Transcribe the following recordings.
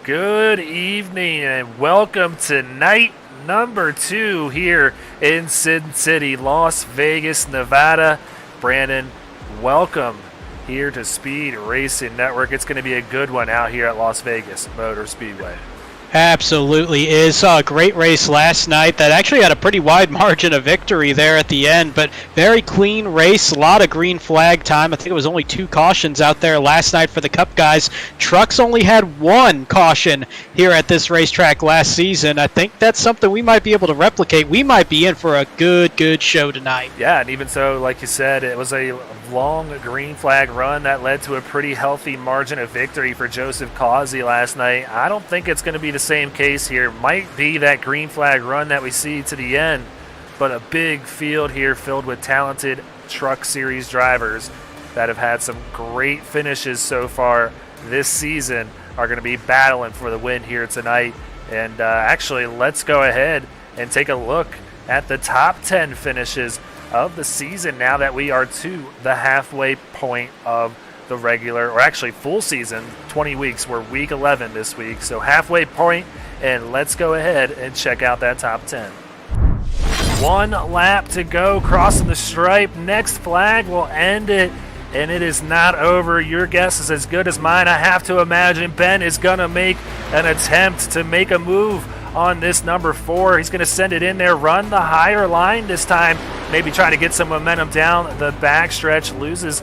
Good evening and welcome to night number 2 here in Sin City, Las Vegas, Nevada. Brandon, welcome here to Speed Racing Network. It's going to be a good one out here at Las Vegas Motor Speedway. Absolutely is. Saw a great race last night that actually had a pretty wide margin of victory there at the end, but very clean race, a lot of green flag time. I think it was only 2 cautions out there last night for the Cup guys. Trucks only had 1 caution here at this racetrack last season. I think that's something we might be able to replicate. We might be in for a good show tonight. Yeah, and even so, like you said, it was a long green flag run that led to a pretty healthy margin of victory for Joseph Causey last night. I don't think it's going to be the same case here. Might be that green flag run that we see to the end, but a big field here filled with talented truck series drivers that have had some great finishes so far this season are going to be battling for the win here tonight. And actually, let's go ahead and take a look at the top 10 finishes of the season now that we are to the halfway point of the regular, or actually full season, 20 weeks. We're week 11 this week, so halfway point, and let's go ahead and check out that top 10. 1 lap to go, crossing the stripe. Next flag will end it, and it is not over. Your guess is as good as mine. I have to imagine Ben is going to make an attempt to make a move on this number 4. He's going to send it in there, run the higher line this time, maybe trying to get some momentum down the backstretch. Loses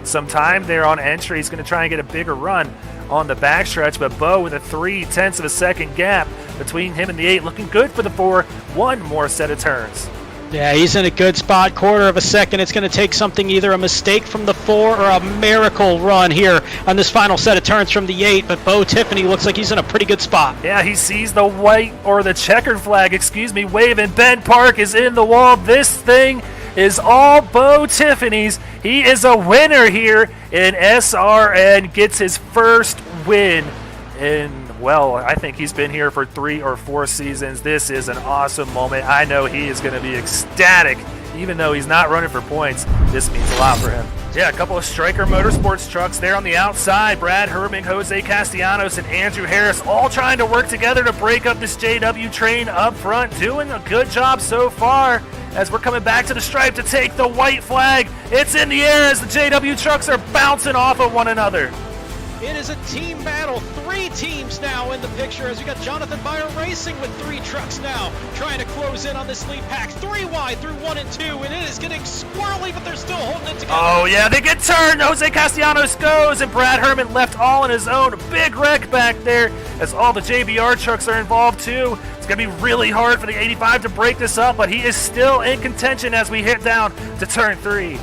some time there on entry. He's going to try and get a bigger run on the backstretch, but Bo with a 0.3 of a second gap between him and the 8, looking good for the 4. 1 more set of turns. Yeah, he's in a good spot, 1/4 of a second. It's going to take something, either a mistake from the 4 or a miracle run here on this final set of turns from the 8, but Bo Tiffany looks like he's in a pretty good spot. Yeah, he sees the white, or the checkered flag, waving. Ben Park is in the wall. This thing is all Bo Tiffany's. He is a winner here, and SRN gets his first win in, well, I think he's been here for 3 or 4 seasons. This is an awesome moment. I know he is going to be ecstatic, even though he's not running for points. This means a lot for him. Yeah, a couple of Striker Motorsports trucks there on the outside. Brad Herman, Jose Castellanos, and Andrew Harris all trying to work together to break up this JW train up front. Doing a good job so far as we're coming back to the stripe to take the white flag. It's in the air as the JW trucks are bouncing off of one another. It is a team battle. 3 teams now in the picture as we got Jonathan Meyer Racing with 3 trucks now trying to close in on this lead pack. 3 wide through 1 and 2, and it is getting squirrely, but they're still holding it together. Oh yeah, they get turned. Jose Castellanos goes, and Brad Herman left all on his own. A big wreck back there as all the JBR trucks are involved too. It's going to be really hard for the 85 to break this up, but he is still in contention as we hit down to turn 3.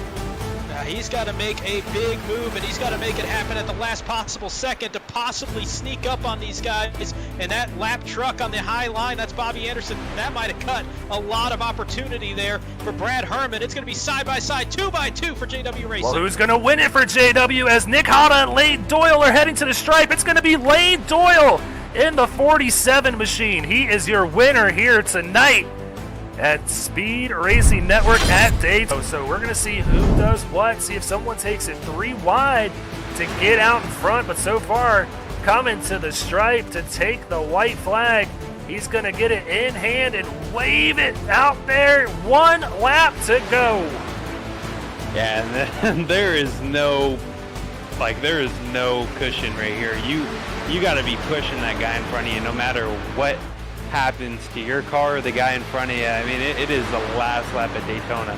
He's got to make a big move, and he's got to make it happen at the last possible second to possibly sneak up on these guys. And that lap truck on the high line, that's Bobby Anderson. That might have cut a lot of opportunity there for Brad Herman. It's going to be side by side, 2 by 2 for JW Racing. Well, who's going to win it for JW as Nick Hada and Lane Doyle are heading to the stripe? It's going to be Lane Doyle in the 47 machine. He is your winner here tonight at Speed Racing Network at Daytona. So we're going to see who does what, see if someone takes it 3 wide to get out in front. But so far, coming to the stripe to take the white flag, he's going to get it in hand and wave it out there. 1 lap to go. Yeah, and there is no cushion right here. You got to be pushing that guy in front of you no matter what happens to your car or the guy in front of you. I mean, it is the last lap at Daytona.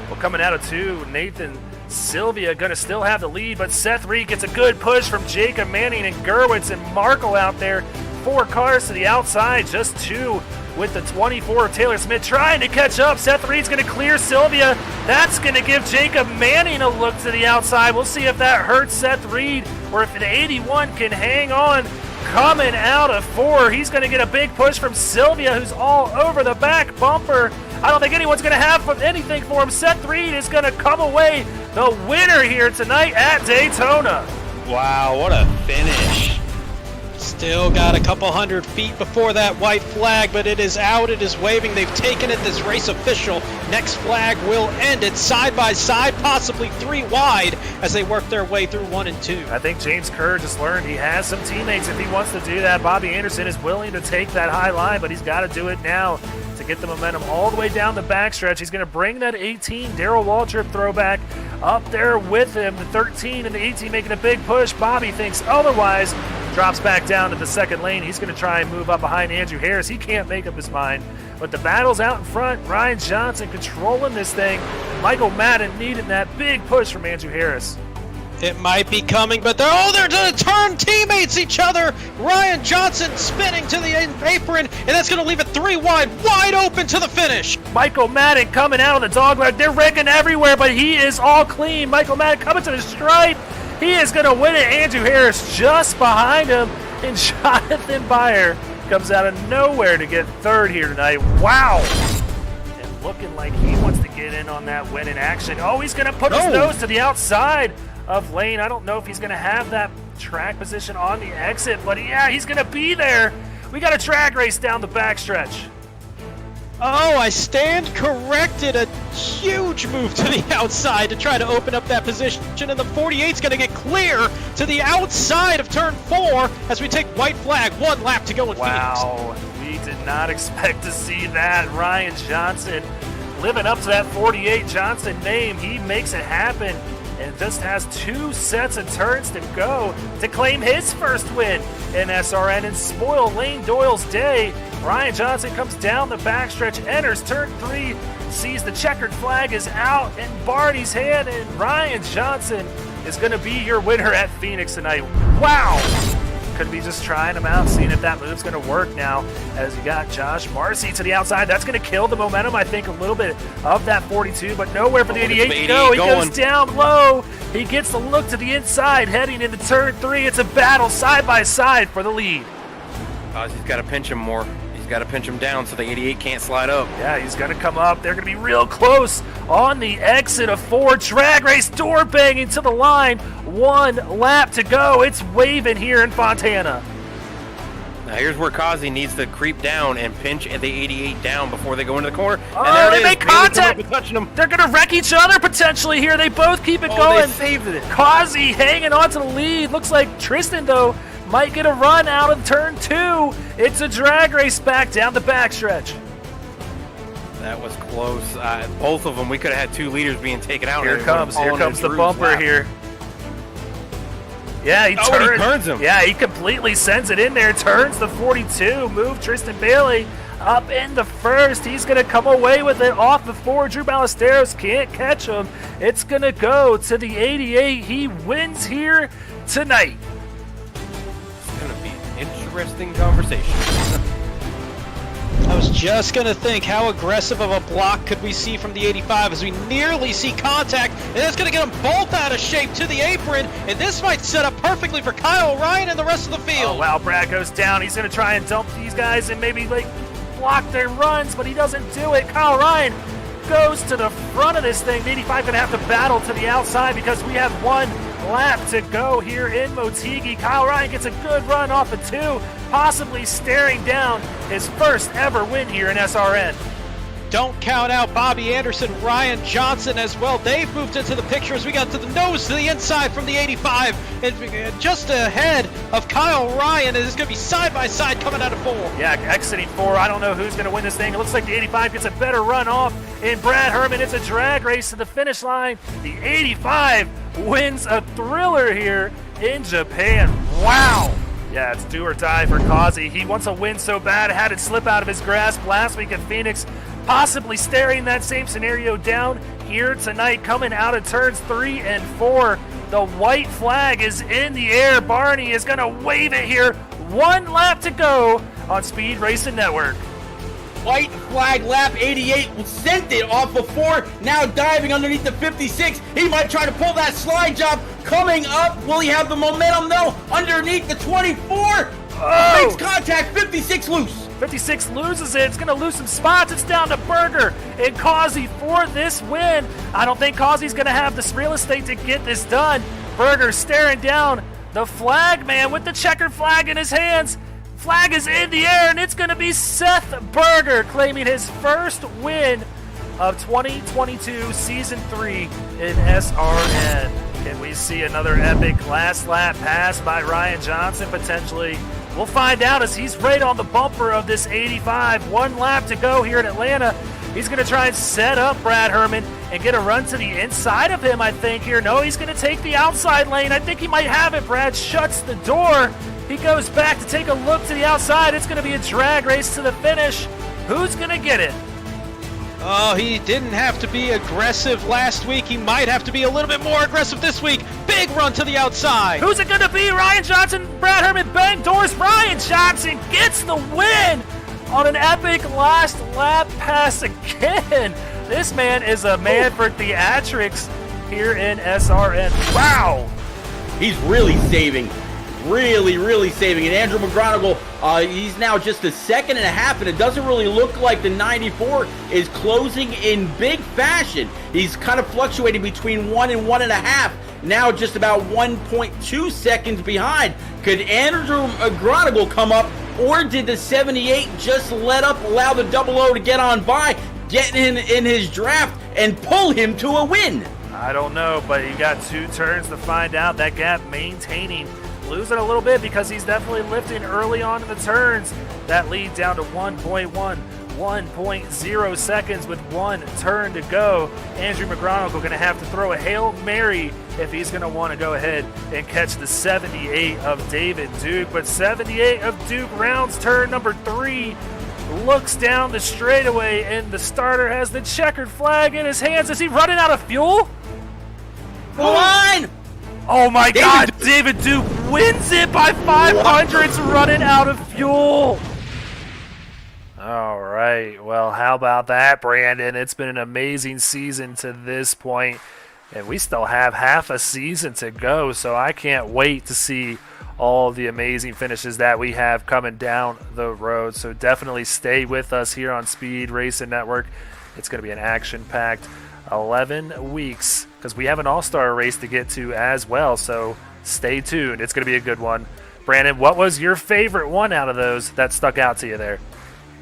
Well, coming out of 2, Nathan Sylvia going to still have the lead, but Seth Reed gets a good push from Jacob Manning and Gerwitz and Markle out there. 4 cars to the outside, just 2 with the 24 of Taylor Smith trying to catch up. Seth Reed's going to clear Sylvia. That's going to give Jacob Manning a look to the outside. We'll see if that hurts Seth Reed or if the 81 can hang on. Coming out of 4, he's going to get a big push from Sylvia, who's all over the back bumper. I don't think anyone's going to have anything for him. Seth Reed is going to come away the winner here tonight at Daytona. Wow, what a finish. Still got a couple hundred feet before that white flag, but it is out, it is waving, they've taken it, this race official. Next flag will end it side by side, possibly 3 wide as they work their way through 1 and 2. I think James Kerr just learned he has some teammates if he wants to do that. Bobby Anderson is willing to take that high line, but he's got to do it now to get the momentum all the way down the backstretch. He's going to bring that 18 Darrell Waltrip throwback up there with him. The 13 and the 18 making a big push. Bobby thinks otherwise. Drops back down to the second lane. He's going to try and move up behind Andrew Harris. He can't make up his mind. But the battle's out in front. Ryan Johnson controlling this thing. Michael Madden needing that big push from Andrew Harris. It might be coming, but they're going to turn teammates each other. Ryan Johnson spinning to the apron, and that's going to leave it 3 wide open to the finish. Michael Madden coming out of the dog leg. They're wrecking everywhere, but he is all clean. Michael Madden coming to the stripe. He is going to win it. Andrew Harris just behind him, and Jonathan Byer comes out of nowhere to get third here tonight. Wow. And looking like he wants to get in on that win in action. Oh, he's going to put his nose to the outside of lane. I don't know if he's going to have that track position on the exit, but yeah, he's going to be there. We got a drag race down the backstretch. Oh, I stand corrected. A huge move to the outside to try to open up that position, and the 48's going to get clear to the outside of turn 4 as we take white flag. 1 lap to go in Phoenix. Wow, we did not expect to see that. Ryan Johnson living up to that 48 Johnson name. He makes it happen and just has 2 sets of turns to go to claim his first win in SRN and spoil Lane Doyle's day. Ryan Johnson comes down the backstretch, enters turn 3, sees the checkered flag is out in Barney's hand, and Ryan Johnson is going to be your winner at Phoenix tonight. Wow! Could be just trying him out, seeing if that move's going to work now as you got Josh Marcy to the outside. That's going to kill the momentum, I think, a little bit of that 42, but nowhere for the 88 to go. He goes down low. He gets the look to the inside, heading into turn 3. It's a battle side by side for the lead. He's got to pinch him more. He's got to pinch him down so the 88 can't slide up. Yeah, he's going to come up. They're going to be real close on the exit of 4. Drag race door banging to the line. 1 lap to go. It's waving here in Fontana. Now here's where Kazi needs to creep down and pinch the 88 down before they go into the corner. Oh, and there they it make is. contact. Touching them. They're going to wreck each other potentially here. They both keep it going. They saved it. Kazi hanging on to the lead. Looks like Tristan, though, might get a run out of turn 2. It's a drag race back down the backstretch. That was close. Both of them, we could have had 2 leaders being taken out. Here comes the bumper here. Yeah, he turns him. Yeah, he completely sends it in there. Turns the 42. Move Tristan Bailey up in the first. He's going to come away with it off the 4. Drew Ballesteros can't catch him. It's going to go to the 88. He wins here tonight. It's going to be an interesting conversation. I was just going to think, how aggressive of a block could we see from the 85 as we nearly see contact, and that's going to get them both out of shape to the apron, and this might set up perfectly for Kyle Ryan and the rest of the field. Oh, wow, Brad goes down. He's going to try and dump these guys and maybe block their runs, but he doesn't do it. Kyle Ryan goes to the front of this thing. The 85 going to have to battle to the outside because we have 1 lap to go here in Motegi. Kyle Ryan gets a good run off of 2, possibly staring down his first ever win here in SRN. Don't count out Bobby Anderson, Ryan Johnson as well. They've moved into the picture as we got to the nose to the inside from the 85. And just ahead of Kyle Ryan, it's going to be side by side coming out of 4. Yeah, exiting 4. I don't know who's going to win this thing. It looks like the 85 gets a better run off in Brad Herman. It's a drag race to the finish line. The 85 wins a thriller here in Japan. Wow. Yeah, it's do or die for Kazi. He wants a win so bad, had it slip out of his grasp last week at Phoenix, possibly staring that same scenario down here tonight, coming out of turns 3 and 4. The white flag is in the air. Barney is going to wave it here. 1 lap to go on Speed Racing Network. White flag lap 88 sent it off of 4, now diving underneath the 56. He might try to pull that slide job. Coming up, will he have the momentum though? Underneath the 24, makes contact, 56 loose. 56 loses it. It's going to lose some spots. It's down to Berger and Kazi for this win. I don't think Kazi's going to have this real estate to get this done. Berger staring down the flag man with the checkered flag in his hands. Flag is in the air, and it's going to be Seth Berger claiming his first win of 2022 Season 3 in SRN. Can we see another epic last lap pass by Ryan Johnson potentially? We'll find out as he's right on the bumper of this 85. 1 lap to go here in Atlanta. He's going to try and set up Brad Herman and get a run to the inside of him, I think, here. No, he's going to take the outside lane. I think he might have it. Brad shuts the door. He goes back to take a look to the outside. It's going to be a drag race to the finish. Who's going to get it? Oh, he didn't have to be aggressive last week. He might have to be a little bit more aggressive this week. Big run to the outside. Who's it going to be? Ryan Johnson, Brad Herman, bang doors. Ryan Johnson gets the win on an epic last lap pass again. This man is a man for theatrics here in SRN. Wow. He's really saving. Really saving. And Andrew McGonigal, he's now just a second and a half, and it doesn't really look like the 94 is closing in big fashion. He's kind of fluctuating between 1 and 1.5, now just about 1.2 seconds behind. Could Andrew McGonigal come up, or did the 78 just allow the 00 to get on by, get in his draft, and pull him to a win? I don't know, but you got 2 turns to find out. That gap maintaining. Losing a little bit because he's definitely lifting early on in the turns. That lead down to 1.0 seconds with 1 turn to go. Andrew McGonigal going to have to throw a Hail Mary if he's going to want to go ahead and catch the 78 of David Duke. But 78 of Duke rounds turn number 3. Looks down the straightaway, and the starter has the checkered flag in his hands. Is he running out of fuel? The line! Oh my God, David Duke wins it by 500s, running out of fuel. All right, well, how about that, Brandon? It's been an amazing season to this point, and we still have half a season to go, so I can't wait to see all the amazing finishes that we have coming down the road. So definitely stay with us here on Speed Racing Network. It's going to be an action-packed 11 weeks because we have an all-star race to get to as well, so stay tuned. It's going to be a good one. Brandon, what was your favorite one out of those that stuck out to you there?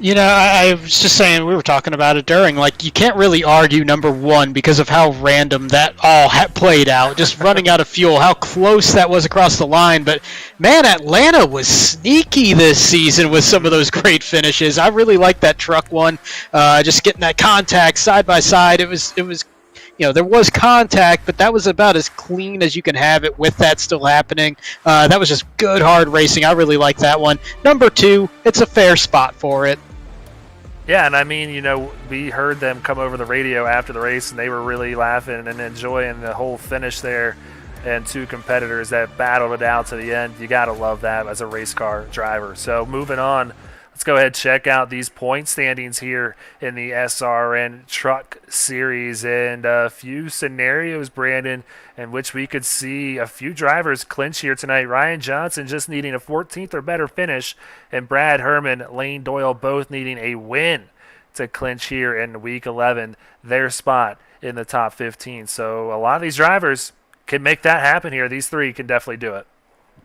You know, I was just saying, we were talking about it during, like, you can't really argue number 1 because of how random that all played out. Just running out of fuel, how close that was across the line. But, man, Atlanta was sneaky this season with some of those great finishes. I really liked that truck one. Just getting that contact side by side. It was, you know, there was contact, but that was about as clean as you can have it with that still happening. That was just good, hard racing. I really like that one. Number 2, it's a fair spot for it. Yeah, and I mean, you know, we heard them come over the radio after the race, and they were really laughing and enjoying the whole finish there. And 2 competitors that battled it out to the end. You got to love that as a race car driver. So moving on, let's go ahead and check out these point standings here in the SRN Truck Series, and a few scenarios, Brandon, in which we could see a few drivers clinch here tonight. Ryan Johnson just needing a 14th or better finish, and Brad Herman, Lane Doyle both needing a win to clinch here in Week 11 their spot in the top 15. So a lot of these drivers can make that happen here. These 3 can definitely do it.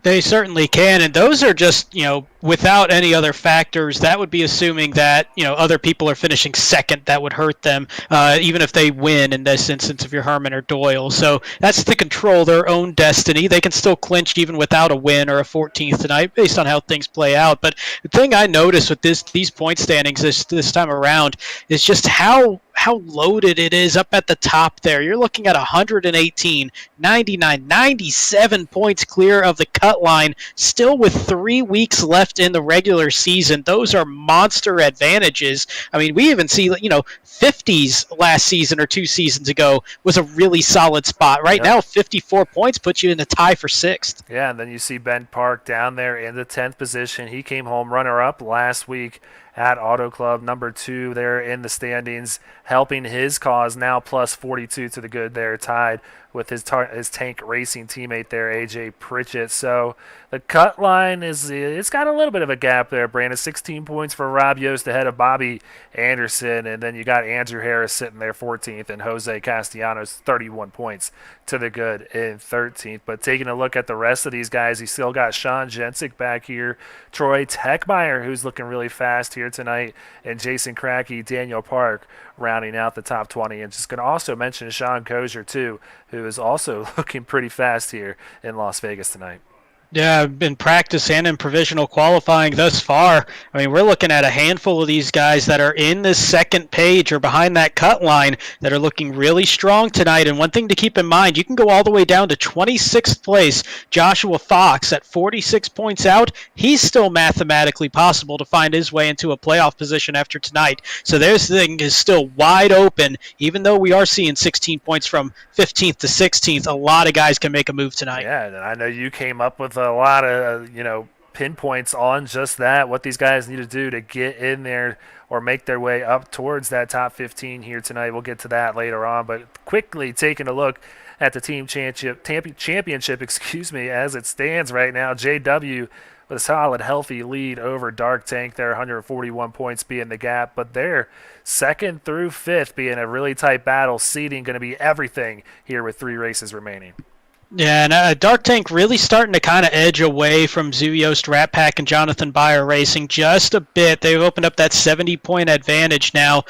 They certainly can, and those are just, you know, without any other factors. That would be assuming that, you know, other people are finishing second. That would hurt them, even if they win in this instance if you're Herman or Doyle. So that's to control their own destiny. They can still clinch even without a win or a 14th tonight based on how things play out. But the thing I noticed with these point standings this time around is just how loaded it is up at the top there. You're looking at 118, 99, 97 points clear of the cut line, still with 3 weeks left in the regular season. Those are monster advantages. I mean, we even see, you know, 50s last season or 2 seasons ago was a really solid spot. Right now, 54 points puts you in the tie for 6th. Yeah, and then you see Ben Park down there in the 10th position. He came home runner-up last week at Auto Club, number 2 there in the standings, helping his cause now plus 42 to the good there, tied with his Tank Racing teammate there, AJ Pritchett. So the cut line it's got a little bit of a gap there, Brandon. 16 points for Rob Yost ahead of Bobby Anderson, and then you got Andrew Harris sitting there 14th, and Jose Castellanos 31 points to the good in 13th. But taking a look at the rest of these guys, you still got Sean Jensick back here, Troy Techmeyer, who's looking really fast here tonight, and Jason Crackey, Daniel Park rounding out the top 20. And just going to also mention Sean Kozier too, who is also looking pretty fast here in Las Vegas tonight. Yeah, in practice and in provisional qualifying thus far. I mean, we're looking at a handful of these guys that are in this second page or behind that cut line that are looking really strong tonight. And one thing to keep in mind, you can go all the way down to 26th place. Joshua Fox at 46 points out. He's still mathematically possible to find his way into a playoff position after tonight. So this thing is still wide open. Even though we are seeing 16 points from 15th to 16th, a lot of guys can make a move tonight. Yeah, and I know you came up with a lot of pinpoints on just that, what these guys need to do to get in there or make their way up towards that top 15 here tonight. We'll get to that later on, but quickly taking a look at the team championship, as it stands right now. JW with a solid, healthy lead over Dark Tank there, 141 points being the gap, but they're second through fifth being a really tight battle. Seeding going to be everything here with 3 races remaining. Yeah, and Dark Tank really starting to kind of edge away from Zooyost, Rat Pack, and Jonathan Byer Racing just a bit. They've opened up that 70-point advantage now,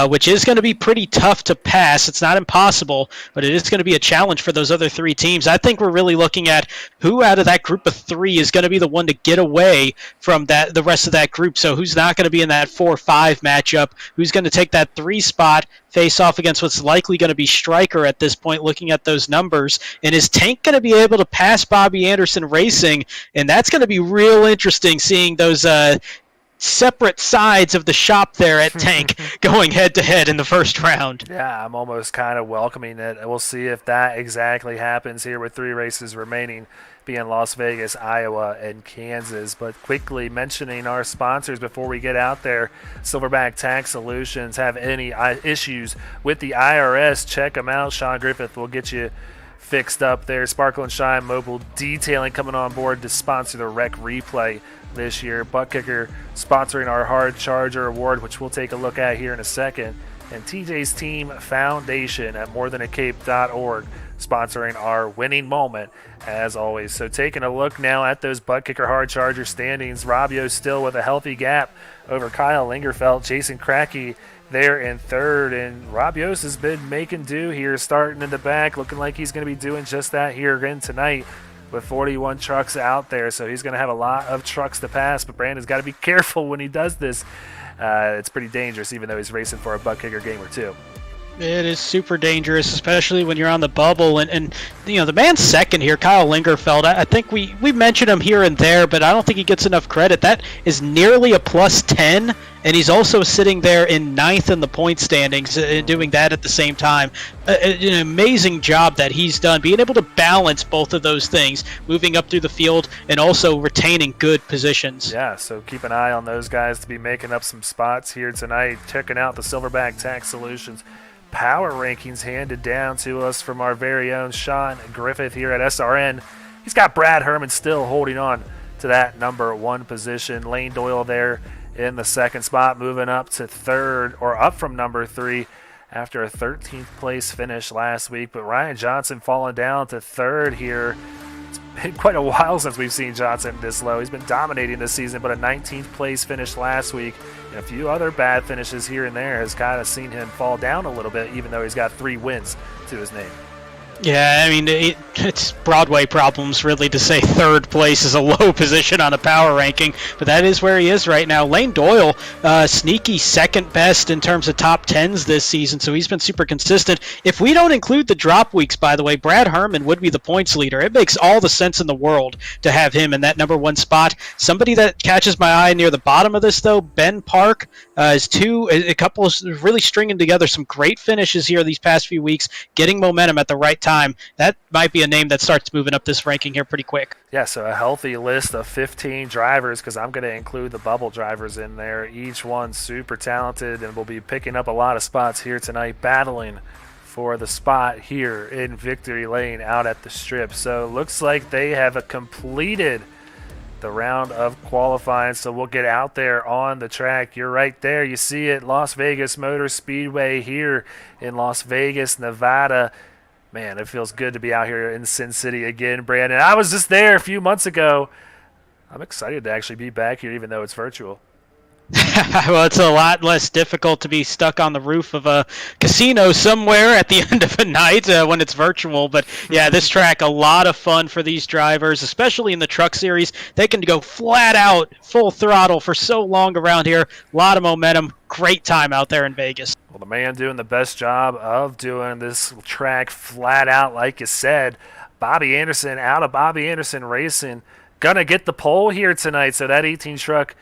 which is going to be pretty tough to pass. It's not impossible, but it is going to be a challenge for those other 3 teams. I think we're really looking at who out of that group of 3 is going to be the one to get away from the rest of that group. So who's not going to be in that 4-5 matchup? Who's going to take that 3 spot, face off against what's likely going to be Striker at this point, looking at those numbers, and is Tank going to be able to pass Bobby Anderson Racing? And that's going to be real interesting, seeing those separate sides of the shop there at Tank going head-to-head in the first round. Yeah, I'm almost kind of welcoming it. We'll see if that exactly happens here with 3 races remaining, being Las Vegas, Iowa, and Kansas. But quickly mentioning our sponsors before we get out there, Silverback Tax Solutions. Have any issues with the IRS, check them out. Sean Griffith will get you fixed up there. Sparkle and Shine Mobile Detailing coming on board to sponsor the Rec Replay this year. Butt Kicker sponsoring our Hard Charger Award, which we'll take a look at here in a second. And TJ's Team Foundation at morethan-a-cape.org sponsoring our winning moment, as always. So taking a look now at those Butt Kicker Hard Charger standings, Robio still with a healthy gap over Kyle Lingerfeld. Jason Crackey there in third, and Rob Yost has been making do here, starting in the back, looking like he's going to be doing just that here again tonight with 41 trucks out there. So he's going to have a lot of trucks to pass, but Brandon's got to be careful when he does this. It's pretty dangerous, even though he's racing for a Butt Kicker game or 2. It is super dangerous, especially when you're on the bubble. And the man's second here, Kyle Lingerfeld, I think we mention him here and there, but I don't think he gets enough credit. That is nearly a plus 10, and he's also sitting there in 9th in the point standings and doing that at the same time. An amazing job that he's done, being able to balance both of those things, moving up through the field and also retaining good positions. Yeah, so keep an eye on those guys to be making up some spots here tonight. Checking out the Silverback Tax Solutions power rankings handed down to us from our very own Sean Griffith here at SRN. He's got Brad Herman still holding on to that number 1 position. Lane Doyle there in the second spot, moving up to third, or up from number 3 after a 13th place finish last week. But Ryan Johnson falling down to third here. It's been quite a while since we've seen Johnson this low. He's been dominating this season, but a 19th place finish last week and a few other bad finishes here and there has kind of seen him fall down a little bit, even though he's got 3 wins to his name. Yeah, I mean, it's Broadway problems, really, to say third place is a low position on a power ranking, but that is where he is right now. Lane Doyle, sneaky second best in terms of top 10s this season, so he's been super consistent. If we don't include the drop weeks, by the way, Brad Herman would be the points leader. It makes all the sense in the world to have him in that number 1 spot. Somebody that catches my eye near the bottom of this, though, Ben Park, is a couple of really stringing together some great finishes here these past few weeks, getting momentum at the right time. time, that might be a name that starts moving up this ranking here pretty quick. Yeah, so a healthy list of 15 drivers, because I'm going to include the bubble drivers in there. Each one super talented, and will be picking up a lot of spots here tonight, battling for the spot here in Victory Lane out at the strip. So looks like they have completed the round of qualifying, so we'll get out there on the track. You're right there. You see it, Las Vegas Motor Speedway here in Las Vegas, Nevada. Man, it feels good to be out here in Sin City again, Brandon. I was just there a few months ago. I'm excited to actually be back here, even though it's virtual. Well, it's a lot less difficult to be stuck on the roof of a casino somewhere at the end of a night when it's virtual. But yeah, this track, a lot of fun for these drivers, especially in the truck series. They can go flat out, full throttle for so long around here. A lot of momentum. Great time out there in Vegas. Well, the man doing the best job of doing this track flat out, like you said, Bobby Anderson out of Bobby Anderson Racing. Gonna get the pole here tonight, so that 18 truck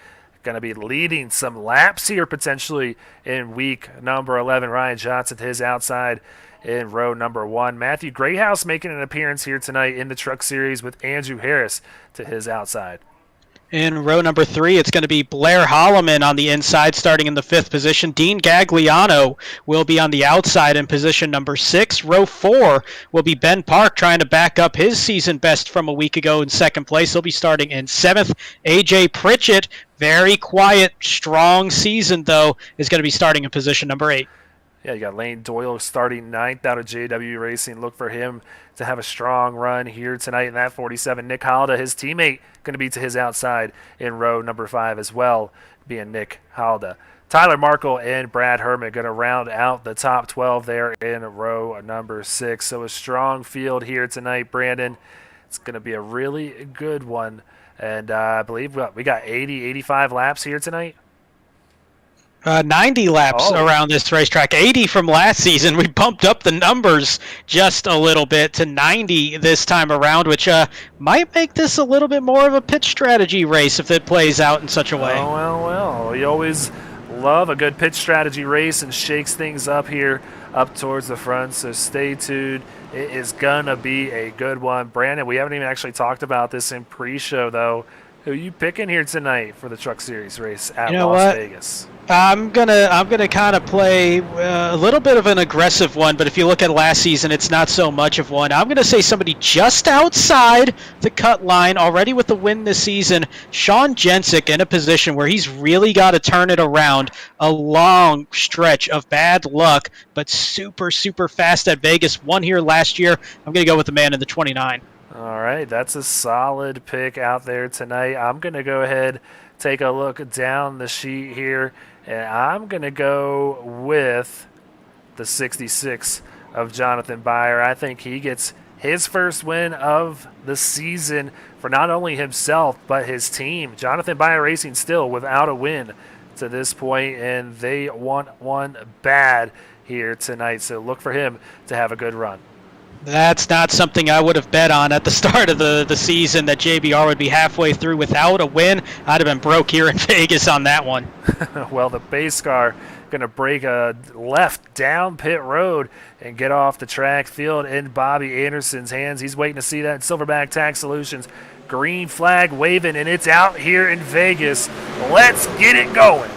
going to be leading some laps here potentially in week number 11. Ryan Johnson to his outside in row number 1. Matthew Grayhouse making an appearance here tonight in the truck series with Andrew Harris to his outside. In row number 3, it's going to be Blair Holloman on the inside, starting in the 5th position. Dean Gagliano will be on the outside in position number 6. Row 4 will be Ben Park trying to back up his season best from a week ago in 2nd place. He'll be starting in 7th. AJ Pritchett, very quiet, strong season, though, is going to be starting in position number 8. Yeah, you got Lane Doyle starting 9th out of JW Racing. Look for him to have a strong run here tonight in that 47. Nick Halda, his teammate, going to be to his outside in row number 5 as well, being Nick Halda. Tyler Markle and Brad Herman going to round out the top 12 there in row number 6. So a strong field here tonight, Brandon. It's going to be a really good one. And I believe we got 80, 85 laps here tonight. 90 laps around this racetrack. 80 from last season. We bumped up the numbers just a little bit to 90 this time around, which might make this a little bit more of a pit strategy race if it plays out in such a way. Oh, well. We always love a good pit strategy race and shakes things up here up towards the front, so stay tuned. It is going to be a good one. Brandon, we haven't even actually talked about this in pre-show, though. Who are you picking here tonight for the Truck Series race at Las Vegas? I'm gonna kind of play a little bit of an aggressive one, but if you look at last season, it's not so much of one. I'm gonna say somebody just outside the cut line, already with the win this season. Sean Jensick in a position where he's really got to turn it around. A long stretch of bad luck, but super, super fast at Vegas. Won here last year. I'm gonna go with the man in the 29. All right, that's a solid pick out there tonight. I'm gonna go ahead, take a look down the sheet here. And I'm going to go with the 66 of Jonathan Byer. I think he gets his first win of the season for not only himself, but his team. Jonathan Byer Racing still without a win to this point, and they want one bad here tonight. So look for him to have a good run. That's not something I would have bet on at the start of the season, that JBR would be halfway through without a win. I'd have been broke here in Vegas on that one. Well, the base car going to break a left down pit road and get off the track. Field in Bobby Anderson's hands. He's waiting to see that. Silverback Tax Solutions. Green flag waving, and it's out here in Vegas. Let's get it going.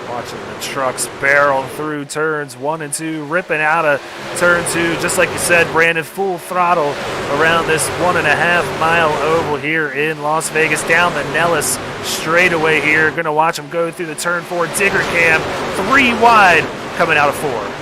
Watching the trucks barrel through turns 1 and 2, ripping out of turn 2, just like you said, Brandon, full throttle around this 1.5 mile oval here in Las Vegas, down the Nellis straightaway here. Going to watch them go through the turn 4 digger cam, 3 wide, coming out of 4.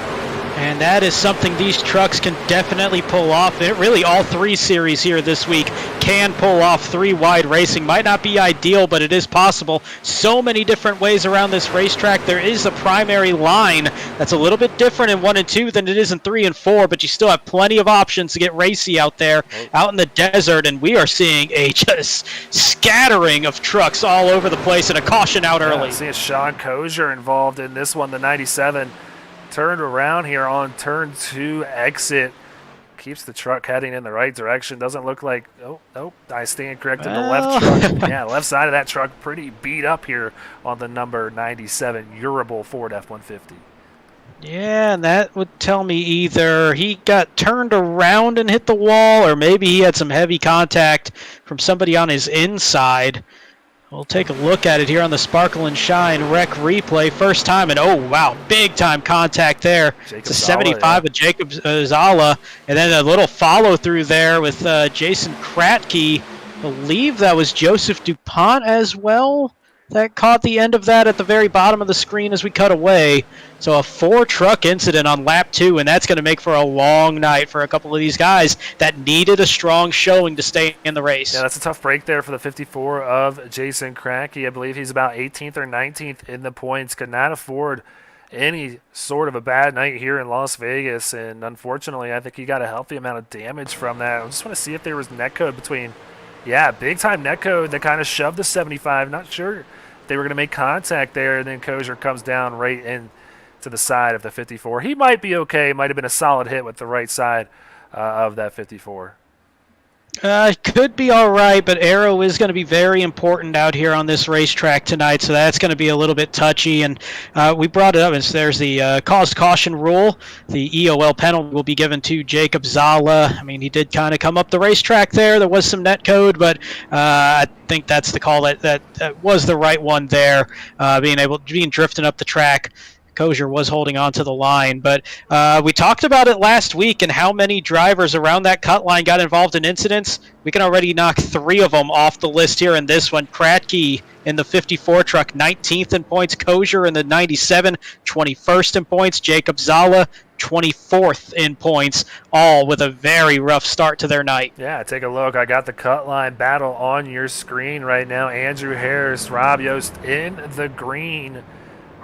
And that is something these trucks can definitely pull off. Really, all 3 series here this week can pull off 3 wide racing. Might not be ideal, but it is possible. So many different ways around this racetrack. There is a primary line that's a little bit different in 1 and 2 than it is in 3 and 4, but you still have plenty of options to get racy out there, out in the desert, and we are seeing a just scattering of trucks all over the place and a caution out early. Seeing Sean Kozier involved in this one, the 97. Turned around here on turn 2 exit. keeps the truck heading in the right direction. Doesn't look like, oh, nope, I stand corrected. The left truck, yeah, left side of that truck pretty beat up here on the number 97 Urable Ford F-150. Yeah, and that would tell me either he got turned around and hit the wall, or maybe he had some heavy contact from somebody on his inside. We'll take a look at it here on the Sparkle and Shine Rec replay. First time, and oh, wow, big-time contact there. It's a 75 with Jacob Zala, and then a little follow-through there with Jason Kratke. I believe that was Joseph DuPont as well. That caught the end of that at the very bottom of the screen as we cut away. So a 4-truck incident on lap 2, and that's going to make for a long night for a couple of these guys that needed a strong showing to stay in the race. Yeah, that's a tough break there for the 54 of Jason Kratke. I believe he's about 18th or 19th in the points. Could not afford any sort of a bad night here in Las Vegas, and unfortunately, I think he got a healthy amount of damage from that. I just want to see if there was netcode between. Yeah, big-time netcode that kind of shoved the 75. Not sure if they were going to make contact there, and then Kosher comes down right in to the side of the 54. He might be okay. Might have been a solid hit with the right side of that 54. Could be all right, but aero is going to be very important out here on this racetrack tonight, so that's going to be a little bit touchy. And we brought it up, there's the caused caution rule. The EOL penalty will be given to Jacob Zala. I mean, he did kind of come up the racetrack there. There was some net code, but I think that's the call that was the right one there, being drifting up the track. Kosher was holding on to the line, but we talked about it last week and how many drivers around that cut line got involved in incidents. We can already knock 3 of them off the list here in this one. Kratke in the 54 truck, 19th in points. Kosher in the 97, 21st in points. Jacob Zala, 24th in points, all with a very rough start to their night. Yeah, take a look. I got the cut line battle on your screen right now. Andrew Harris, Rob Yost in the green.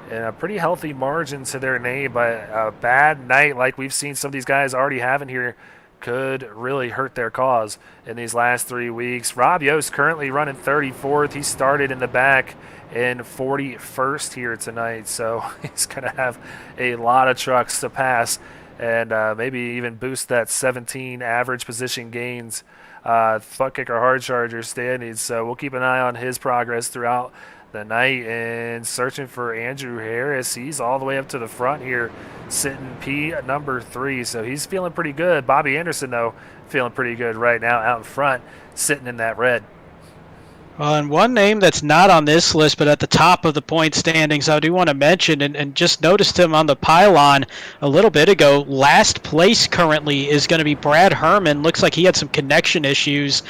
And a pretty healthy margin to their name, but a bad night like we've seen some of these guys already having here could really hurt their cause in these last 3 weeks. Rob Yost currently running 34th. He started in the back in 41st here tonight, so he's going to have a lot of trucks to pass and maybe even boost that 17 average position gains Fuck Kicker Hard Charger standings. So we'll keep an eye on his progress throughout the night and searching for Andrew Harris. He's all the way up to the front here, sitting P number 3, so he's feeling pretty good. Bobby Anderson, though, feeling pretty good right now out in front, sitting in that red. And one name that's not on this list, but at the top of the point standings, I do want to mention, and just noticed him on the pylon a little bit ago. Last place currently is going to be Brad Herman. Looks like he had some connection issues,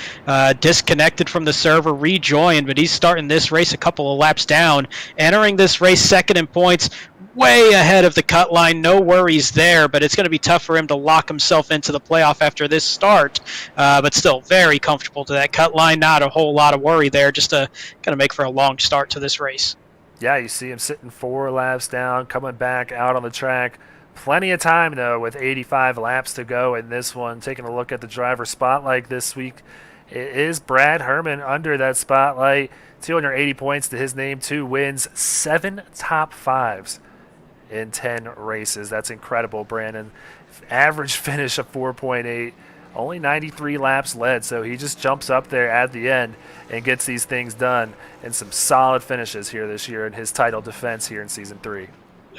disconnected from the server, rejoined, but he's starting this race a couple of laps down. Entering this race second in points, way ahead of the cut line. No worries there, but it's going to be tough for him to lock himself into the playoff after this start. But still very comfortable to that cut line. Not a whole lot of worry there, just to kind of make for a long start to this race. Yeah, you see him sitting 4 laps down, coming back out on the track. Plenty of time, though, with 85 laps to go in this one. Taking a look at the driver spotlight this week, it is Brad Herman under that spotlight. 280 points to his name, 2 wins, 7 top 5s. In 10 races. That's incredible, Brandon. Average finish of 4.8, only 93 laps led, so he just jumps up there at the end and gets these things done, and some solid finishes here this year in his title defense here in Season 3.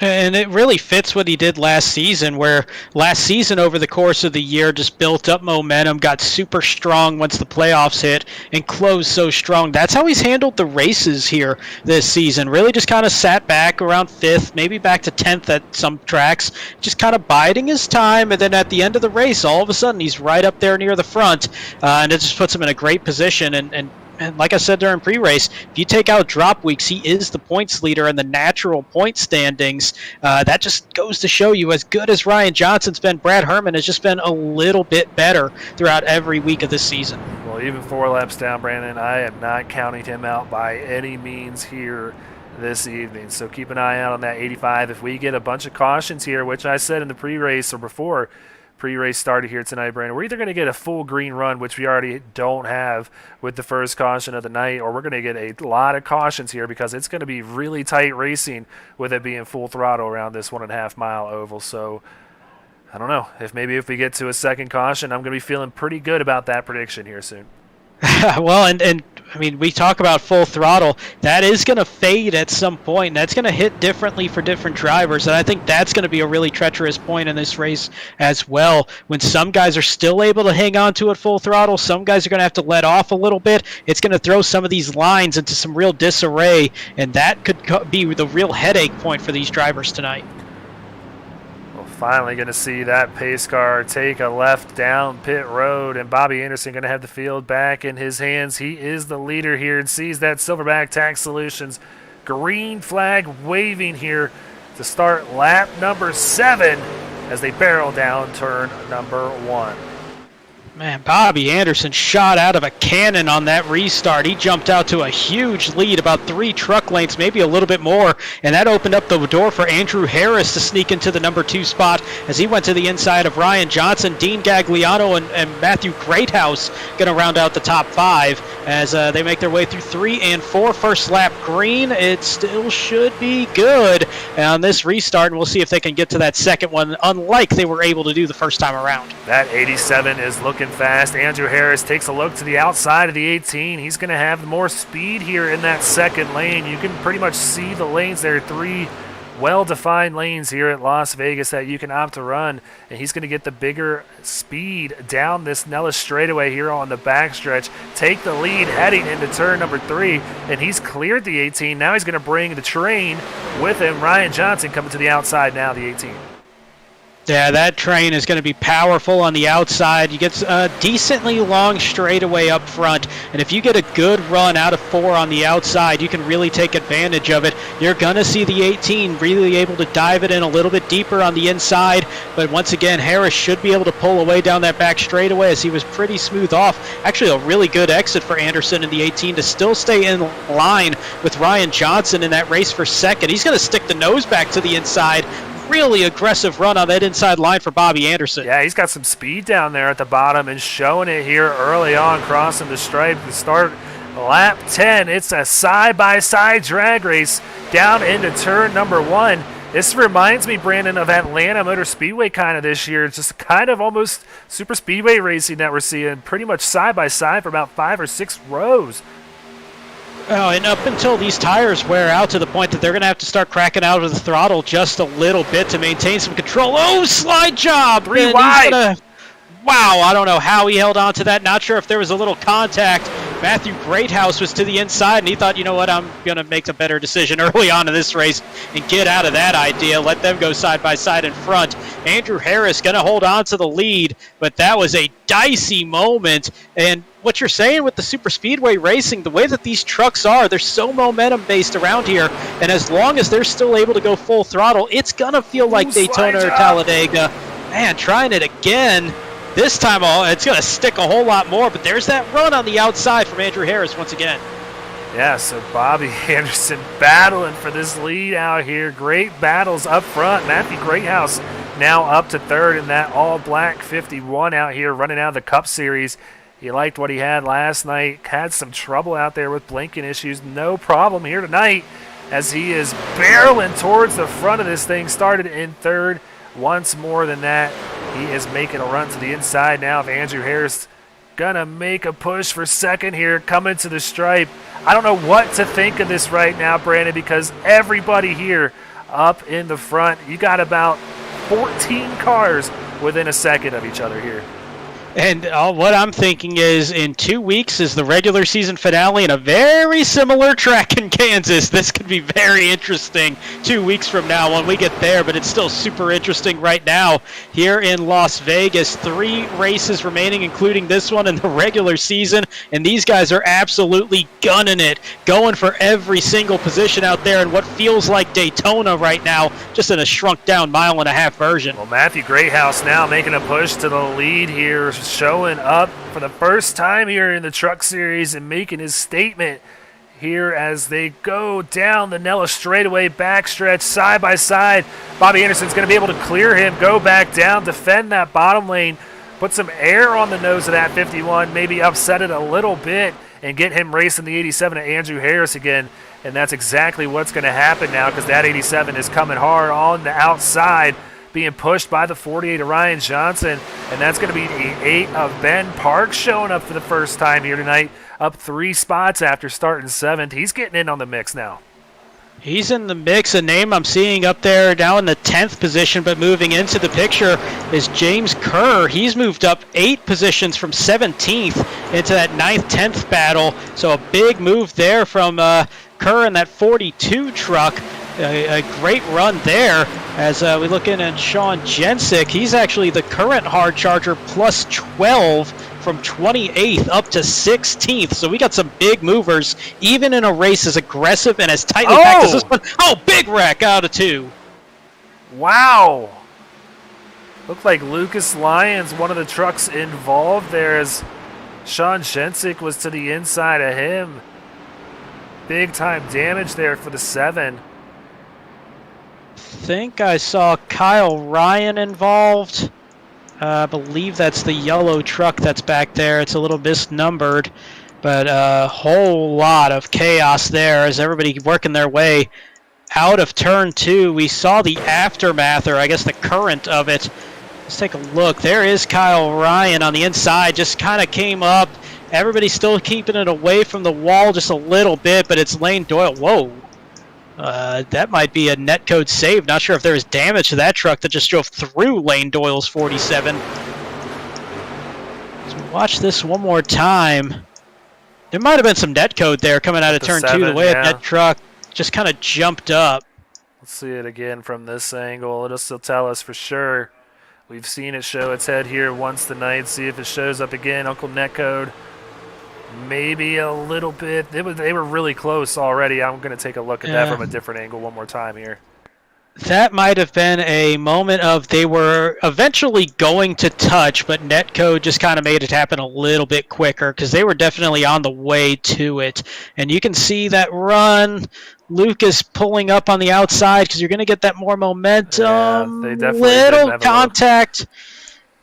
And it really fits what he did last season, where last season over the course of the year just built up momentum, got super strong once the playoffs hit, and closed so strong. That's how he's handled the races here this season. Really just kind of sat back around 5th, maybe back to 10th at some tracks, just kind of biding his time, and then at the end of the race, all of a sudden he's right up there near the front, and it just puts him in a great position. And like I said during pre-race, if you take out drop weeks, he is the points leader in the natural point standings. That just goes to show you, as good as Ryan Johnson's been, Brad Herman has just been a little bit better throughout every week of this season. Well, even 4 laps down, Brandon, I am not counting him out by any means here this evening. So keep an eye out on that 85. If we get a bunch of cautions here, which I said in the pre-race or before pre-race started here tonight, Brandon, we're either going to get a full green run, which we already don't have with the first caution of the night, or we're going to get a lot of cautions here because it's going to be really tight racing with it being full throttle around this 1.5 mile oval. So I don't know. If we get to a second caution, I'm going to be feeling pretty good about that prediction here soon. Well, and I mean, we talk about full throttle. That is going to fade at some point, and that's going to hit differently for different drivers. And I think that's going to be a really treacherous point in this race as well. When some guys are still able to hang on to it full throttle, some guys are going to have to let off a little bit. It's going to throw some of these lines into some real disarray, and that could be the real headache point for these drivers tonight. Finally going to see that pace car take a left down pit road, and Bobby Anderson going to have the field back in his hands. He is the leader here and sees that Silverback Tax Solutions green flag waving here to start lap number 7 as they barrel down turn number 1. Man, Bobby Anderson shot out of a cannon on that restart. He jumped out to a huge lead, about 3 truck lengths, maybe a little bit more, and that opened up the door for Andrew Harris to sneak into the number 2 spot as he went to the inside of Ryan Johnson. Dean Gagliano and Matthew Greathouse going to round out the top 5 as they make their way through 3 and 4. First lap green. It still should be good on this restart, and we'll see if they can get to that second one, unlike they were able to do the first time around. That 87 is looking fast. Andrew Harris takes a look to the outside of the 18. He's going to have more speed here in that second lane. You can pretty much see the lanes. There are 3 well-defined lanes here at Las Vegas that you can opt to run, and he's going to get the bigger speed down this Nellis straightaway here on the backstretch, take the lead heading into turn number 3, and he's cleared the 18. Now he's going to bring the train with him. Ryan Johnson coming to the outside now, the 18. Yeah, that train is going to be powerful on the outside. You get a decently long straightaway up front, and if you get a good run out of 4 on the outside, you can really take advantage of it. You're going to see the 18 really able to dive it in a little bit deeper on the inside, but once again, Harris should be able to pull away down that back straightaway as he was pretty smooth off. Actually, a really good exit for Anderson in the 18 to still stay in line with Ryan Johnson in that race for second. He's going to stick the nose back to the inside. Really aggressive run on that inside line for Bobby Anderson. Yeah, he's got some speed down there at the bottom and showing it here early on, crossing the stripe to start lap 10. It's a side-by-side drag race down into turn number 1. This reminds me, Brandon, of Atlanta Motor Speedway kind of this year. It's just kind of almost super speedway racing that we're seeing, pretty much side-by-side for about 5 or 6 rows. Oh, and up until these tires wear out to the point that they're going to have to start cracking out of the throttle just a little bit to maintain some control. Oh, slide job! 3 wide. Wow, I don't know how he held on to that. Not sure if there was a little contact. Matthew Greathouse was to the inside, and he thought, you know what, I'm going to make a better decision early on in this race and get out of that idea. Let them go side by side in front. Andrew Harris going to hold on to the lead, but that was a dicey moment. And what you're saying with the super speedway racing, the way that these trucks are, they're so momentum based around here, and as long as they're still able to go full throttle, it's going to feel like Daytona or Talladega. Man, trying it again. This time it's going to stick a whole lot more, but there's that run on the outside from Andrew Harris once again. Yeah, so Bobby Anderson battling for this lead out here. Great battles up front. Matthew Greathouse now up to 3rd in that all-black 51 out here running out of the Cup Series. He liked what he had last night. Had some trouble out there with blinking issues. No problem here tonight as he is barreling towards the front of this thing. Started in 3rd. Once more than that, he is making a run to the inside now of Andrew Harris. Gonna make a push for 2nd here, coming to the stripe. I don't know what to think of this right now, Brandon, because everybody here up in the front, you got about 14 cars within a second of each other here. And what I'm thinking is in 2 weeks is the regular season finale in a very similar track in Kansas. This could be very interesting 2 weeks from now when we get there, but it's still super interesting right now here in Las Vegas. 3 races remaining, including this one in the regular season, and these guys are absolutely gunning it, going for every single position out there in what feels like Daytona right now, just in a shrunk-down mile-and-a-half version. Well, Matthew Greathouse now making a push to the lead here, showing up for the first time here in the Truck Series and making his statement here as they go down the Nellis straightaway backstretch side by side. Bobby Anderson's going to be able to clear him, go back down, defend that bottom lane, put some air on the nose of that 51, maybe upset it a little bit and get him racing the 87 to Andrew Harris again. And that's exactly what's going to happen now because that 87 is coming hard on the outside. being pushed by the 48 of Ryan Johnson, and that's going to be the 8 of Ben Parks showing up for the first time here tonight, up 3 spots after starting 7th. He's getting in on the mix now. He's in the mix. A name I'm seeing up there now in the 10th position, but moving into the picture is James Kerr. He's moved up 8 positions from 17th into that 9th, 10th battle. So a big move there from Kerr in that 42 truck. A great run there as we look in at Sean Jensick. He's actually the current hard charger plus 12 from 28th up to 16th. So we got some big movers, even in a race as aggressive and as tightly packed as this one. Oh, big wreck out of 2. Wow. Looked like Lucas Lyons, one of the trucks involved there, as Sean Jensick was to the inside of him. Big time damage there for the 7. Think I saw Kyle Ryan involved. I believe that's the yellow truck that's back there. It's a little misnumbered, but a whole lot of chaos there as everybody working their way out of turn 2. We saw the aftermath, or I guess the current of it. Let's take a look. There is Kyle Ryan on the inside, just kind of came up. Everybody's still keeping it away from the wall just a little bit, but it's Lane Doyle. Whoa. That might be a netcode save. Not sure if there was damage to that truck that just drove through Lane Doyle's 47. So watch this one more time. There might have been some netcode there coming out of turn 2. The way that truck just kind of jumped up. Let's see it again from this angle. It'll still tell us for sure. We've seen it show its head here once tonight. See if it shows up again. Uncle Netcode. Maybe a little bit. They were really close already. I'm going to take a look at that from a different angle one more time here. That might have been a moment of they were eventually going to touch, but netcode just kind of made it happen a little bit quicker because they were definitely on the way to it. And you can see that run. Lucas pulling up on the outside because you're going to get that more momentum. Yeah, they definitely little contact.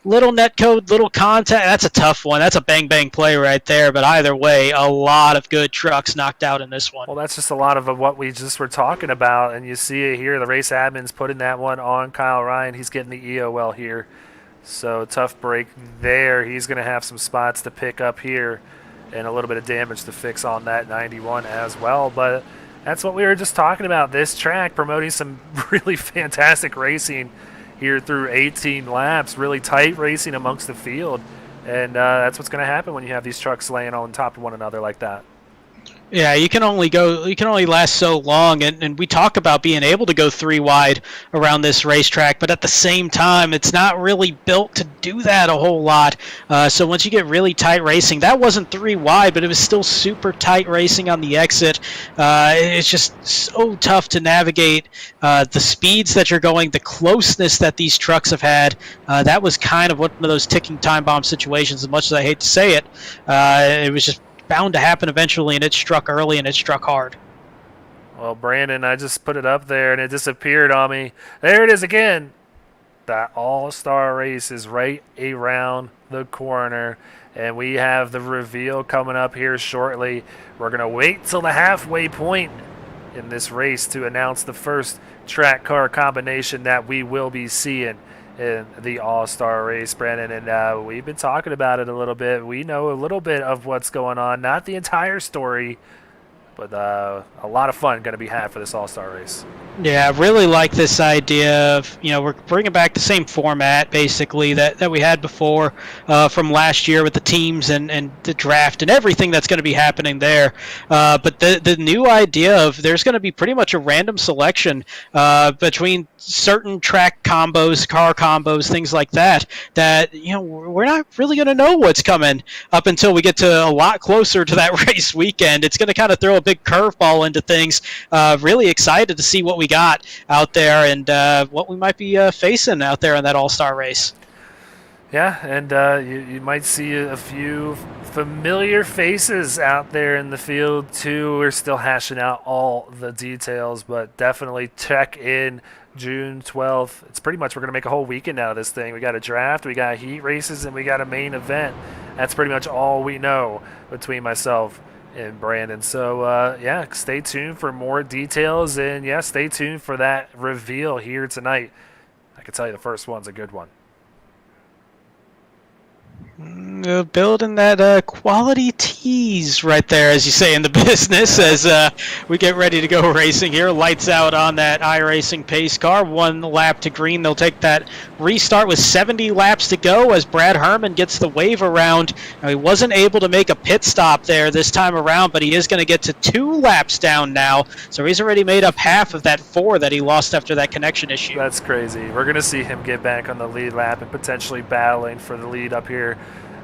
Little netcode, little contact. That's a tough one. That's a bang-bang play right there. But either way, a lot of good trucks knocked out in this one. Well, that's just a lot of what we just were talking about. And you see it here. The race admin's putting that one on Kyle Ryan. He's getting the EOL here. So tough break there. He's going to have some spots to pick up here and a little bit of damage to fix on that 91 as well. But that's what we were just talking about. This track promoting some really fantastic racing here through 18 laps, really tight racing amongst the field. And that's what's going to happen when you have these trucks laying on top of one another like that. Yeah, you can only last so long, and we talk about being able to go 3 wide around this racetrack, but at the same time, it's not really built to do that a whole lot. So once you get really tight racing, that wasn't 3 wide, but it was still super tight racing on the exit. It's just so tough to navigate the speeds that you're going, the closeness that these trucks have had. That was kind of one of those ticking time bomb situations, as much as I hate to say it. It was just bound to happen eventually, and it struck early and it struck hard. Well, Brandon, I just put it up there and it disappeared on me. There it is again. That all-star race is right around the corner, and we have the reveal coming up here shortly. We're going to wait till the halfway point in this race to announce the first track car combination that we will be seeing in the all-star race, Brandon, and we've been talking about it a little bit. We know a little bit of what's going on, not the entire story, but a lot of fun going to be had for this all-star race. Yeah, I really like this idea of, we're bringing back the same format, basically, that we had before from last year with the teams and the draft and everything that's going to be happening there. But the new idea of there's going to be pretty much a random selection between certain track combos, car combos, things like that, we're not really going to know what's coming up until we get to a lot closer to that race weekend. It's going to kind of throw a big curveball into things. Really excited to see what we got out there and what we might be facing out there in that all-star race. Yeah, and you might see a few familiar faces out there in the field too. We're still hashing out all the details, but definitely check in June 12th. It's pretty much we're going to make a whole weekend out of this thing. We got a draft, we got heat races, and we got a main event. That's pretty much all we know between myself and Brandon. So, stay tuned for more details, and, stay tuned for that reveal here tonight. I can tell you the first one's a good one. Building that quality tease right there, as you say in the business, as we get ready to go racing here. Lights out on that iRacing pace car. 1 lap to green. They'll take that restart with 70 laps to go as Brad Herman gets the wave around. Now, he wasn't able to make a pit stop there this time around, but he is going to get to 2 laps down now. So he's already made up half of that 4 that he lost after that connection issue. That's crazy. We're going to see him get back on the lead lap and potentially battling for the lead up here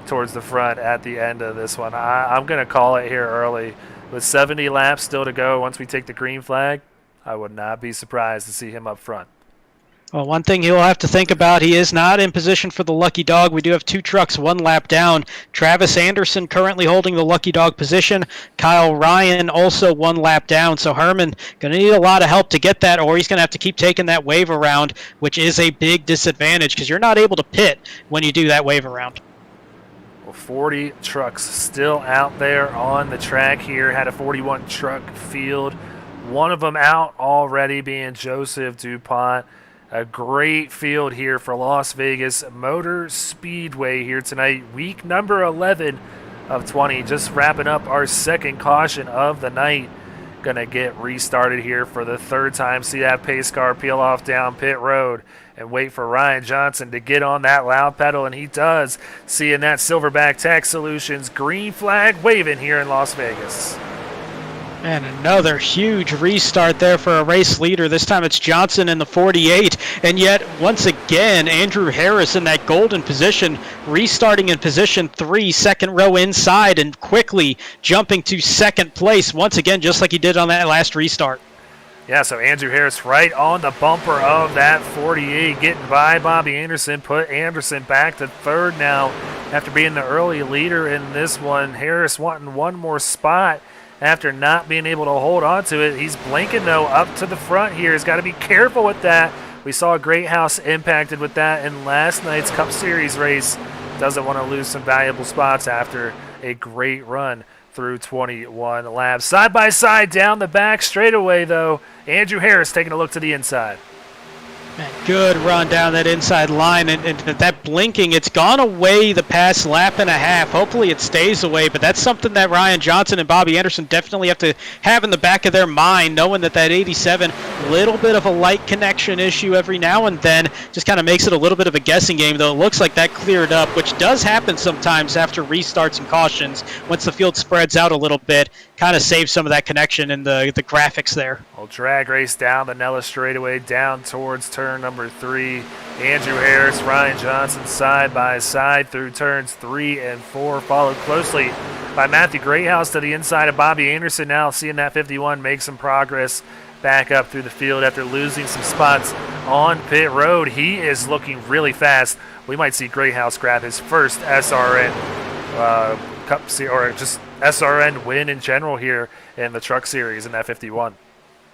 towards the front at the end of this one. I'm going to call it here early. With 70 laps still to go once we take the green flag, I would not be surprised to see him up front. Well, one thing he'll have to think about, he is not in position for the lucky dog. We do have 2 trucks 1 lap down. Travis Anderson currently holding the lucky dog position. Kyle Ryan also 1 lap down. So Herman going to need a lot of help to get that, or he's going to have to keep taking that wave around, which is a big disadvantage because you're not able to pit when you do that wave around. Well, 40 trucks still out there on the track here. Had a 41 truck field. One of them out already being Joseph DuPont. A great field here for Las Vegas Motor Speedway here tonight. Week number 11 of 20. Just wrapping up our second caution of the night. Going to get restarted here for the 3rd time. See that pace car peel off down pit road and wait for Ryan Johnson to get on that loud pedal, and he does. Seeing that Silverback Tech Solutions green flag waving here in Las Vegas. And another huge restart there for a race leader. This time it's Johnson in the 48. And yet, once again, Andrew Harris in that golden position, restarting in position 3, second row inside, and quickly jumping to 2nd place once again, just like he did on that last restart. Yeah, so Andrew Harris right on the bumper of that 48, getting by Bobby Anderson, put Anderson back to 3rd now after being the early leader in this one. Harris wanting one more spot after not being able to hold on to it. He's blinking, though, up to the front here. He's got to be careful with that. We saw Great House impacted with that in last night's Cup Series race. Doesn't want to lose some valuable spots after a great run through 21 laps. Side by side down the back straightaway, though. Andrew Harris taking a look to the inside. Man, good run down that inside line, and that blinking, it's gone away the past lap and a half. Hopefully it stays away, but that's something that Ryan Johnson and Bobby Anderson definitely have to have in the back of their mind, knowing that 87, little bit of a light connection issue every now and then, just kind of makes it a little bit of a guessing game, though it looks like that cleared up, which does happen sometimes after restarts and cautions. Once the field spreads out a little bit, kind of saves some of that connection in the graphics there. Well, drag race down the Nellis straightaway, down towards turn number 3. Andrew Harris, Ryan Johnson side by side through turns 3 and 4, followed closely by Matthew Greathouse to the inside of Bobby Anderson. Now seeing that 51 make some progress back up through the field after losing some spots on pit road. He is looking really fast. We might see Greathouse grab his first SRN Cup Series, or just SRN win in general here in the Truck Series in that 51.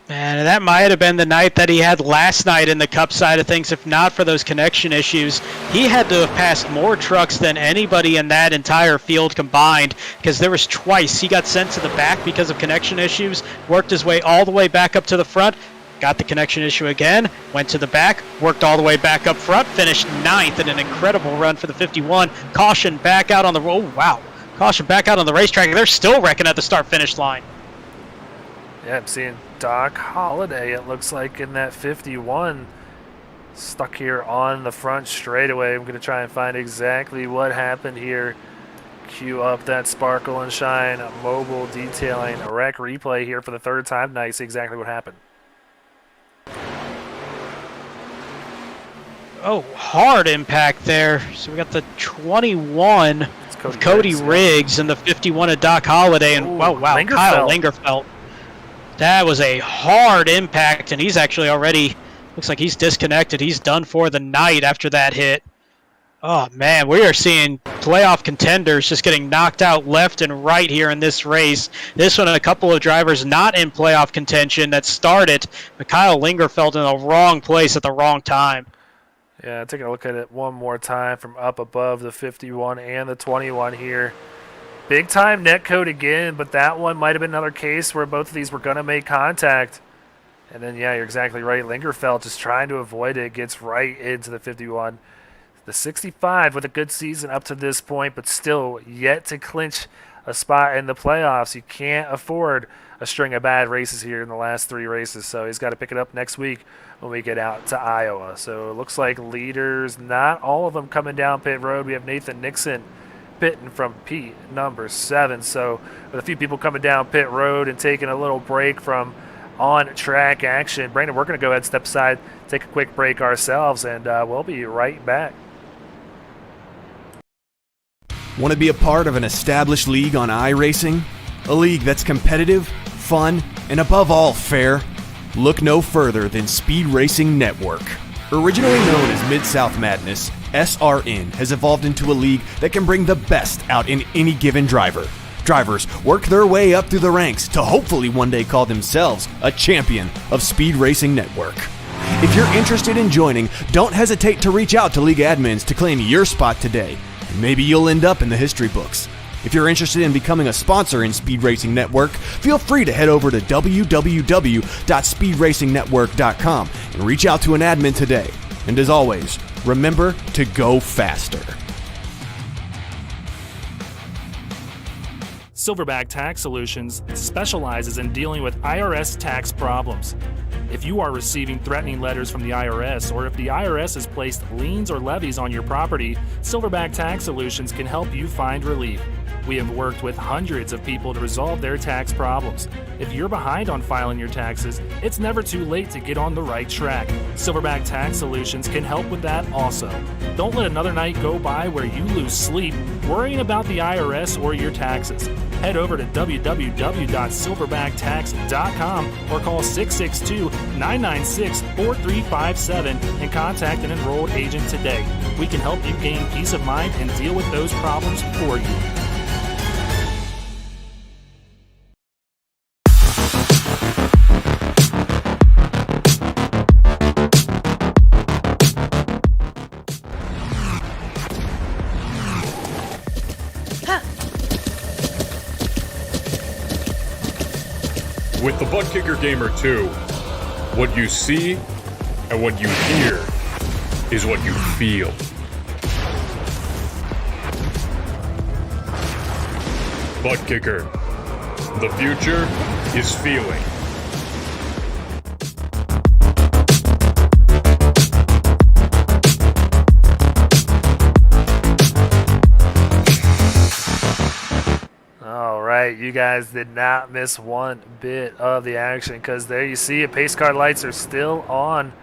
Man, that might have been the night that he had last night in the Cup side of things, if not for those connection issues. He had to have passed more trucks than anybody in that entire field combined, because there was twice he got sent to the back because of connection issues, worked his way all the way back up to the front, got the connection issue again, went to the back, worked all the way back up front, finished 9th in an incredible run for the 51. Caution back out on the Caution back out on the racetrack. They're still wrecking at the start-finish line. Yeah, I'm seeing Doc Holliday, it looks like, in that 51. Stuck here on the front straightaway. I'm going to try and find exactly what happened here. Cue up that Sparkle and Shine mobile detailing a wreck replay here for the 3rd time tonight. See exactly what happened. Oh, hard impact there. So we got the 21 of Cody Riggs and the 51 of Doc Holliday. And wow, Kyle Lingerfeld. That was a hard impact, and he's actually already, looks like he's disconnected. He's done for the night after that hit. Oh, man, we are seeing playoff contenders just getting knocked out left and right here in this race. This one, a couple of drivers not in playoff contention that started, but Kyle Lingerfeld in the wrong place at the wrong time. Yeah, taking a look at it one more time from up above the 51 and the 21 here. Big time net code again, but that one might have been another case where both of these were going to make contact. And then, yeah, you're exactly right. Lingerfeld just trying to avoid it, gets right into the 51. The 65 with a good season up to this point, but still yet to clinch a spot in the playoffs. You can't afford a string of bad races here in the last 3 races, so he's got to pick it up next week when we get out to Iowa. So it looks like leaders, not all of them coming down pit road. We have Nathan Nixon pitting from P number 7. So with a few people coming down pit road and taking a little break from on-track action. Brandon, we're going to go ahead and step aside, take a quick break ourselves, and we'll be right back. Want to be a part of an established league on iRacing? A league that's competitive, fun, and above all fair? Look no further than Speed Racing Network. Originally known as Mid-South Madness, SRN has evolved into a league that can bring the best out in any given driver. Drivers work their way up through the ranks to hopefully one day call themselves a champion of Speed Racing Network. If you're interested in joining, don't hesitate to reach out to league admins to claim your spot today. And maybe you'll end up in the history books. If you're interested in becoming a sponsor in Speed Racing Network, feel free to head over to www.speedracingnetwork.com and reach out to an admin today. And as always, remember to go faster. Silverback Tax Solutions specializes in dealing with IRS tax problems. If you are receiving threatening letters from the IRS, or if the IRS has placed liens or levies on your property, Silverback Tax Solutions can help you find relief. We have worked with hundreds of people to resolve their tax problems. If you're behind on filing your taxes, it's never too late to get on the right track. Silverback Tax Solutions can help with that also. Don't let another night go by where you lose sleep worrying about the IRS or your taxes. Head over to www.silverbacttax.com or call 662-996-4357 and contact an enrolled agent today. We can help you gain peace of mind and deal with those problems for you. With the Butt Kicker Gamer 2, what you see and what you hear is what you feel. Butt Kicker. The future is feeling. All right, you guys did not miss one bit of the action, because there you see it, pace car lights are still on,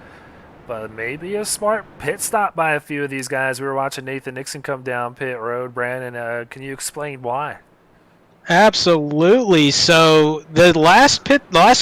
but maybe a smart pit stop by a few of these guys. We were watching Nathan Nixon come down pit road. Brandon, can you explain why? Absolutely. So the last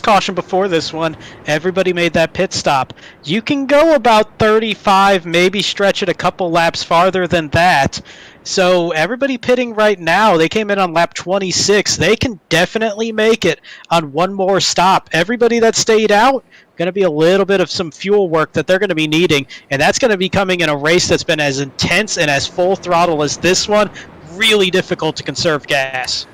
caution before this one, everybody made that pit stop. You can go about 35, maybe stretch it a couple laps farther than that. So everybody pitting right now, they came in on lap 26. They can definitely make it on one more stop. Everybody that stayed out, going to be a little bit of some fuel work that they're going to be needing, and that's going to be coming in a race that's been as intense and as full throttle as this one. Really difficult to conserve gas.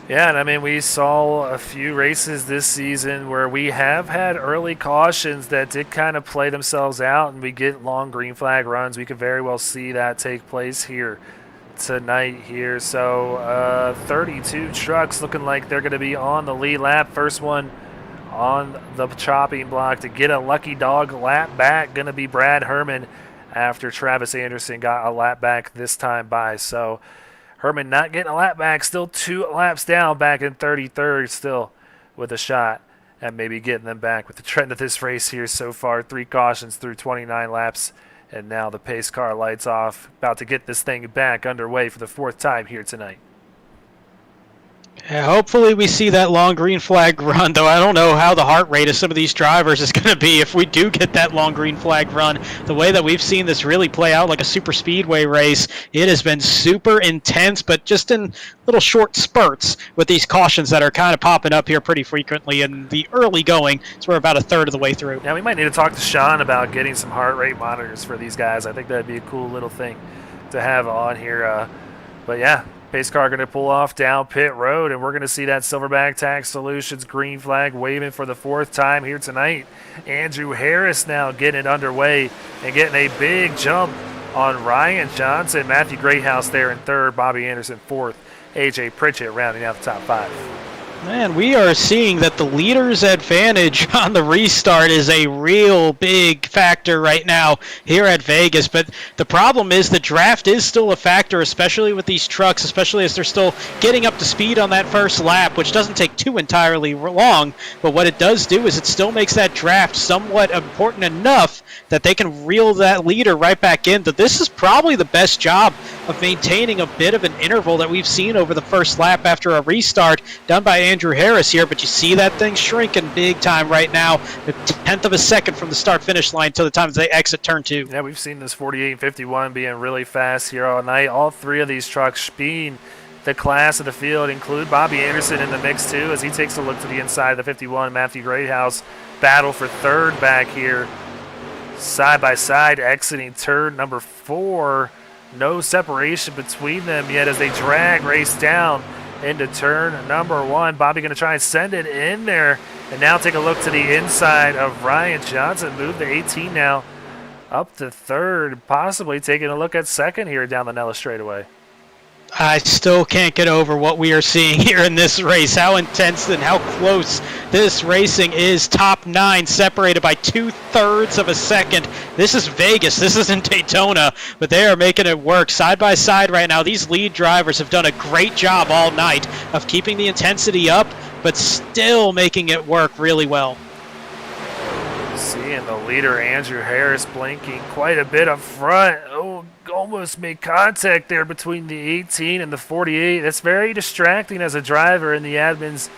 Yeah, and I mean, we saw a few races this season where we have had early cautions that did kind of play themselves out, and we get long green flag runs. We could very well see that take place here tonight here. So 32 trucks looking like they're going to be on the lead lap. First one on the chopping block to get a lucky dog lap back going to be Brad Herman after Travis Anderson got a lap back this time by. So Herman not getting a lap back, still 2 laps down, back in 33rd still with a shot at maybe getting them back. With the trend of this race here so far, 3 cautions through 29 laps, and now the pace car lights off, about to get this thing back underway for the 4th time here tonight. Yeah, hopefully we see that long green flag run, though I don't know how the heart rate of some of these drivers is going to be if we do get that long green flag run. The way that we've seen this really play out like a super speedway race, it has been super intense, but just in little short spurts with these cautions that are kind of popping up here pretty frequently in the early going. So we're about a third of the way through. Now we might need to talk to Sean about getting some heart rate monitors for these guys. I think that'd be a cool little thing to have on here. But yeah, Pace car going to pull off down pit road, and we're going to see that Silverback Tax Solutions green flag waving for the 4th time here tonight. Andrew Harris now getting it underway and getting a big jump on Ryan Johnson. Matthew Greathouse there in 3rd, Bobby Anderson 4th, AJ Pritchett rounding out the top 5. Man, we are seeing that the leader's advantage on the restart is a real big factor right now here at Vegas. But the problem is the draft is still a factor, especially with these trucks, especially as they're still getting up to speed on that first lap, which doesn't take too entirely long. But what it does do is it still makes that draft somewhat important enough that they can reel that leader right back in. That this is probably the best job of maintaining a bit of an interval that we've seen over the first lap after a restart done by Andrew Harris here, but you see that thing shrinking big time right now, a 1/10 of a second from the start-finish line until the time they exit turn 2. Yeah, we've seen this 48 and 51 being really fast here all night. All 3 of these trucks being the class of the field, include Bobby Anderson in the mix too, as he takes a look to the inside of the 51. Matthew Greathouse battle for 3rd back here, side by side, exiting turn number 4. No separation between them yet as they drag race down into turn number 1. Bobby going to try and send it in there, and now take a look to the inside of Ryan Johnson. Move to 18 now, up to 3rd, possibly taking a look at 2nd here down the Nellis straightaway. I still can't get over what we are seeing here in this race, how intense and how close this racing is. Top 9 separated by 2/3 of a second. This is Vegas, this isn't Daytona, but they are making it work side by side right now. These lead drivers have done a great job all night of keeping the intensity up, but still making it work really well. Seeing the leader, Andrew Harris, blinking quite a bit up front. Oh, almost made contact there between the 18 and the 48. That's very distracting as a driver, and the admins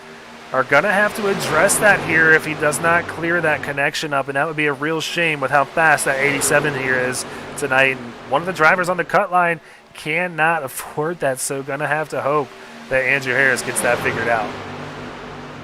are going to have to address that here if he does not clear that connection up, and that would be a real shame with how fast that 87 here is tonight. And one of the drivers on the cut line cannot afford that, so going to have to hope that Andrew Harris gets that figured out.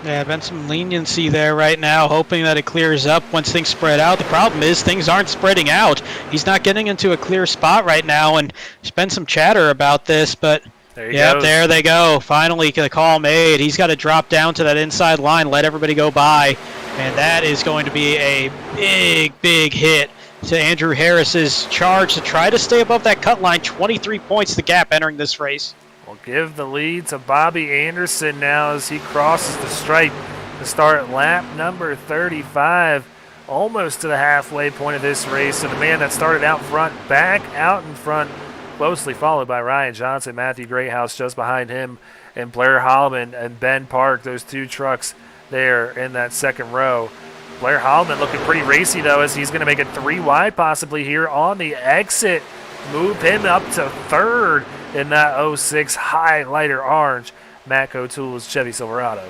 Yeah, been some leniency there right now, hoping that it clears up once things spread out. The problem is things aren't spreading out. He's not getting into a clear spot right now, and there's been some chatter about this, but there they go. Finally, the call made. He's got to drop down to that inside line, let everybody go by, and that is going to be a big, big hit to Andrew Harris's charge to try to stay above that cut line. 23 points the gap entering this race. We'll give the lead to Bobby Anderson now as he crosses the stripe to start lap number 35, almost to the halfway point of this race. So the man that started out front, back out in front, closely followed by Ryan Johnson, Matthew Greathouse just behind him, and Blair Holloman and Ben Park, those 2 trucks there in that 2nd row. Blair Holloman looking pretty racy, though, as he's going to make it 3 wide possibly here on the exit. Move him up to 3rd in that 06 highlighter orange Matco Tools Chevy Silverado.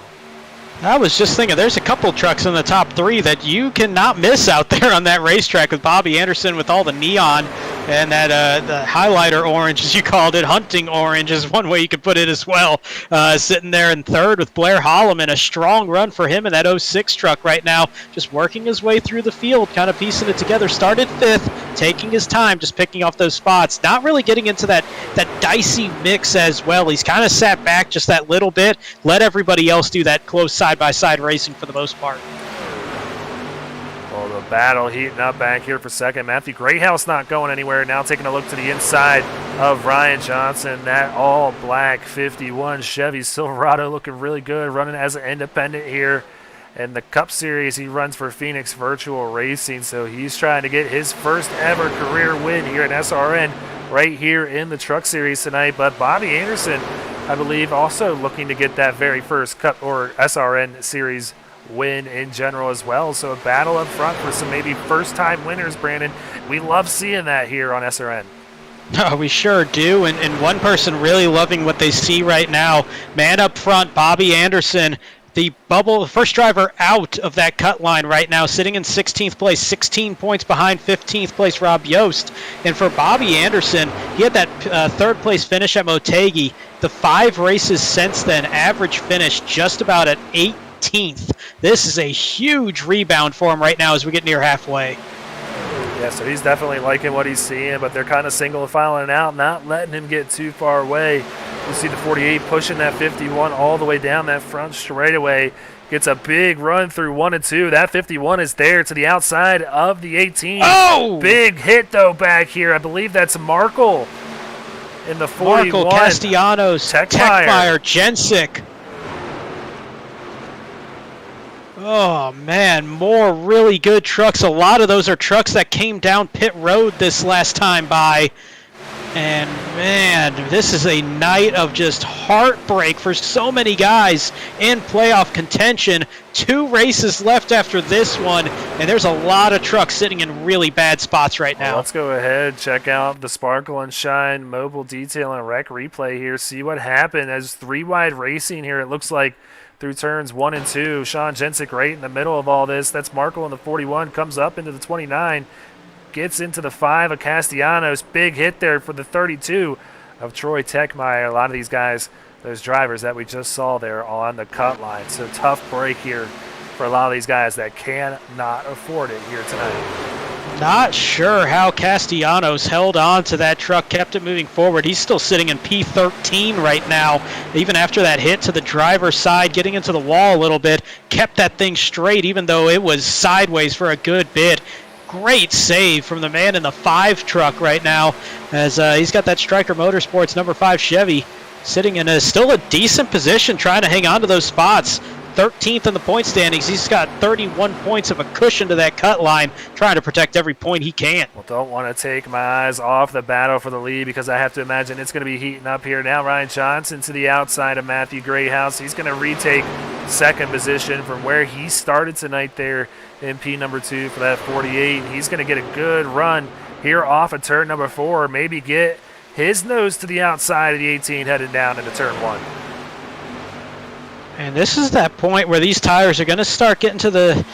I was just thinking, there's a couple trucks in the top 3 that you cannot miss out there on that racetrack with Bobby Anderson with all the neon and that the highlighter orange, as you called it, hunting orange is one way you could put it as well. Sitting there in 3rd with Blair Holloman, a strong run for him in that 06 truck right now, just working his way through the field, kind of piecing it together. Started 5th, taking his time, just picking off those spots, not really getting into that dicey mix as well. He's kind of sat back just that little bit, let everybody else do that close side-by-side racing for the most part. Well, the battle heating up back here for 2nd. Matthew Greathouse not going anywhere. Now taking a look to the inside of Ryan Johnson. That all-black 51 Chevy Silverado looking really good, running as an independent here. In the Cup Series, he runs for Phoenix Virtual Racing, so he's trying to get his first ever career win here at SRN right here in the Truck Series tonight. But Bobby Anderson, I believe, also looking to get that very first Cup or SRN Series win in general as well. So a battle up front for some maybe first-time winners, Brandon. We love seeing that here on SRN. Oh, we sure do, and one person really loving what they see right now, man up front, Bobby Anderson, the first driver out of that cut line right now, sitting in 16th place, 16 points behind 15th place Rob Yost. And for Bobby Anderson, he had that 3rd place finish at Motegi. The 5 races since then, average finish just about at 18th. This is a huge rebound for him right now as we get near halfway. Yeah, so he's definitely liking what he's seeing, but they're kind of single filing out, not letting him get too far away. You see the 48 pushing that 51 all the way down that front straightaway. Gets a big run through 1 and 2. That 51 is there to the outside of the 18. Oh! Big hit, though, back here. I believe that's Markle in the 41. Markle, Castellanos, Techmeyer, Jensic. Oh, man, more really good trucks. A lot of those are trucks that came down pit road this last time by. And, man, this is a night of just heartbreak for so many guys in playoff contention. 2 races left after this one, and there's a lot of trucks sitting in really bad spots right now. Well, let's go ahead, check out the Sparkle and Shine mobile detail and rec replay here, see what happened. As 3 wide racing here, it looks like through turns 1 and 2. Sean Jensic right in the middle of all this. That's Markle in the 41, comes up into the 29. Gets into the 5 of Castellanos. Big hit there for the 32 of Troy Techmeyer. A lot of these guys, those drivers that we just saw there on the cut line. So tough break here for a lot of these guys that cannot afford it here tonight. Not sure how Castellanos held on to that truck, kept it moving forward. He's still sitting in P13 right now, even after that hit to the driver's side, getting into the wall a little bit, kept that thing straight even though it was sideways for a good bit. Great save from the man in the 5 truck right now, as he's got that Stryker Motorsports number 5 Chevy sitting in still a decent position, trying to hang on to those spots. 13th in the point standings. He's got 31 points of a cushion to that cut line, trying to protect every point he can. Well, don't want to take my eyes off the battle for the lead, because I have to imagine it's going to be heating up here. Now Ryan Johnson to the outside of Matthew Grayhouse. He's going to retake second position from where he started tonight there in P number 2 for that 48. He's going to get a good run here off of turn number 4, maybe get his nose to the outside of the 18 heading down into turn 1. And this is that point where these tires are going to start getting to the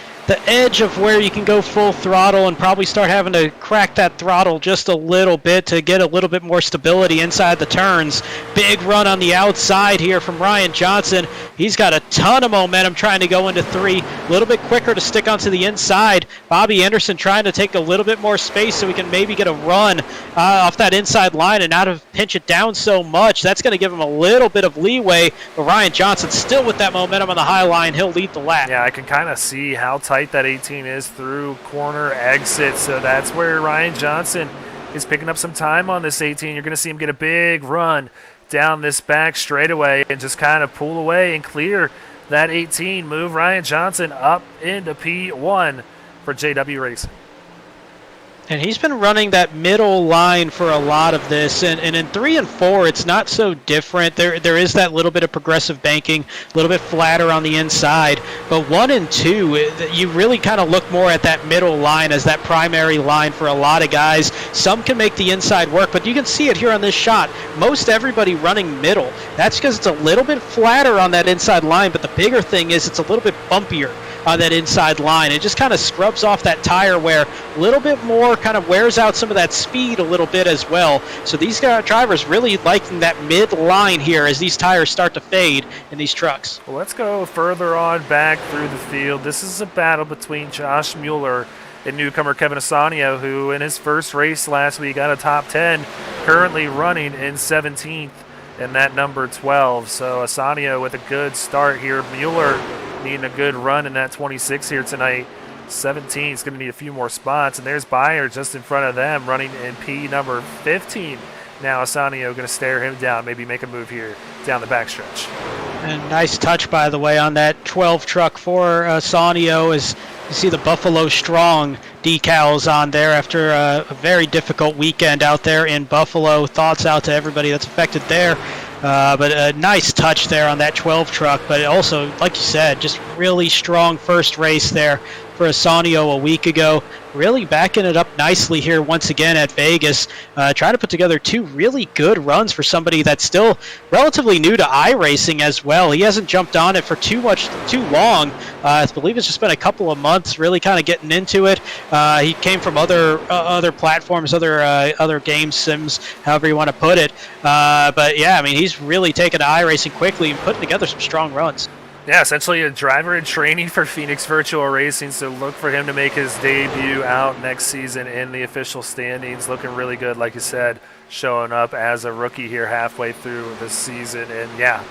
edge of where you can go full throttle and probably start having to crack that throttle just a little bit to get a little bit more stability inside the turns. Big run on the outside here from Ryan Johnson. He's got a ton of momentum trying to go into 3. A little bit quicker to stick onto the inside. Bobby Anderson trying to take a little bit more space so we can maybe get a run off that inside line and not have pinch it down so much. That's going to give him a little bit of leeway. But Ryan Johnson still with that momentum on the high line. He'll lead the lap. Yeah, I can kind of see how tight that 18 is through corner exit. So that's where Ryan Johnson is picking up some time on this 18. You're going to see him get a big run down this back straightaway and just kind of pull away and clear that 18. Move Ryan Johnson up into P1 for JW Racing. And he's been running that middle line for a lot of this. And in 3 and 4, it's not so different. There is that little bit of progressive banking, a little bit flatter on the inside. But 1 and 2, you really kind of look more at that middle line as that primary line for a lot of guys. Some can make the inside work, but you can see it here on this shot. Most everybody running middle. That's because it's a little bit flatter on that inside line, but the bigger thing is it's a little bit bumpier on that inside line. It just kind of scrubs off that tire wear a little bit more, kind of wears out some of that speed a little bit as well. So these drivers really liking that mid line here as these tires start to fade in these trucks. Well, let's go further on back through the field. This is a battle between Josh Mueller and newcomer Kevin Asanio, who in his first race last week got a top 10, currently running in 17th in that number 12. So Asanio with a good start here. Mueller needing a good run in that 26 here tonight. 17 is going to need a few more spots, and there's Beyer just in front of them running in P number 15. Now Asanio going to stare him down, maybe make a move here down the backstretch. And nice touch, by the way, on that 12 truck for Asanio, as you see the Buffalo Strong decals on there after a very difficult weekend out there in Buffalo. Thoughts out to everybody that's affected there. But a nice touch there on that 12 truck. But also, like you said, just really strong first race there for Asanio a week ago. Really backing it up nicely here once again at Vegas. Trying to put together 2 really good runs for somebody that's still relatively new to iRacing as well. He hasn't jumped on it for too long. I believe it's just been a couple of months really kind of getting into it. He came from other platforms, other game sims, however you want to put it. But yeah, I mean, he's really taken to iRacing quickly and putting together some strong runs. Yeah, essentially a driver in training for Phoenix Virtual Racing, so look for him to make his debut out next season in the official standings. Looking really good, like you said, showing up as a rookie here halfway through the season. And yeah,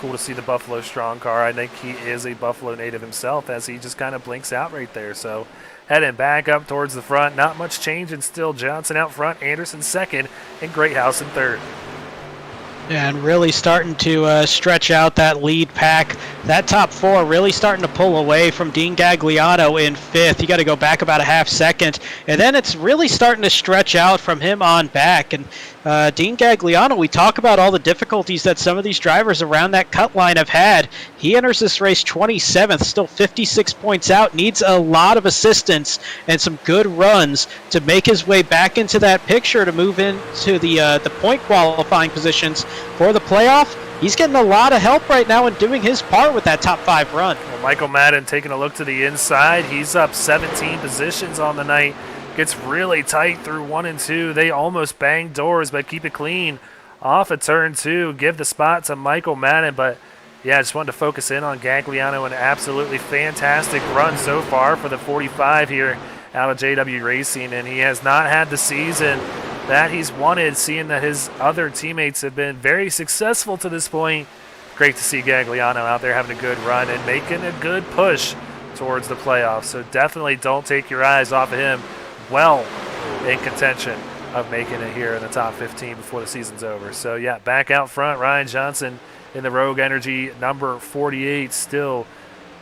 cool to see the Buffalo Strong car. I think he is a Buffalo native himself, as he just kind of blinks out right there. So heading back up towards the front, not much change, and still Johnson out front, Anderson second, and Greathouse in third. And really starting to stretch out that lead pack. That top four really starting to pull away from Dean Gagliano in fifth. You got to go back about a half second. And then it's really starting to stretch out from him on back. And Dean Gagliano, we talk about all the difficulties that some of these drivers around that cut line have had. He enters this race 27th, still 56 points out, needs a lot of assistance and some good runs to make his way back into that picture to move into the point qualifying positions for the playoff. He's getting a lot of help right now in doing his part with that top 5 run. Well, Michael Madden taking a look to the inside. He's up 17 positions on the night. Gets really tight through 1 and 2. They almost bang doors, but keep it clean off of turn 2. Give the spot to Michael Madden. But yeah, I just wanted to focus in on Gagliano. An absolutely fantastic run so far for the 45 here out of JW Racing. And he has not had the season that he's wanted, seeing that his other teammates have been very successful to this point. Great to see Gagliano out there having a good run and making a good push towards the playoffs. So definitely don't take your eyes off of him. Well in contention of making it here in the top 15 before the season's over. So yeah, back out front, Ryan Johnson in the Rogue Energy number 48, still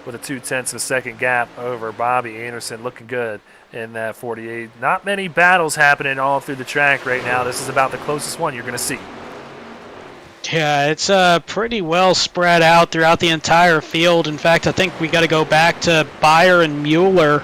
with a 0.2 of a second gap over Bobby Anderson, looking good in that 48. Not many battles happening all through the track right now. This is about the closest one you're going to see. Yeah, it's pretty well spread out throughout the entire field. In fact, I think we got to go back to Beyer and Mueller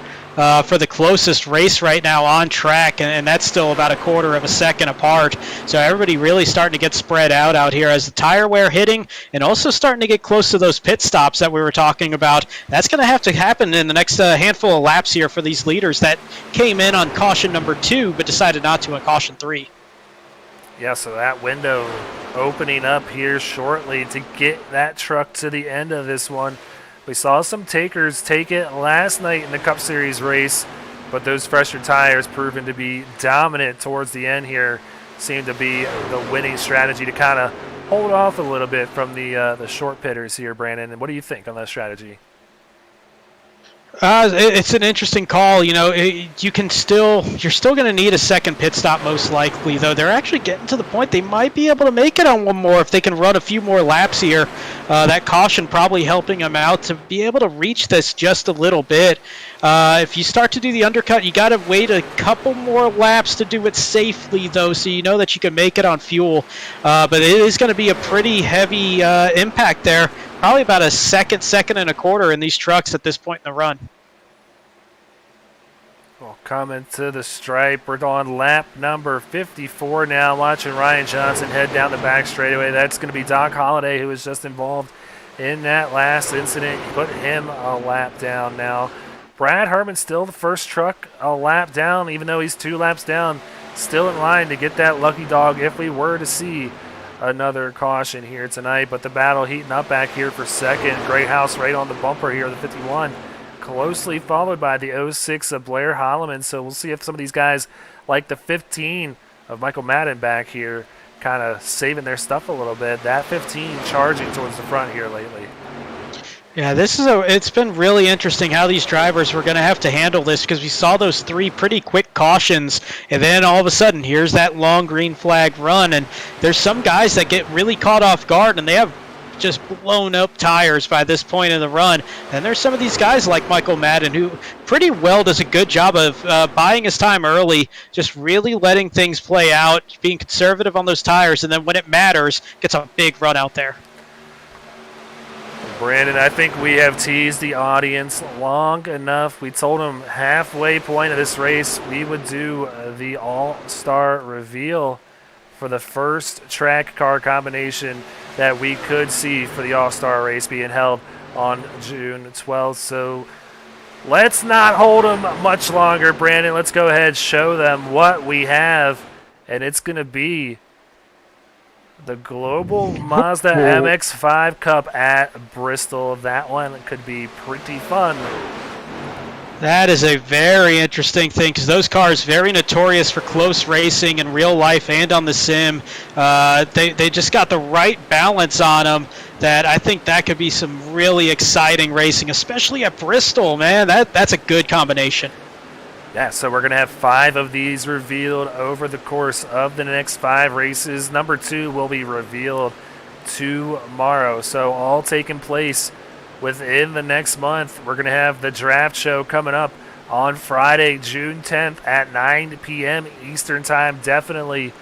for the closest race right now on track, and that's still about a 1/4 of a second apart. So everybody really starting to get spread out here as the tire wear hitting, and also starting to get close to those pit stops that we were talking about. That's going to have to happen in the next handful of laps here for these leaders that came in on caution number 2 but decided not to on caution 3. Yeah, so that window opening up here shortly to get that truck to the end of this one. We saw some takers take it last night in the Cup Series race, but those fresher tires proven to be dominant towards the end here. Seemed to be the winning strategy to kind of hold off a little bit from the short pitters here, Brandon. And what do you think on that strategy? It's an interesting call. You know, you're still going to need a second pit stop most likely, though. They're actually getting to the point they might be able to make it on one more if they can run a few more laps here. That caution probably helping them out to be able to reach this just a little bit. If you start to do the undercut, you got to wait a couple more laps to do it safely, though, so you know that you can make it on fuel. But it is going to be a pretty heavy impact there. Probably about a second and a 1/4 in these trucks at this point in the run. Well, coming to the stripe, we're on lap number 54 now, watching Ryan Johnson head down the back straightaway. That's going to be Doc Holliday, who was just involved in that last incident. Put him a lap down now. Brad Herman still the first truck a lap down, even though he's 2 laps down. Still in line to get that lucky dog if we were to see another caution here tonight. But the battle heating up back here for second. Greathouse right on the bumper here, the 51. Closely followed by the 06 of Blair Holloman. So we'll see if some of these guys, like the 15 of Michael Madden back here, kind of saving their stuff a little bit. That 15 charging towards the front here lately. Yeah, it's been really interesting how these drivers were going to have to handle this, because we saw those 3 pretty quick cautions, and then all of a sudden here's that long green flag run, and there's some guys that get really caught off guard, and they have just blown up tires by this point in the run. And there's some of these guys like Michael Madden who pretty well does a good job of buying his time early, just really letting things play out, being conservative on those tires, and then when it matters, gets a big run out there. Brandon, I think we have teased the audience long enough. We told them halfway point of this race we would do the all-star reveal for the first track car combination that we could see for the all-star race being held on June 12th. So let's not hold them much longer, Brandon. Let's go ahead and show them what we have, and it's going to be The Global Mazda MX-5 Cup at Bristol. That one could be pretty fun. That is a very interesting thing because those cars very notorious for close racing in real life and on the sim. They just got the right balance on them that I think that could be some really exciting racing, especially at Bristol, man. That's a good combination. Yeah, so we're going to have 5 of these revealed over the course of the next 5 races. Number 2 will be revealed tomorrow. So all taking place within the next month. We're going to have the draft show coming up on Friday, June 10th at 9 p.m. Eastern Time. Definitely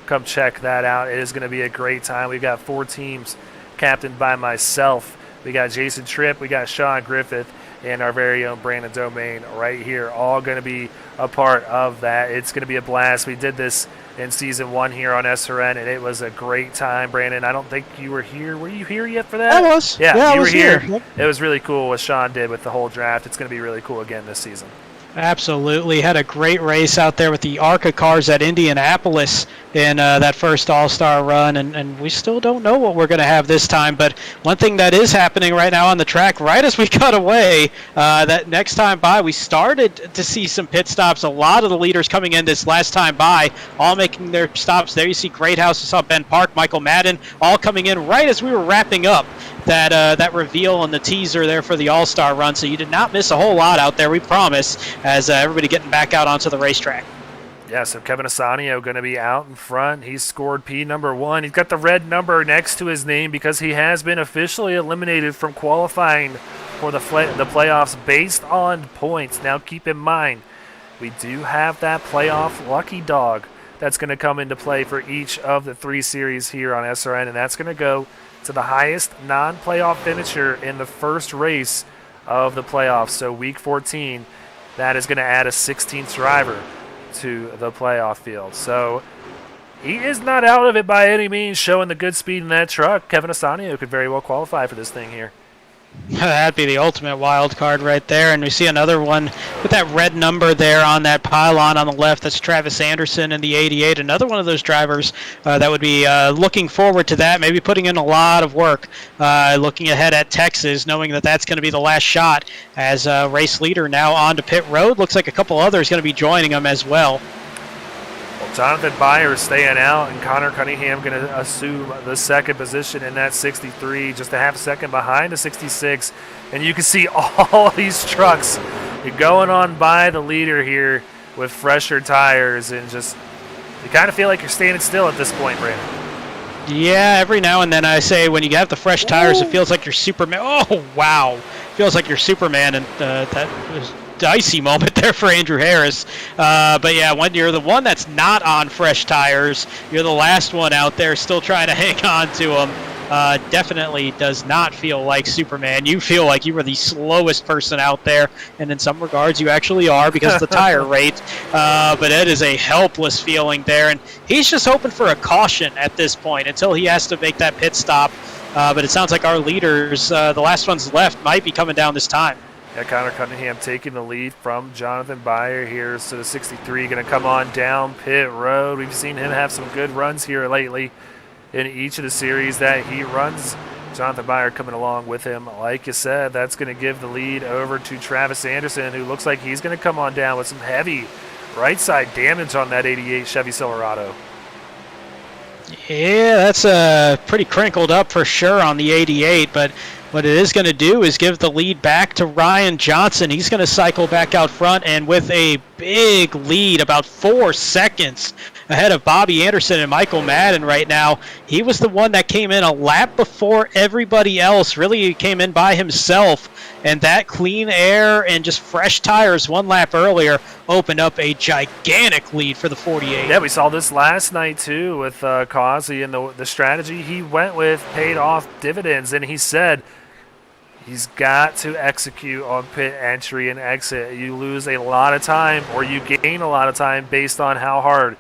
come check that out. It is going to be a great time. We've got 4 teams captained by myself. We got Jason Tripp, we got Sean Griffith, and our very own Brandon Domain right here, all going to be a part of that. It's going to be a blast. We did this in Season 1 here on SRN, and it was a great time. Brandon, I don't think you were here. Were you here yet for that? I was. Yeah, you were here. Yep. It was really cool what Sean did with the whole draft. It's going to be really cool again this season. Absolutely. Had a great race out there with the ARCA cars at Indianapolis in that first All-Star run, and we still don't know what we're going to have this time. But one thing that is happening right now on the track, right as we cut away, that next time by, we started to see some pit stops. A lot of the leaders coming in this last time by, all making their stops. There you see Greathouse, you saw Ben Park, Michael Madden, all coming in right as we were wrapping up that reveal and the teaser there for the All-Star run. So you did not miss a whole lot out there, we promise, as everybody getting back out onto the racetrack. Yeah, so Kevin Asanio going to be out in front. He's scored P number 1. He's got the red number next to his name because he has been officially eliminated from qualifying for the playoffs based on points. Now keep in mind, we do have that playoff lucky dog that's going to come into play for each of the 3 series here on SRN, and that's going to go to the highest non-playoff finisher in the first race of the playoffs. So week 14, that is going to add a 16th driver to the playoff field. So he is not out of it by any means, showing the good speed in that truck. Kevin Asanio could very well qualify for this thing here. That'd be the ultimate wild card right there. And we see another one with that red number there on that pylon on the left. That's Travis Anderson in the 88. Another one of those drivers that would be looking forward to that, maybe putting in a lot of work, looking ahead at Texas, knowing that that's going to be the last shot as race leader now on to pit road. Looks like a couple others going to be joining him as well. Jonathan Byer staying out, and Connor Cunningham going to assume the second position in that 63, just a half second behind the 66. And you can see all these trucks going on by the leader here with fresher tires, and just you kind of feel like you're standing still at this point, Brandon. Yeah, every now and then I say when you have the fresh tires, it feels like you're Superman. Oh, wow. Feels like you're Superman, and that was dicey moment there for Andrew Harris. But yeah, when you're the one that's not on fresh tires, you're the last one out there still trying to hang on to them. Definitely does not feel like Superman. You feel like you were the slowest person out there, and in some regards you actually are because of the tire rate. But it is a helpless feeling there, and he's just hoping for a caution at this point until he has to make that pit stop. But it sounds like our leaders, the last ones left, might be coming down this time. Yeah, Connor Cunningham taking the lead from Jonathan Byer here. So the 63 going to come on down pit road. We've seen him have some good runs here lately in each of the series that he runs. Jonathan Byer coming along with him. Like you said, that's going to give the lead over to Travis Anderson, who looks like he's going to come on down with some heavy right side damage on that 88 Chevy Silverado. Yeah, that's pretty crinkled up for sure on the 88, but what it is going to do is give the lead back to Ryan Johnson. He's going to cycle back out front, and with a big lead, about 4 seconds ahead of Bobby Anderson and Michael Madden right now. He was the one that came in a lap before everybody else. Really, he came in by himself, and that clean air and just fresh tires 1 lap earlier opened up a gigantic lead for the 48. Yeah, we saw this last night too with Causey, and the strategy he went with paid off dividends, and he said he's got to execute on pit entry and exit. You lose a lot of time, or you gain a lot of time based on how hard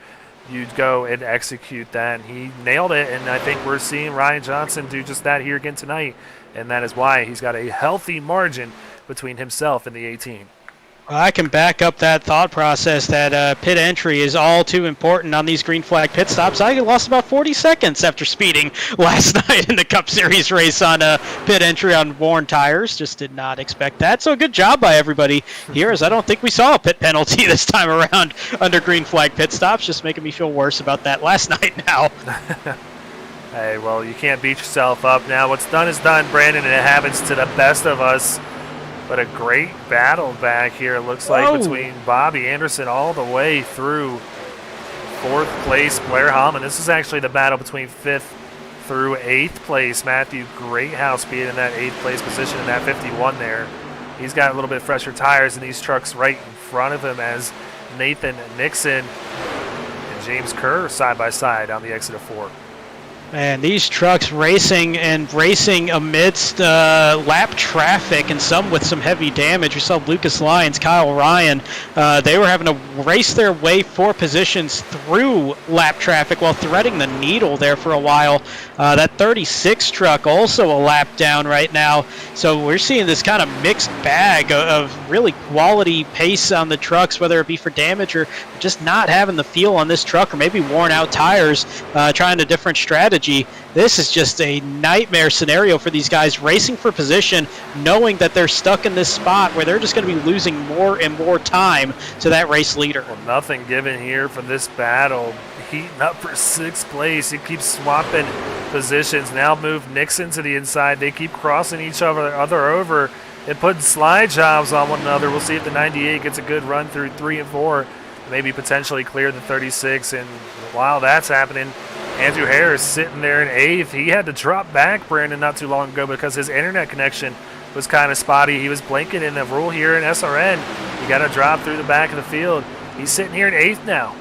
you go and execute that. And he nailed it, and I think we're seeing Ryan Johnson do just that here again tonight, and that is why he's got a healthy margin between himself and the 18. Well, I can back up that thought process that pit entry is all too important on these green flag pit stops. I lost about 40 seconds after speeding last night in the Cup Series race on pit entry on worn tires. Just did not expect that. So good job by everybody here, as I don't think we saw a pit penalty this time around under green flag pit stops. Just making me feel worse about that last night now. Hey, well, you can't beat yourself up now. What's done is done, Brandon, and it happens to the best of us. But a great battle back here, it looks like, between Bobby Anderson all the way through fourth place, Blair Hallman. This is actually the battle between fifth through eighth place. Matthew Greathouse being in that eighth place position in that 51 there. He's got a little bit fresher tires in these trucks right in front of him as Nathan Nixon and James Kerr side by side on the exit of 4. And these trucks racing amidst lap traffic, and some with some heavy damage. We saw Lucas Lyons, Kyle Ryan. They were having to race their way 4 positions through lap traffic while threading the needle there for a while. That 36 truck also a lap down right now. So we're seeing this kind of mixed bag of really quality pace on the trucks, whether it be for damage or just not having the feel on this truck, or maybe worn out tires, trying a different strategy. This is just a nightmare scenario for these guys racing for position, knowing that they're stuck in this spot where they're just going to be losing more and more time to that race leader. Well, nothing given here for this battle. Heating up for 6th place. He keeps swapping positions. Now move Nixon to the inside. They keep crossing each other over and putting slide jobs on one another. We'll see if the 98 gets a good run through 3 and 4. Maybe potentially clear the 36. And while that's happening, Andrew Harris sitting there in 8th. He had to drop back, Brandon, not too long ago because his internet connection was kind of spotty. He was blinking in the rule here in SRN. You got to drop through the back of the field. He's sitting here in 8th now.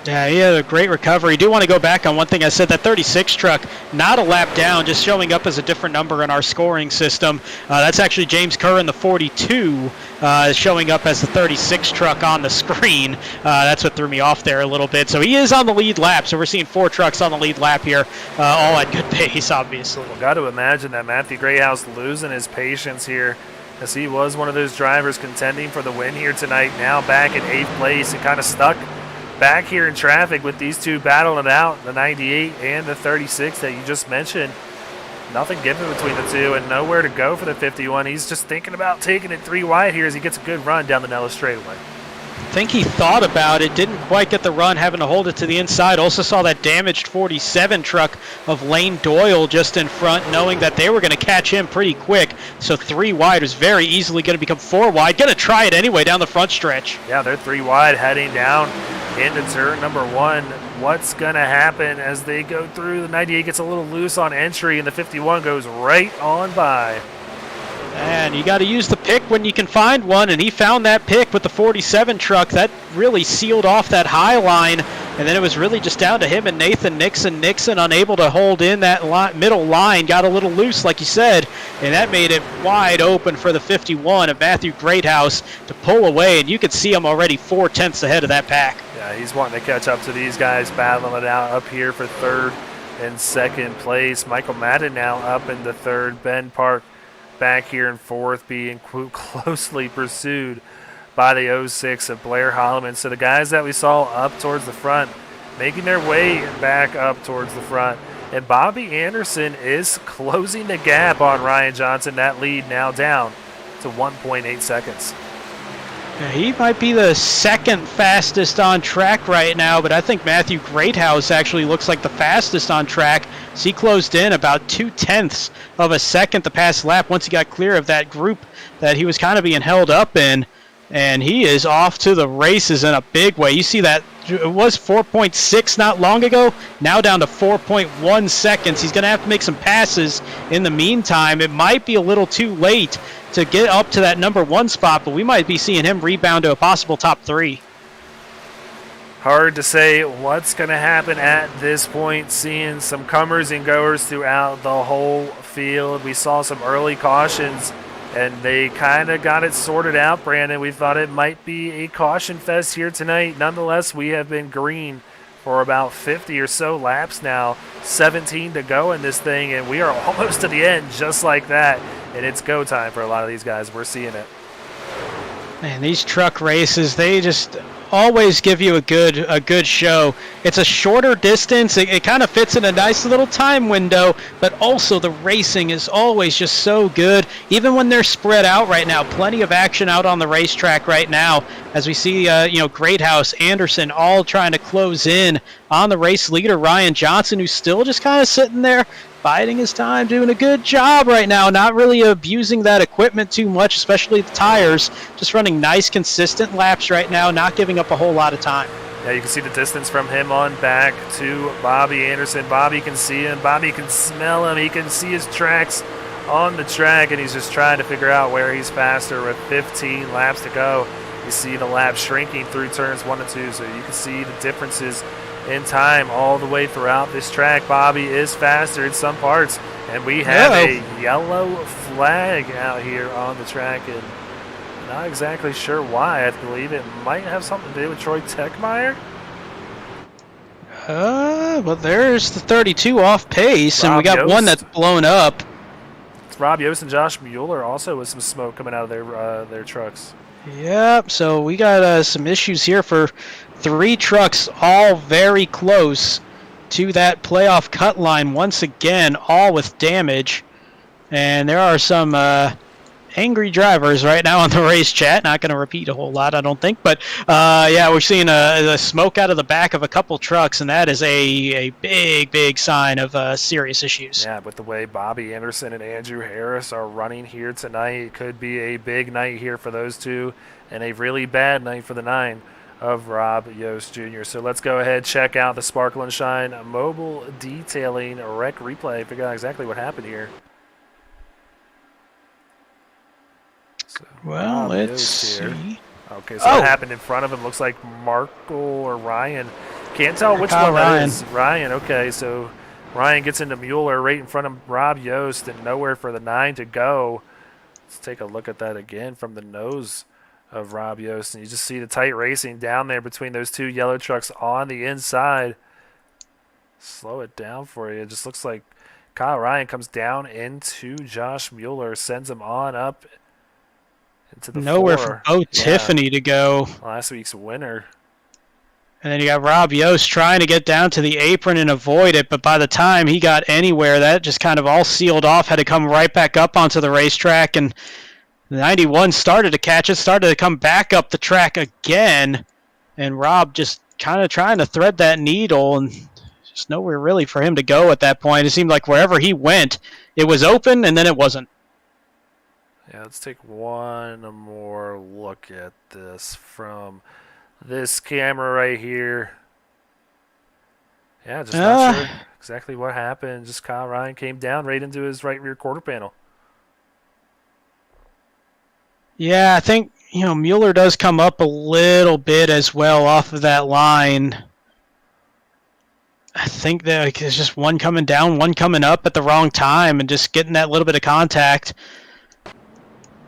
Yeah, he had a great recovery. I do want to go back on one thing I said. That 36 truck, not a lap down, just showing up as a different number in our scoring system. That's actually James Kerr in the 42, showing up as the 36 truck on the screen. That's what threw me off there a little bit. So he is on the lead lap. So we're seeing 4 trucks on the lead lap here, all at good pace, obviously. Well, got to imagine that Matthew Greathouse losing his patience here, as he was one of those drivers contending for the win here tonight. Now back in 8th place and kind of stuck back here in traffic with these two battling it out, the 98 and the 36 that you just mentioned. Nothing given between the two and nowhere to go for the 51. He's just thinking about taking it 3 wide here as he gets a good run down the Nellis straightaway. I think he thought about it, didn't quite get the run, having to hold it to the inside. Also saw that damaged 47 truck of Lane Doyle just in front, knowing that they were going to catch him pretty quick. So 3 wide was very easily going to become 4 wide. Going to try it anyway down the front stretch. Yeah, they're 3 wide heading down into turn number 1. What's going to happen as they go through? The 98 gets a little loose on entry, and the 51 goes right on by. And you got to use the pick when you can find one, and he found that pick with the 47 truck. That really sealed off that high line, and then it was really just down to him and Nathan Nixon. Nixon unable to hold in that middle line, got a little loose, like you said, and that made it wide open for the 51 of Matthew Greathouse to pull away, and you could see him already 4 tenths ahead of that pack. Yeah, he's wanting to catch up to these guys, battling it out up here for 3rd and 2nd place. Michael Madden now up in the 3rd. Ben Park back here in 4th, being closely pursued by the 06 of Blair Holloman. So the guys that we saw up towards the front making their way back up towards the front. And Bobby Anderson is closing the gap on Ryan Johnson. That lead now down to 1.8 seconds. Yeah, he might be the 2nd fastest on track right now, but I think Matthew Greathouse actually looks like the fastest on track. So he closed in about 2 tenths of a second the past lap once he got clear of that group that he was kind of being held up in. And he is off to the races in a big way. You see that it was 4.6 not long ago, now down to 4.1 seconds. He's going to have to make some passes in the meantime. It might be a little too late to get up to that number 1 spot, but we might be seeing him rebound to a possible top 3. Hard to say what's going to happen at this point, seeing some comers and goers throughout the whole field. We saw some early cautions, and they kind of got it sorted out, Brandon. We thought it might be a caution fest here tonight. Nonetheless, we have been green for about 50 or so laps now. 17 to go in this thing, and we are almost to the end just like that. And it's go time for a lot of these guys. We're seeing it. Man, these truck races, they just always give you a good show. It's a shorter distance. It kind of fits in a nice little time window, but also the racing is always just so good. Even when they're spread out right now, plenty of action out on the racetrack right now as we see, Greathouse, Anderson all trying to close in on the race leader, Ryan Johnson, who's still just kind of sitting there biding his time, doing a good job right now, not really abusing that equipment too much, especially the tires, just running nice, consistent laps right now, not giving up a whole lot of time. Yeah, you can see the distance from him on back to Bobby Anderson. Bobby can see him. Bobby can smell him. He can see his tracks on the track, and he's just trying to figure out where he's faster with 15 laps to go. You see the lap shrinking through turns 1 and 2, so you can see the differences in time all the way throughout this track. Bobby is faster in some parts, and we have a yellow flag out here on the track, and not exactly sure why. I believe it might have something to do with Troy Techmeyer. Well, there's the 32 off pace, and we got Yost. one that's blown up. It's Rob Yost and Josh Mueller also with some smoke coming out of their trucks. Yep, so we got some issues here for 3 trucks, all very close to that playoff cut line once again, all with damage. And there are some angry drivers right now on the race chat. Not going to repeat a whole lot, I don't think. But, yeah, we're seeing a smoke out of the back of a couple trucks, and that is a big, big sign of serious issues. Yeah, with the way Bobby Anderson and Andrew Harris are running here tonight, it could be a big night here for those two and a really bad night for the 9 of Rob Yost Jr. So let's go ahead, check out the Sparkle and Shine mobile detailing wreck replay, figure out exactly what happened here. So, Well, Rob let's Yost here. see. Okay, so what happened in front of him looks like Markle or Ryan. Can't tell which one that is. Ryan, okay, so Ryan gets into Mueller right in front of Rob Yost and nowhere for the 9 to go. Let's take a look at that again from the nose of Rob Yost, and you just see the tight racing down there between those 2 yellow trucks on the inside. Slow it down for you. It just looks like Kyle Ryan comes down into Josh Mueller, sends him on up into the Nowhere 4. for Bo Tiffany to go. Last week's winner. And then you got Rob Yost trying to get down to the apron and avoid it, but by the time he got anywhere, that just kind of all sealed off, had to come right back up onto the racetrack, and the 91 started to catch it, started to come back up the track again, and Rob just kind of trying to thread that needle, and just nowhere really for him to go at that point. It seemed like wherever he went, it was open, and then it wasn't. Yeah, let's take one more look at this from this camera right here. Yeah, just not sure exactly what happened. Just Kyle Ryan came down right into his right rear quarter panel. Yeah, I think, Mueller does come up a little bit as well off of that line. I think that there's just one coming down, one coming up at the wrong time, and just getting that little bit of contact.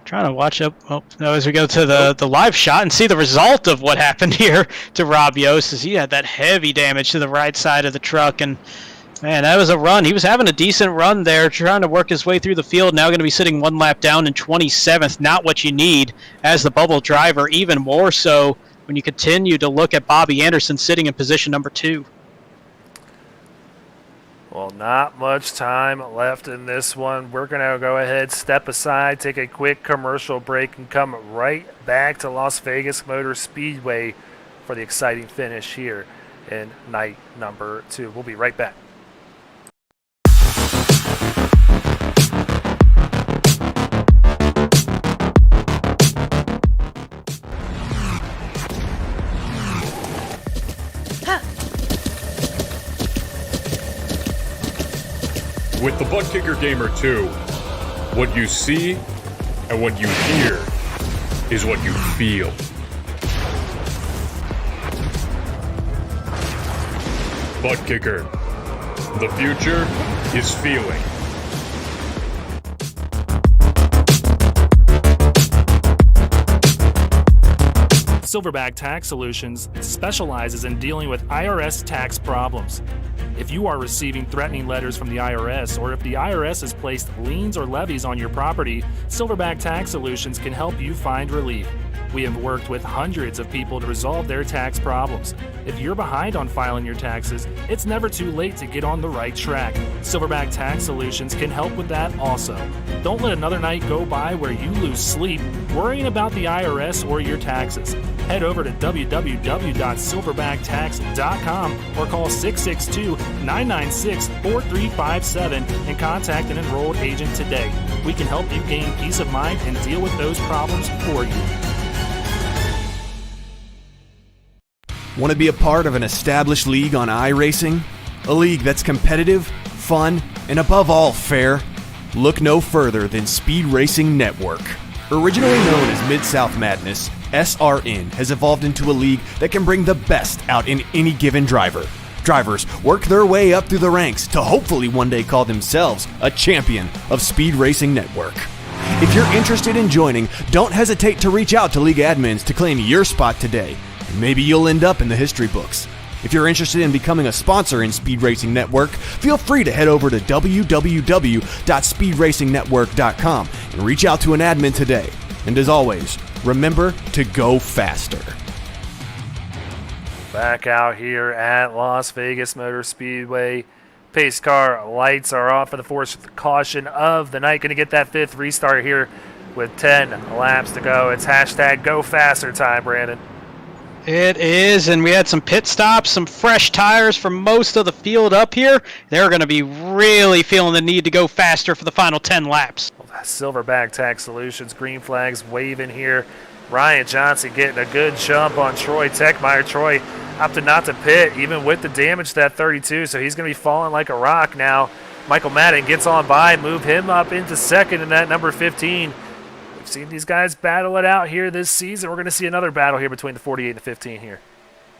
Trying to watch up as we go to the live shot and see the result of what happened here to Rob Yost, as he had that heavy damage to the right side of the truck. And man, that was a run. He was having a decent run there, trying to work his way through the field. Now going to be sitting 1 lap down in 27th. Not what you need as the bubble driver, even more so when you continue to look at Bobby Anderson sitting in position number 2. Well, not much time left in this one. We're going to go ahead, step aside, take a quick commercial break, and come right back to Las Vegas Motor Speedway for the exciting finish here in night number 2. We'll be right back. With the Butt Kicker Gamer 2, what you see and what you hear is what you feel. Butt Kicker. The future is feeling. Silverback Tax Solutions specializes in dealing with IRS tax problems. If you are receiving threatening letters from the IRS, or if the IRS has placed liens or levies on your property, Silverback Tax Solutions can help you find relief. We have worked with hundreds of people to resolve their tax problems. If you're behind on filing your taxes, it's never too late to get on the right track. Silverback Tax Solutions can help with that also. Don't let another night go by where you lose sleep worrying about the IRS or your taxes. Head over to www.silverbacttax.com or call 662-996-4357 and contact an enrolled agent today. We can help you gain peace of mind and deal with those problems for you. Want to be a part of an established league on iRacing? A league that's competitive, fun, and above all fair? Look no further than Speed Racing Network. Originally known as Mid-South Madness, SRN has evolved into a league that can bring the best out in any given driver. Drivers work their way up through the ranks to hopefully one day call themselves a champion of Speed Racing Network. If you're interested in joining, don't hesitate to reach out to league admins to claim your spot today. Maybe you'll end up in the history books. If you're interested in becoming a sponsor in Speed Racing Network, feel free to head over to www.speedracingnetwork.com and reach out to an admin today. And as always, remember to go faster. Back out here at Las Vegas Motor Speedway. Pace car lights are off for the fourth caution of the night. Going to get that fifth restart here with 10 laps to go. It's hashtag go faster time, Brandon. It is, and we had some pit stops, some fresh tires for most of the field up here. They're going to be really feeling the need to go faster for the final 10 laps. Silverback Tax Solutions, green flags waving here. Ryan Johnson getting a good jump on Troy Techmeyer. Troy opted not to pit, even with the damage to that 32, so he's going to be falling like a rock now. Michael Madden gets on by, move him up into second in that number 15. We've seen these guys battle it out here this season. We're going to see another battle here between the 48 and the 15 here.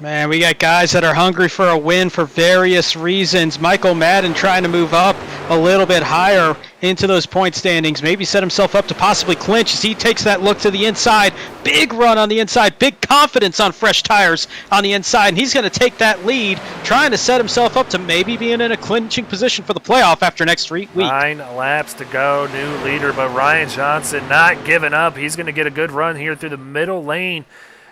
Man, we got guys that are hungry for a win for various reasons. Michael Madden trying to move up a little bit higher into those point standings, maybe set himself up to possibly clinch as he takes that look to the inside. Big run on the inside, big confidence on fresh tires on the inside, and he's going to take that lead, trying to set himself up to maybe being in a clinching position for the playoff after next week. 9 laps to go, new leader, but Ryan Johnson not giving up. He's going to get a good run here through the middle lane.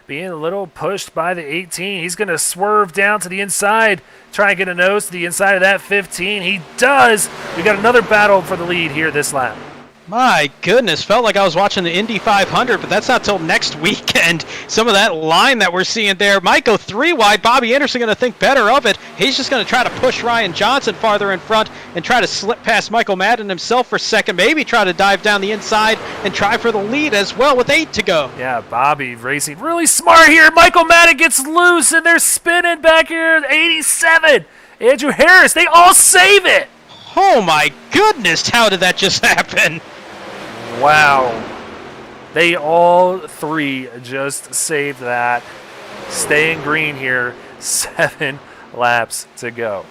Being a little pushed by the 18. He's going to swerve down to the inside, try and get a nose to the inside of that 15. He does. We got another battle for the lead here this lap. My goodness, felt like I was watching the Indy 500, but that's not till next weekend. Some of that line that we're seeing there might go 3 wide. Bobby Anderson going to think better of it. He's just going to try to push Ryan Johnson farther in front and try to slip past Michael Madden himself for second. Maybe try to dive down the inside and try for the lead as well with 8 to go. Yeah, Bobby racing really smart here. Michael Madden gets loose and they're spinning back here at 87. Andrew Harris, they all save it. Oh my goodness, how did that just happen? Wow. They all three just saved that. Staying green here. 7 laps to go.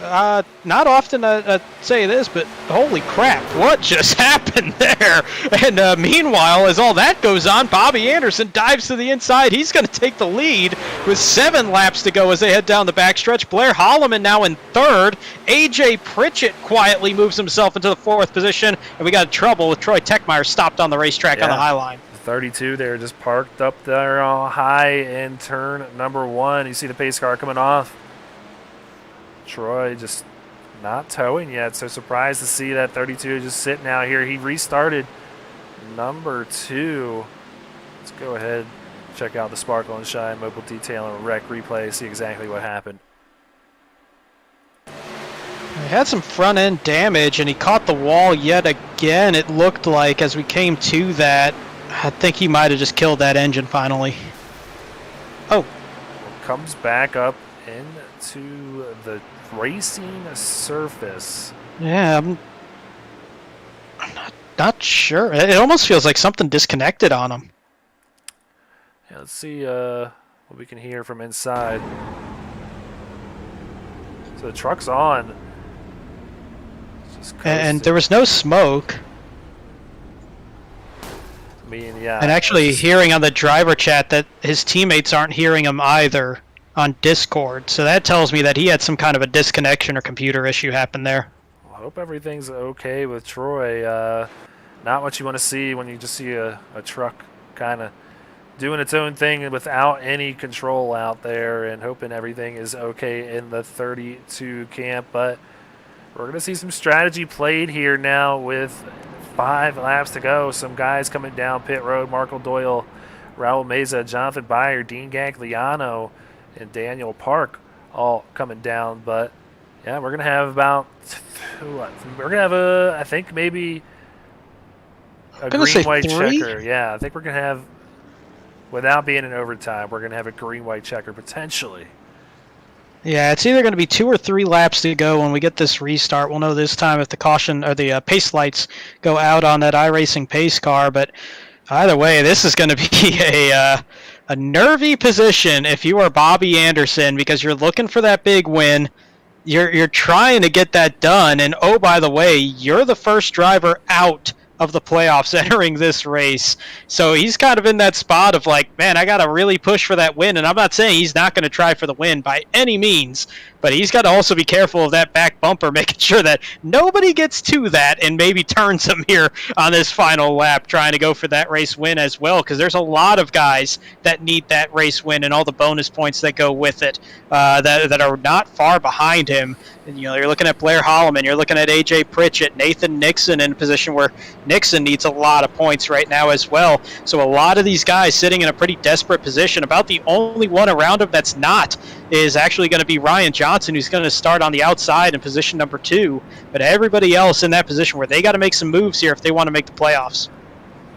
Not often I say this, but holy crap, what just happened there? And meanwhile, as all that goes on, Bobby Anderson dives to the inside. He's going to take the lead with 7 laps to go as they head down the backstretch. Blair Holloman now in 3rd. AJ Pritchett quietly moves himself into the 4th position, and we got trouble with Troy Techmeyer stopped on the racetrack on the high line. 32 there, just parked up there high in turn number 1. You see the pace car coming off. Troy just not towing yet, so surprised to see that 32 just sitting out here. He restarted number 2. Let's go ahead, check out the Sparkle and Shine mobile detail and rec replay, see exactly what happened. He had some front end damage and he caught the wall yet again, it looked like, as we came to that. I think he might have just killed that engine finally. Oh. Comes back up into the racing surface. Yeah, I'm not sure. It almost feels like something disconnected on him. Yeah, let's see what we can hear from inside. So the truck's on. And there was no smoke. Yeah. And actually hearing on the driver chat that his teammates aren't hearing him either on Discord. So that tells me that he had some kind of a disconnection or computer issue happen there. Well, I hope everything's okay with Troy. Not what you want to see when you just see a truck kind of doing its own thing without any control out there and hoping everything is okay in the 32 camp. But we're going to see some strategy played here now with 5 laps to go. Some guys coming down pit road: Marco Doyle, Raul Meza, Jonathan Byer, Dean Gagliano, and Daniel Park all coming down. But yeah, we're going to have I think maybe a green-white checker. Yeah, I think we're going to have, without being in overtime, we're going to have a green-white checker potentially. Yeah, it's either going to be 2 or 3 laps to go when we get this restart. We'll know this time if the caution or the pace lights go out on that iRacing pace car. But either way, this is going to be a nervy position if you are Bobby Anderson, because you're looking for that big win. You're trying to get that done, and oh, by the way, you're the first driver out of the playoffs entering this race. So he's kind of in that spot of like, man, I got to really push for that win. And I'm not saying he's not going to try for the win by any means, but he's got to also be careful of that back bumper, making sure that nobody gets to that and maybe turns him here on this final lap, trying to go for that race win as well, because there's a lot of guys that need that race win and all the bonus points that go with it that are not far behind him. And, you're looking at Blair Holloman, you're looking at AJ Pritchett, Nathan Nixon in a position where Nixon needs a lot of points right now as well. So a lot of these guys sitting in a pretty desperate position. About the only one around him that's not is actually going to be Ryan Johnson, who's going to start on the outside in position number 2. But everybody else in that position where they got to make some moves here if they want to make the playoffs.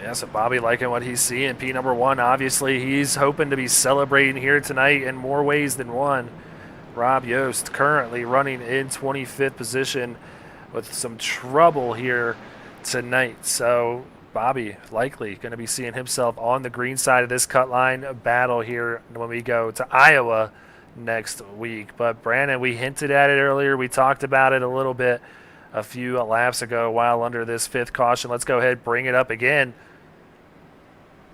Yeah, so Bobby liking what he's seeing. P number 1, obviously, he's hoping to be celebrating here tonight in more ways than one. Rob Yost currently running in 25th position with some trouble here tonight. So Bobby likely going to be seeing himself on the green side of this cut line battle here when we go to Iowa next week. But Brandon, we hinted at it earlier. We talked about it a little bit a few laps ago while under this 5th caution. Let's go ahead and bring it up again.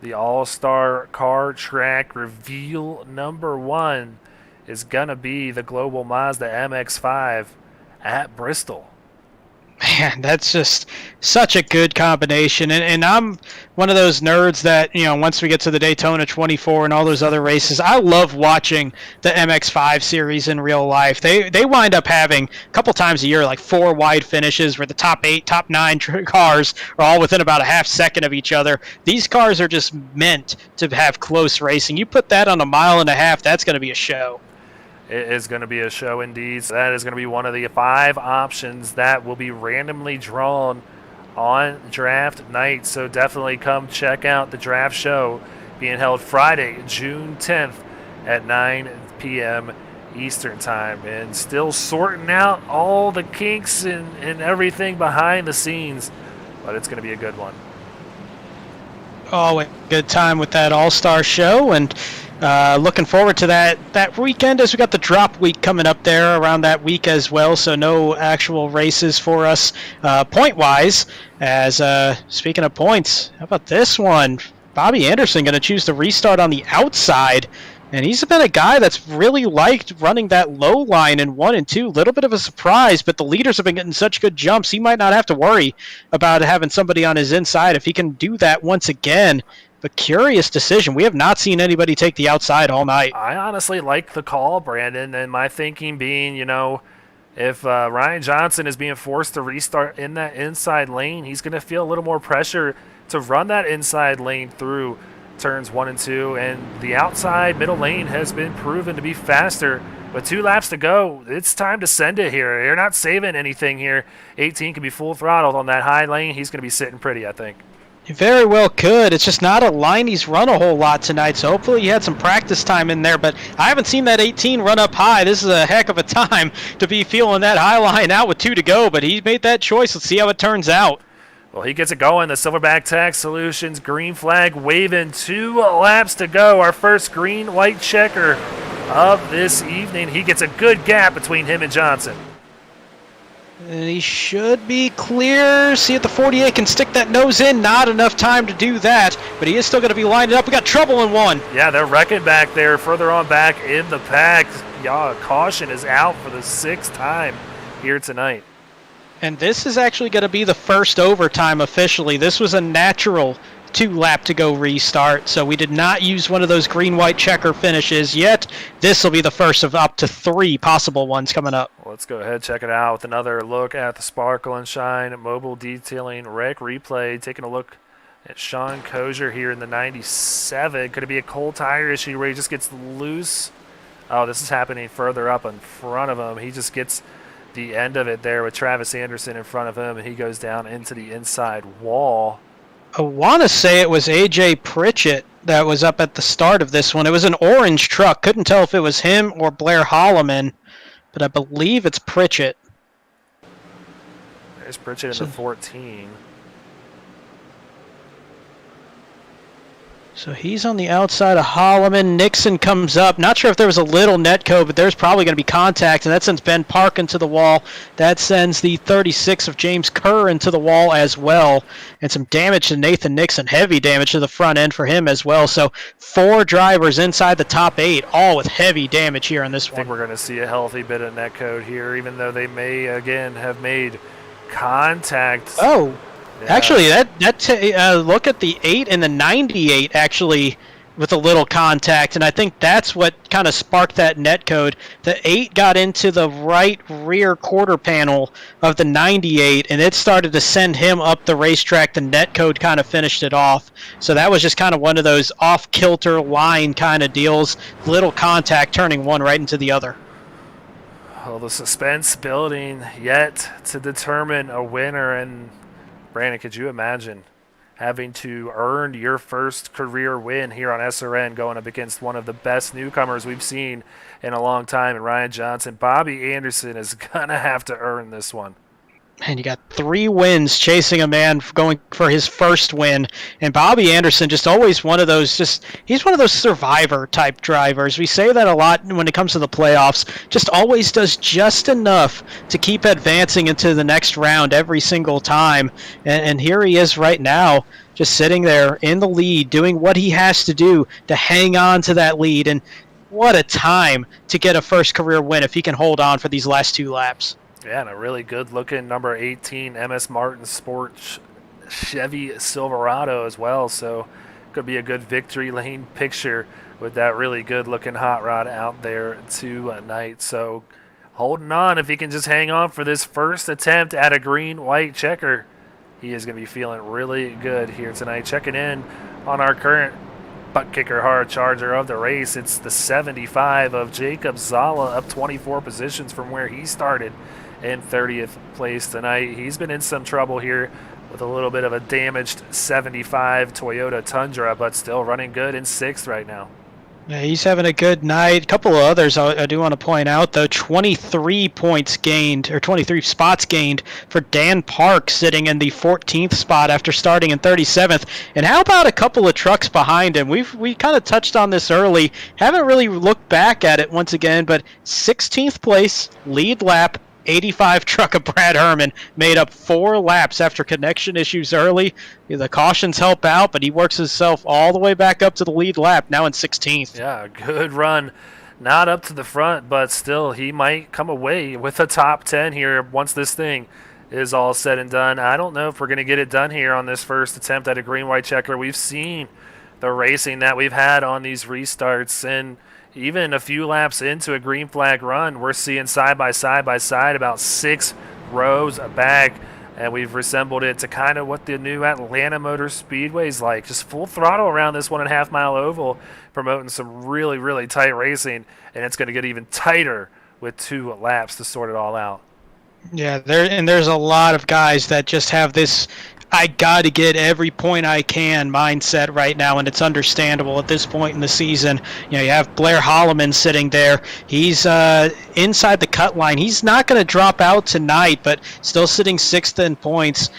The All-Star Car Track reveal number 1 is going to be the Global Mazda MX-5 at Bristol. Man, that's just such a good combination. And I'm one of those nerds that, once we get to the Daytona 24 and all those other races, I love watching the MX-5 series in real life. They wind up having a couple times a year like 4 wide finishes where the top 8, top 9 cars are all within about a half second of each other. These cars are just meant to have close racing. You put that on a mile and a half, that's going to be a show. It is going to be a show indeed. So that is going to be one of the 5 options that will be randomly drawn on draft night. So definitely come check out the draft show being held Friday, June 10th at 9 p.m. Eastern Time. And still sorting out all the kinks and everything behind the scenes. But it's going to be a good one. Oh, a good time with that All-Star show. And looking forward to that weekend, as we got the drop week coming up there around that week as well, so no actual races for us point-wise. As speaking of points, how about this one? Bobby Anderson going to choose to restart on the outside, and he's been a guy that's really liked running that low line in 1 and 2. Little bit of a surprise, but the leaders have been getting such good jumps, he might not have to worry about having somebody on his inside if he can do that once again. But curious decision. We have not seen anybody take the outside all night. I honestly like the call, Brandon, and my thinking being, if Ryan Johnson is being forced to restart in that inside lane, he's going to feel a little more pressure to run that inside lane through turns 1 and 2, and the outside middle lane has been proven to be faster. With 2 laps to go, it's time to send it here. You're not saving anything here. 18 can be full throttled on that high lane. He's going to be sitting pretty, I think. You very well could. It's just not a line he's run a whole lot tonight, so hopefully he had some practice time in there. But I haven't seen that 18 run up high. This is a heck of a time to be feeling that high line out with 2 to go, but he made that choice. Let's see how it turns out. Well, he gets it going. The Silverback Tax Solutions green flag waving. 2 laps to go. Our first green-white checker of this evening. He gets a good gap between him and Johnson. And he should be clear. See if the 48 can stick that nose in. Not enough time to do that, but he is still going to be lined up. We got trouble in 1. Yeah, they're wrecking back there, further on back in the pack. Caution is out for the 6th time here tonight. And this is actually going to be the first overtime officially. This was a natural 2 lap to go restart, so we did not use one of those green-white checker finishes yet. This will be the first of up to 3 possible ones coming up. Let's go ahead and check it out with another look at the Sparkle and Shine Mobile Detailing Rec Replay. Taking a look at Sean Kozier here in the 97. Could it be a cold tire issue where he just gets loose? Oh, this is happening further up in front of him. He just gets the end of it there with Travis Anderson in front of him, and he goes down into the inside wall. I want to say it was AJ Pritchett that was up at the start of this one. It was an orange truck. Couldn't tell if it was him or Blair Holloman, but I believe it's Pritchett. There's Pritchett in the 14. So he's on the outside of Holloman. Nixon comes up. Not sure if there was a little netcode, but there's probably going to be contact, and that sends Ben Park into the wall. That sends the 36 of James Kerr into the wall as well, and some damage to Nathan Nixon. Heavy damage to the front end for him as well. So 4 drivers inside the top 8, all with heavy damage here on this I one. think we're going to see a healthy bit of netcode here, even though they may, again, have made contact. Oh. Yeah. Actually, look at the 8 and the 98 actually with a little contact, and I think that's what kind of sparked that netcode. The 8 got into the right rear quarter panel of the 98, and it started to send him up the racetrack. The netcode kind of finished it off. So that was just kind of one of those off-kilter line kind of deals, little contact turning one right into the other. Well, the suspense building yet to determine a winner, and Brandon, could you imagine having to earn your first career win here on SRN going up against one of the best newcomers we've seen in a long time, and Ryan Johnson? Bobby Anderson is going to have to earn this one. And you got 3 wins chasing a man going for his first win. And Bobby Anderson just always one of those, he's one of those survivor type drivers. We say that a lot when it comes to the playoffs. Just always does just enough to keep advancing into the next round every single time. And here he is right now, just sitting there in the lead, doing what he has to do to hang on to that lead. And what a time to get a first career win if he can hold on for these last 2 laps. Yeah, and a really good-looking number 18 MS Martin Sports Chevy Silverado as well. So could be a good victory lane picture with that really good-looking hot rod out there tonight. So holding on, if he can just hang on for this first attempt at a green-white checker, he is going to be feeling really good here tonight. Checking in on our current butt kicker hard charger of the race, it's the 75 of Jacob Zala, up 24 positions from where he started in 30th place tonight. He's been in some trouble here with a little bit of a damaged 75 Toyota Tundra, but still running good in 6th right now. Yeah, he's having a good night. A couple of others I do want to point out, though. 23 points gained, or 23 spots gained for Dan Park, sitting in the 14th spot after starting in 37th. And how about a couple of trucks behind him? We kind of touched on this early. Haven't really looked back at it once again, but 16th place, lead lap, 85 truck of Brad Herman, made up 4 laps after connection issues early. The cautions help out, but he works himself all the way back up to the lead lap, now in 16th. Yeah, good run. Not up to the front, but still he might come away with a top 10 here once this thing is all said and done. I don't know if we're going to get it done here on this first attempt at a green-white checker. We've seen the racing that we've had on these restarts, and even a few laps into a green flag run, we're seeing side by side about 6 rows back, and we've resembled it to kind of what the new Atlanta Motor Speedway is like. Just full throttle around this 1.5 mile oval, promoting some really, really tight racing, and it's going to get even tighter with 2 laps to sort it all out. Yeah, there's a lot of guys that just have this I got to get every point I can mindset right now, and it's understandable at this point in the season. You know, you have Blair Holloman sitting there. He's inside the cut line. He's not going to drop out tonight, but still sitting 6th in points,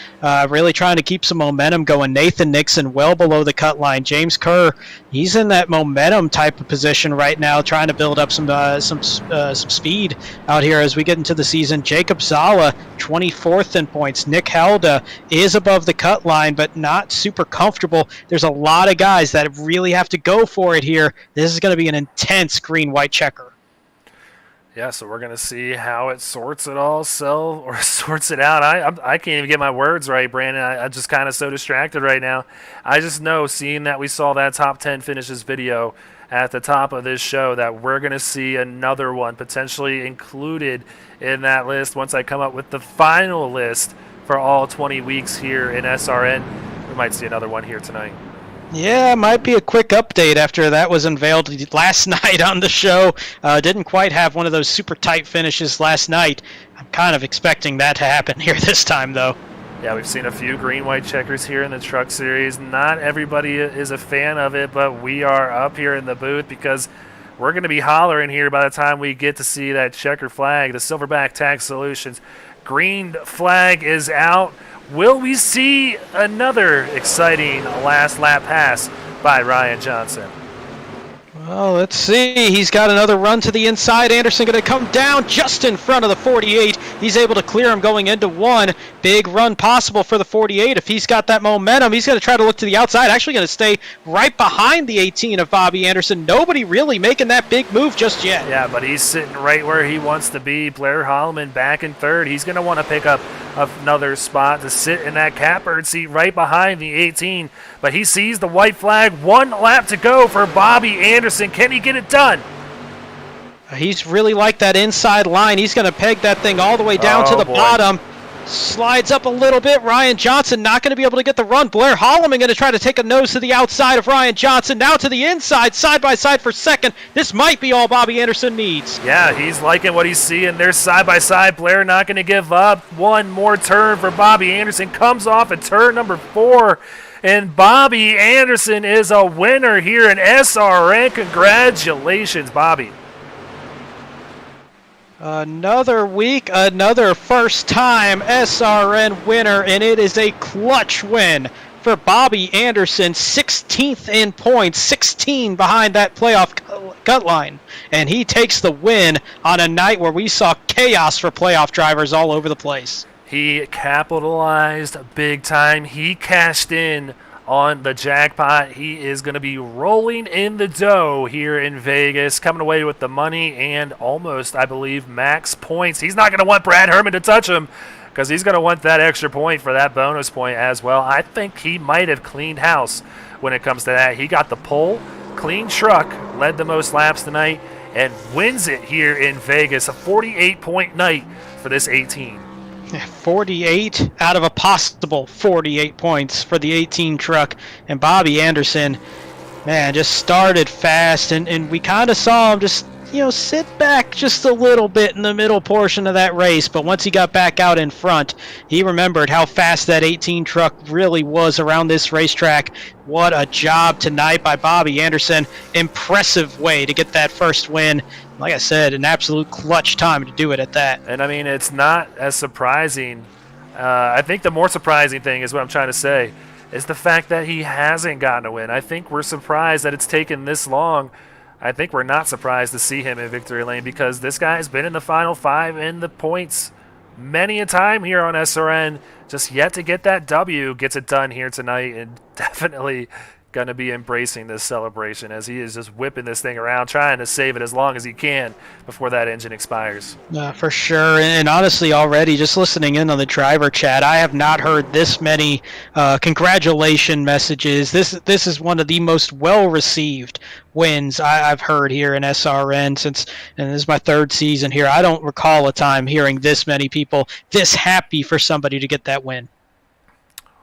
really trying to keep some momentum going. Nathan Nixon well below the cut line. James Kerr, he's in that momentum type of position right now, trying to build up some speed out here as we get into the season. Jacob Zala, 24th in points. Nick Helda is above the cut line, but not super comfortable. There's a lot of guys that really have to go for it here. This is going to be an intense green-white checker. Yeah, so we're going to see how it sorts it all, sorts it out. I can't even get my words right, Brandon. I'm just kind of so distracted right now. I just know, seeing that we saw that top 10 finishes video at the top of this show, that we're going to see another one potentially included in that list once I come up with the final list for all 20 weeks here in SRN. We might see another one here tonight. Yeah, might be a quick update after that was unveiled last night on the show. Didn't quite have one of those super tight finishes last night. I'm kind of expecting that to happen here this time, though. Yeah, we've seen a few green-white checkers here in the Truck Series. Not everybody is a fan of it, but we are up here in the booth because we're going to be hollering here by the time we get to see that checker flag, the Silverback Tax Solutions. Green flag is out. Will we see another exciting last lap pass by Ryan Johnson? Well, let's see. He's got another run to the inside. Anderson going to come down just in front of the 48. He's able to clear him going into one. Big run possible for the 48. If he's got that momentum, he's going to try to look to the outside. Actually going to stay right behind the 18 of Bobby Anderson. Nobody really making that big move just yet. Yeah, but he's sitting right where he wants to be. Blair Holloman back in third. He's going to want to pick up another spot to sit in that catbird seat right behind the 18. But he sees the white flag. 1 lap to go for Bobby Anderson. Can he get it done? He's really like that inside line. He's going to peg that thing all the way down to the bottom. Slides up a little bit. Ryan Johnson not going to be able to get the run. Blair Holloman going to try to take a nose to the outside of Ryan Johnson. Now to the inside, side by side for second. This might be all Bobby Anderson needs. Yeah, he's liking what he's seeing. They're side by side. Blair not going to give up. One more turn for Bobby Anderson. Comes off at turn number 4. And Bobby Anderson is a winner here in SRN. Congratulations, Bobby. Another week, another first-time SRN winner, and it is a clutch win for Bobby Anderson. 16th in points, 16 behind that playoff cut line. And he takes the win on a night where we saw chaos for playoff drivers all over the place. He capitalized big time. He cashed in on the jackpot. He is going to be rolling in the dough here in Vegas, coming away with the money and almost, I believe, max points. He's not going to want Brad Herman to touch him because he's going to want that extra point for that bonus point as well. I think he might have cleaned house when it comes to that. He got the pole, clean truck, led the most laps tonight, and wins it here in Vegas. A 48-point night for this 18. 48 out of a possible 48 points for the 18 truck. And Bobby Anderson, man, just started fast. And we kind of saw him just, sit back just a little bit in the middle portion of that race. But once he got back out in front, he remembered how fast that 18 truck really was around this racetrack. What a job tonight by Bobby Anderson. Impressive way to get that first win. Like I said, an absolute clutch time to do it at that. And, I mean, it's not as surprising. I think the more surprising thing is what I'm trying to say is the fact that he hasn't gotten a win. I think we're surprised that it's taken this long. I think we're not surprised to see him in victory lane because this guy's been in the Final 5 in the points many a time here on SRN. Just yet to get that W. Gets it done here tonight and definitely going to be embracing this celebration as he is just whipping this thing around, trying to save it as long as he can before that engine expires. For sure. And honestly, already just listening in on the driver chat, I have not heard this many congratulation messages. This is one of the most well-received wins I've heard here in SRN and this is my 3rd season here. I don't recall a time hearing this many people this happy for somebody to get that win.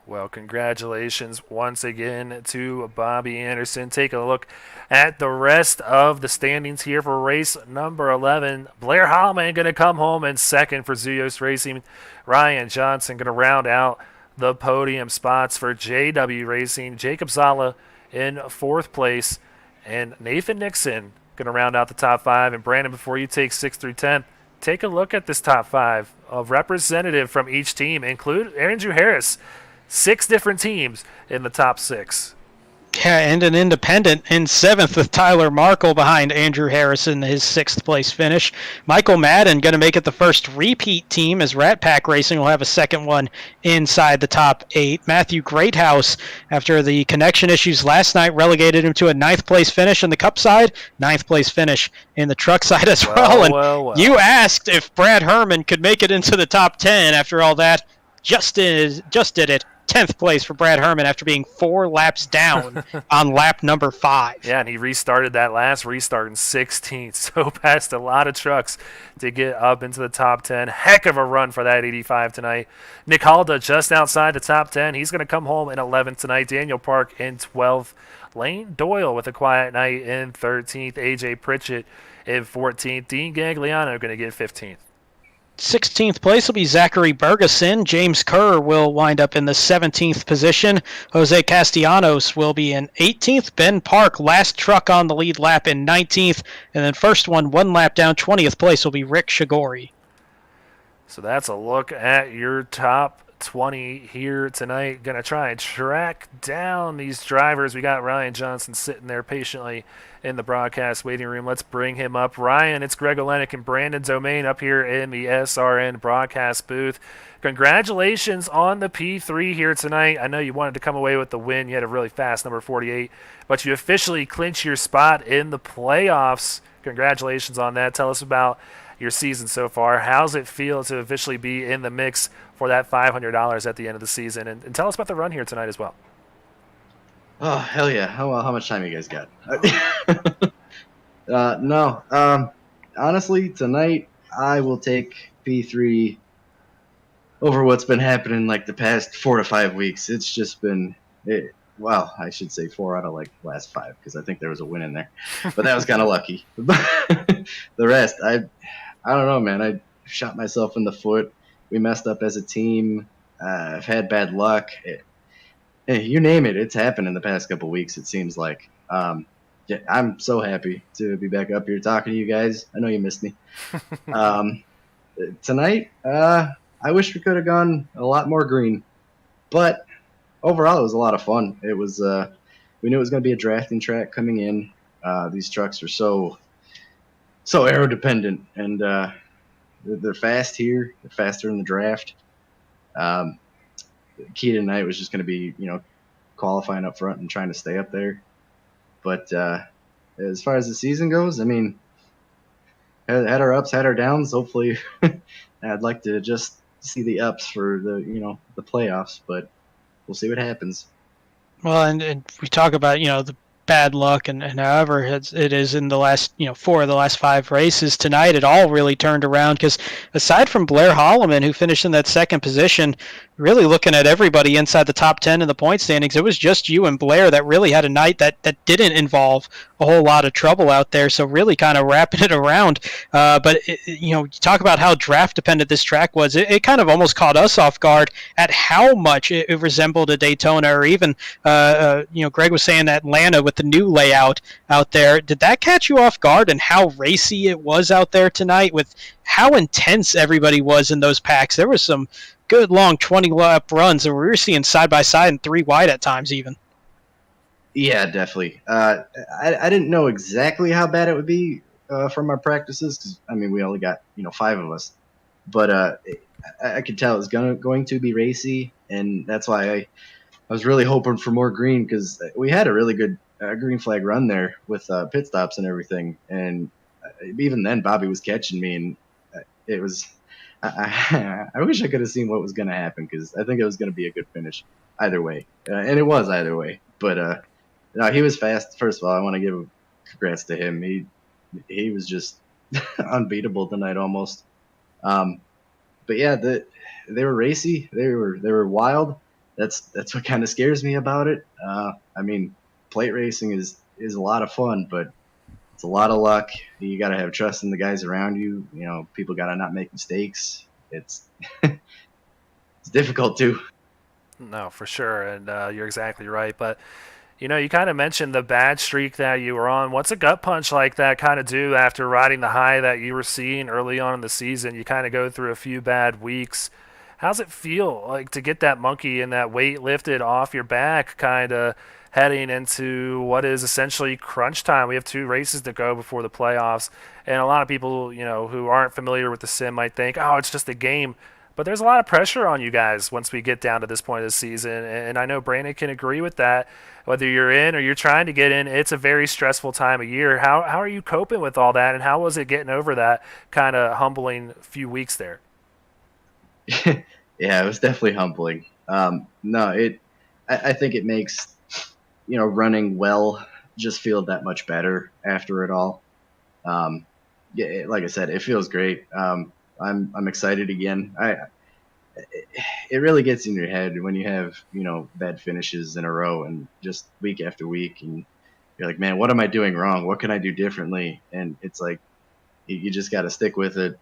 Well, congratulations once again to Bobby Anderson. Take a look at the rest of the standings here for race number 11. Blair Holloman going to come home in second for Zuyos Racing. Ryan Johnson going to round out the podium spots for JW Racing. Jacob Zala in 4th place. And Nathan Nixon going to round out the top 5. And Brandon, before you take 6 through 10, take a look at this top 5 of representative from each team. Include Andrew Harris. 6 different teams in the top 6. Yeah, and an independent in 7th with Tyler Markle behind Andrew Harrison, his 6th place finish. Michael Madden going to make it the first repeat team as Rat Pack Racing will have a second one inside the top 8. Matthew Greathouse, after the connection issues last night, relegated him to a 9th place finish in the Cup side, 9th place finish in the Truck side as well. And you asked if Brad Herman could make it into the top 10 after all that. Just did it. 10th place for Brad Herman after being 4 laps down on lap number 5. Yeah, and he restarted that last restart in 16th, so passed a lot of trucks to get up into the top 10. Heck of a run for that 85 tonight. Nick Halda just outside the top 10. He's going to come home in 11th tonight. Daniel Park in 12th. Lane Doyle with a quiet night in 13th. AJ Pritchett in 14th. Dean Gagliano going to get 15th. 16th place will be Zachary Bergeson. James Kerr will wind up in the 17th position. Jose Castellanos will be in 18th. Ben Park, last truck on the lead lap, in 19th. And then first one lap down, 20th place will be Rick Shigori. So that's a look at your top 20 here tonight. Going to try and track down these drivers. We got Ryan Johnson sitting there patiently in the broadcast waiting room. Let's bring him up. Ryan, it's Greg Olenek and Brandon Domain up here in the SRN broadcast booth. Congratulations on the P3 here tonight. I know you wanted to come away with the win. You had a really fast number 48, but you officially clinched your spot in the playoffs. Congratulations on that. Tell us about your season so far. How's it feel to officially be in the mix for that $500 at the end of the season? And tell us about the run here tonight as well. Oh, hell yeah. How much time you guys got? Honestly, tonight I will take P3 over what's been happening like the past 4 to 5 weeks. It's just been, I should say 4 out of like last 5 because I think there was a win in there. But that was kind of lucky. The rest, I don't know, man. I shot myself in the foot. We messed up as a team. I've had bad luck. You name it, it's happened in the past couple weeks, it seems like. Yeah, I'm so happy to be back up here talking to you guys. I know you missed me. Tonight, I wish we could have gone a lot more green. But overall, it was a lot of fun. It was we knew it was going to be a drafting track coming in. These trucks are so aero dependent, and they're fast here. They're faster in the draft. The key tonight was just going to be, qualifying up front and trying to stay up there. But as far as the season goes, I mean, had our ups, had our downs. Hopefully, I'd like to just see the ups for the playoffs, but we'll see what happens. Well, and we talk about, the bad luck and however it is in the last 4 of the last 5 races tonight, it all really turned around because aside from Blair Holloman, who finished in that second position, really looking at everybody inside the top 10 in the point standings, it was just you and Blair that really had a night that didn't involve a whole lot of trouble out there. So really kind of wrapping it around. But you talk about how draft dependent this track was. It kind of almost caught us off guard at how much it resembled a Daytona, or even Greg was saying Atlanta with the new layout out there. Did that catch you off guard, and how racy it was out there tonight with how intense everybody was in those packs? There was some good long 20-lap runs that we were seeing side by side and 3 wide at times even. Yeah, definitely. I didn't know exactly how bad it would be from our practices because, we only got 5 of us. But I could tell it was going to be racy, and that's why I was really hoping for more green because we had a really good green flag run there with pit stops and everything. And even then, Bobby was catching me, and it was – I wish I could have seen what was going to happen because I think it was going to be a good finish either way. And it was either way. But no, he was fast. First of all, I want to give congrats to him. He was just unbeatable tonight almost. But yeah, they were racy. They were wild. That's what kind of scares me about it. Plate racing is a lot of fun, but it's a lot of luck. You got to have trust in the guys around you. People got to not make mistakes. It's it's difficult too. No, for sure, and you're exactly right. But you kind of mentioned the bad streak that you were on. What's a gut punch like that kind of do after riding the high that you were seeing early on in the season? You kind of go through a few bad weeks. How's it feel like to get that monkey and that weight lifted off your back, kind of heading into what is essentially crunch time? We have 2 races to go before the playoffs, and a lot of people, who aren't familiar with the sim might think, oh, it's just a game. But there's a lot of pressure on you guys once we get down to this point of the season, and I know Brandon can agree with that. Whether you're in or you're trying to get in, it's a very stressful time of year. How are you coping with all that, and how was it getting over that kind of humbling few weeks there? Yeah, it was definitely humbling. No, I think it makes running well just feel that much better after it all. Yeah, like I said, it feels great. I'm excited again. It really gets in your head when you have bad finishes in a row and just week after week, and you're like, man, what am I doing wrong? What can I do differently? And it's like you just got to stick with it.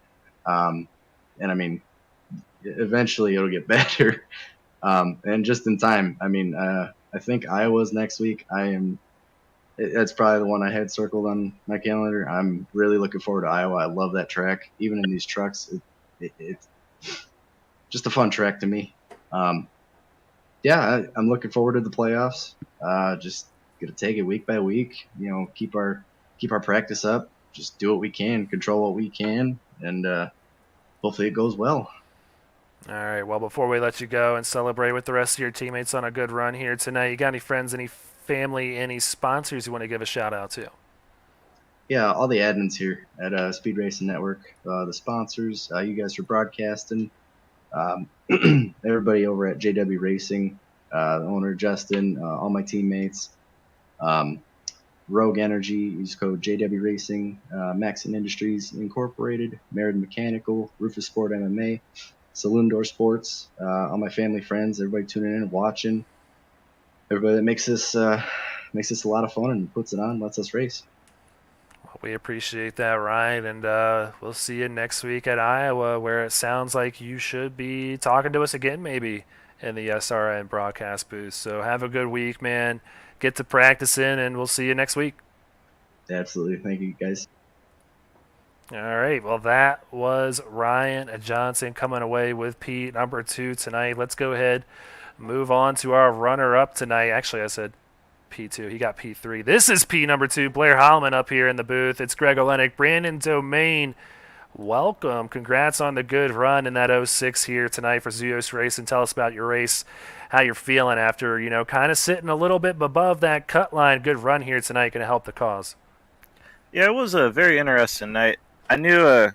And I mean, eventually it'll get better. And just in time. I mean, I think Iowa's next week. That's probably the one I had circled on my calendar. I'm really looking forward to Iowa. I love that track. Even in these trucks, it's just a fun track to me. Yeah, I'm looking forward to the playoffs. Just gonna take it week by week. Keep our practice up. Just do what we can, control what we can, and hopefully it goes well. All right. Well, before we let you go and celebrate with the rest of your teammates on a good run here tonight, you got any friends, any family, any sponsors you want to give a shout out to? Yeah, all the admins here at Speed Racing Network, the sponsors, you guys for broadcasting, everybody over at JW Racing, the owner Justin, all my teammates, Rogue Energy, use code JW Racing, Maxon Industries Incorporated, Meriden Mechanical, Rufus Sport MMA, Saloon Door Sports, all my family, friends, everybody tuning in and watching, everybody that makes this a lot of fun and puts it on, lets us race. Well, we appreciate that, Ryan, and we'll see you next week at Iowa, where it sounds like you should be talking to us again, maybe in the SRN broadcast booth. So have a good week, man. Get to practicing, and we'll see you next week. Absolutely. Thank you, guys. All right. Well, that was Ryan Johnson coming away with P number 2 tonight. Let's go ahead, move on to our runner-up tonight. Actually, I said P2. He got P3. This is P number 2. Blair Holloman up here in the booth. It's Greg Olenek, Brandon Domain. Welcome. Congrats on the good run in that 06 here tonight for Zeus Racing. Tell us about your race, how you're feeling after, kind of sitting a little bit above that cut line. Good run here tonight. Going to help the cause. Yeah, it was a very interesting night. I knew I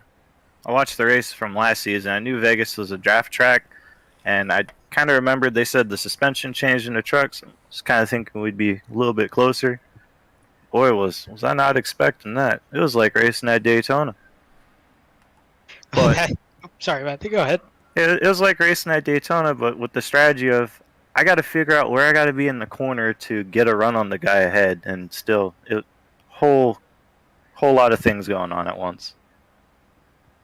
watched the race from last season. I knew Vegas was a draft track, and I kind of remembered they said the suspension changed in the trucks. I was kind of thinking we'd be a little bit closer. Boy, was I not expecting that. It was like racing at Daytona. But sorry, Matthew, go ahead. It was like racing at Daytona, but with the strategy of I got to figure out where I got to be in the corner to get a run on the guy ahead, and still, whole lot of things going on at once.